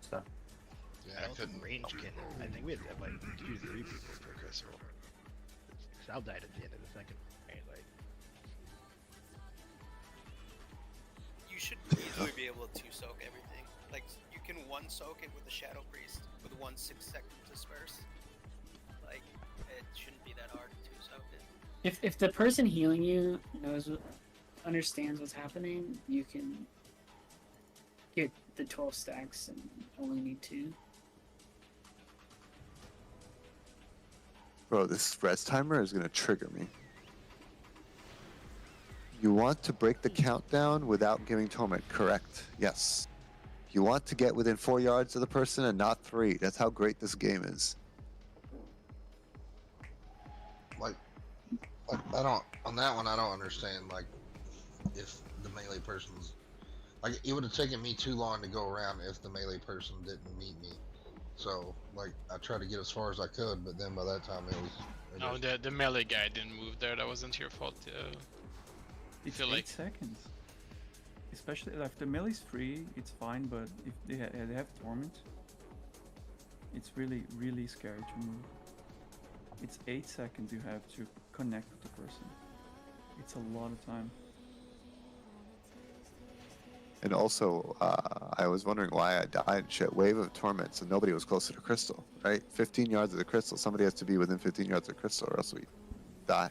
Stuff. Yeah, I don't think range can. I think we had to have like 2-3 people per crystal. Sal died at the end of the second. Like, You should easily be able to soak everything. Like, you can one soak it with the Shadow Priest with 1 6-second disperse. Like, it shouldn't be that hard to soak it. If the person healing you understands what's happening, you can get the 12 stacks and only need 2. Bro, this res timer is gonna trigger me. You want to break the countdown without giving torment, correct? Yes. You want to get within 4 yards of the person and not 3. That's how great this game is. Like I don't on that one. I don't understand. Like, if the melee person's like, it would have taken me too long to go around if the melee person didn't meet me. So like, I tried to get as far as I could, but then by that time it was. No, the melee guy didn't move there. That wasn't your fault. It's feel 8 like- seconds. Especially if the melee's free, it's fine, but if they have torment, it's really, really scary to move. It's 8 seconds you have to connect with the person. It's a lot of time. And also, I was wondering why I died. Shit, wave of torment, so nobody was closer to crystal, right? 15 yards of the crystal. Somebody has to be within 15 yards of crystal, or else we die.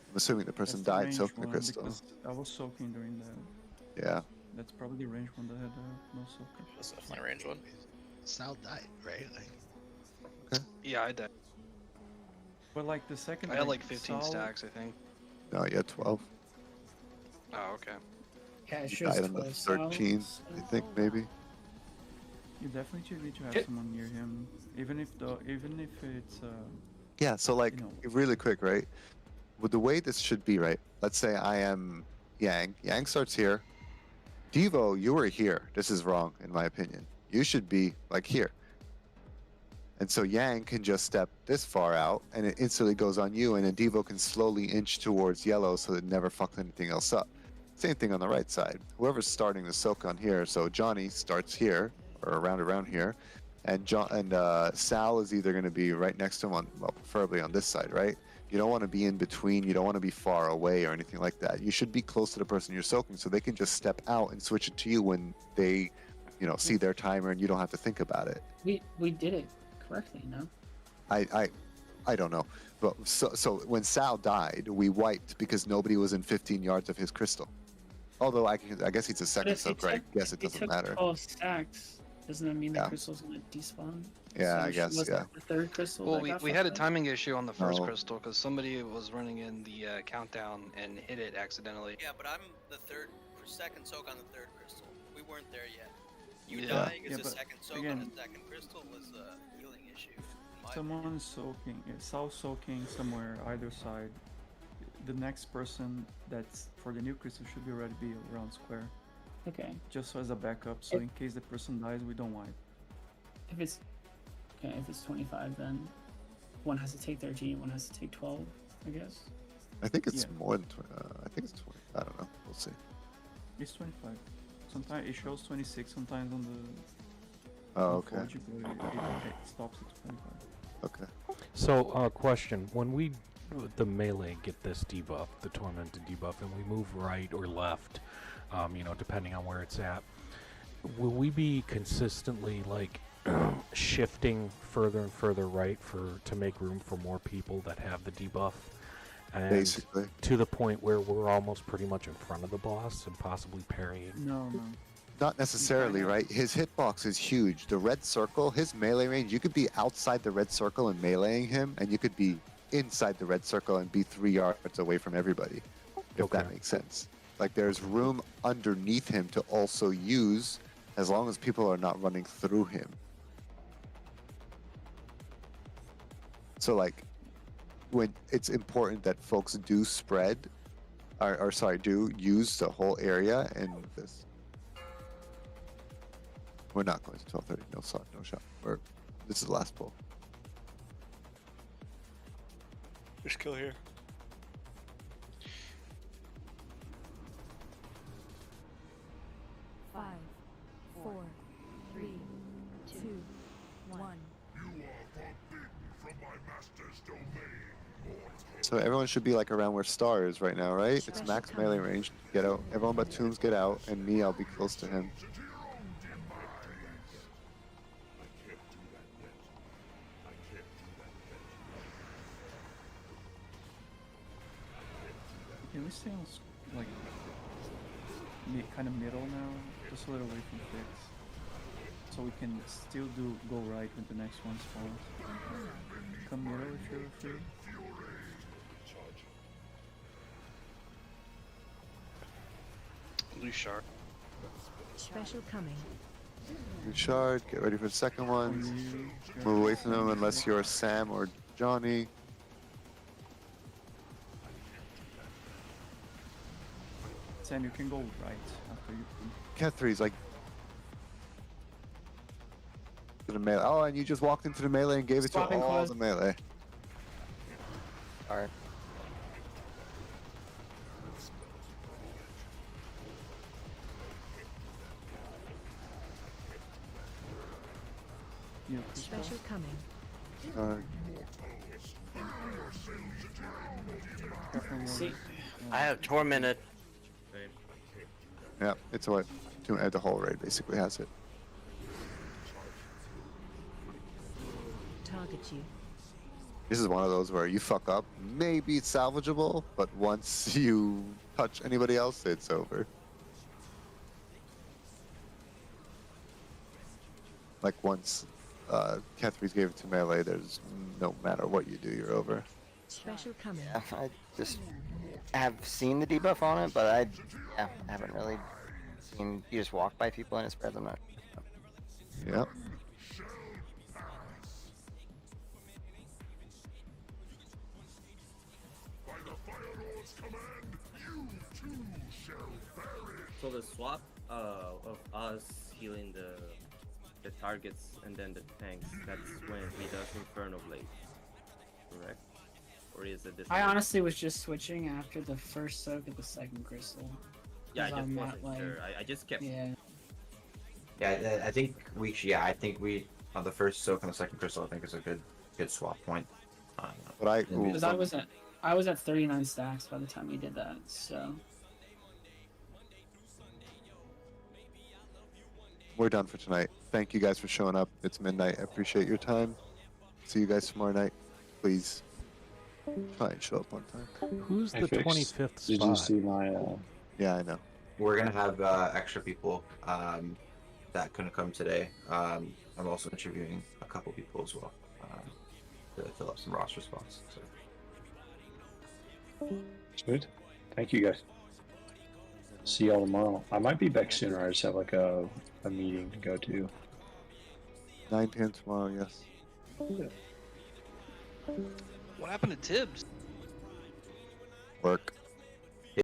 I'm assuming the person That's the died range soaking the one, crystal. because I was soaking during that. Yeah. That's probably the range one that had no soaking. That's definitely range one. Sal died, right? Like, Yeah, I died. But like the second I had range, like 15 Sal- stacks, I think. No, you had 12. Oh, okay. Yeah, it You shows died on the 12 13, cells. I think, maybe. You definitely need to have Okay. someone near him, even if it's Yeah, so like, really quick, right? With the way this should be, right? Let's say I am Yang. Yang starts here. Devo, you were here. This is wrong, in my opinion. You should be, like, here. And so Yang can just step this far out, and it instantly goes on you, and then Devo can slowly inch towards yellow so it never fucks anything else up. Same thing on the right side. Whoever's starting the soak on here, so Johnny starts here, or around here, and Sal is either going to be right next to him, well, preferably on this side, right? You don't want to be in between. You don't want to be far away or anything like that. You should be close to the person you're soaking, so they can just step out and switch it to you when they, see their timer, and you don't have to think about it. We did it correctly, no? I don't know, but so when Sal died, we wiped because nobody was in 15 yards of his crystal. Although I guess he's a But second if he soak, right? took- Guess if it he doesn't took matter. 12 stacks, doesn't that mean the Yeah. crystal's gonna despawn? Yeah, I So guess, was yeah. that the third crystal? Well, that we got had a fucked up? timing issue on the first No. crystal because somebody was running in the countdown and hit it accidentally. Yeah, but I'm the second soak on the third crystal. We weren't there yet. You Yeah. dying as Yeah, a but second soak on again- a second crystal was a healing issue. in my someone soaking, Sal soaking somewhere either side. The next person that's for the new crystal should be already be around square. Okay. Just as a backup, so in case the person dies, we don't wipe. If it's 25, then one has to take 13, one has to take 12, I guess. I think it's Yeah. more than 20. I think it's 20. I don't know. We'll see. It's 25. Sometimes it shows 26. Sometimes on the Oh, on okay. Forge, it stops at 25. Okay. So, question: when we, the melee, get this debuff, the tormented debuff, and we move right or left, depending on where it's at, will we be consistently like shifting further and further right to make room for more people that have the debuff? And Basically. to the point where we're almost pretty much in front of the boss and possibly parrying. No, no. Not necessarily, right? His hitbox is huge. The red circle, his melee range, you could be outside the red circle and meleeing him, and you could be inside the red circle and be 3 yards away from everybody, if that makes sense. Like, there's room underneath him to also use, as long as people are not running through him. So, like, when it's important that folks do spread, or sorry, do use the whole area, and this. We're not going to 12:30. No shot. No shot. This is the last pull. There's kill here. Five, 4, 3, 2, 1. So everyone should be like around where Star is right now, right? It's max melee range. Get out. Everyone but Tombs get out, and me, I'll be close to him. Can we stay on like kind of middle now, just a little away from Fix, so we can still go right when the next one spawns. Come middle if you're free. Loose shard. Special coming. Good shard. Get ready for the second one. Move away from them unless you're Sam or Johnny. Sam, you can go right after you. Cat 3's like. To the melee. Oh, and you just walked into the melee and gave it to Swapping all close. the melee. Alright. Yeah, Special coming. See, I have tormented. Yeah, it's what the whole raid basically has it. Target you. This is one of those where you fuck up, maybe it's salvageable, but once you touch anybody else, it's over. Like once Catherine's gave it to melee, there's no matter what you do, you're over. Special coming. Yeah, I just have seen the debuff on it, but I haven't really seen. You just walk by people and it spreads. I'm not. Yep. So the swap of us healing the targets and then the tanks, that's when he does Inferno Blade, correct? Or is it this? I honestly was just switching after the first soak of the second crystal. Yeah, I 'Cause just I'm wasn't not, like- sure. I just kept. Yeah. Yeah, I think we on the first soak and the second crystal, I think is a good swap point. But Because I was at 39 stacks by the time we did that, so. We're done for tonight. Thank you guys for showing up. It's midnight. I appreciate your time. See you guys tomorrow night. Please try and show up on time. Who's the 25th spot? Did you see my? Yeah, I know. We're gonna have extra people that couldn't come today. I'm also interviewing a couple people as well to fill up some roster spots. So. Sweet. Thank you guys. See y'all tomorrow. I might be back sooner. I just have like a meeting to go to. 9 p.m. tomorrow, yes. What happened to Tibbs? Work.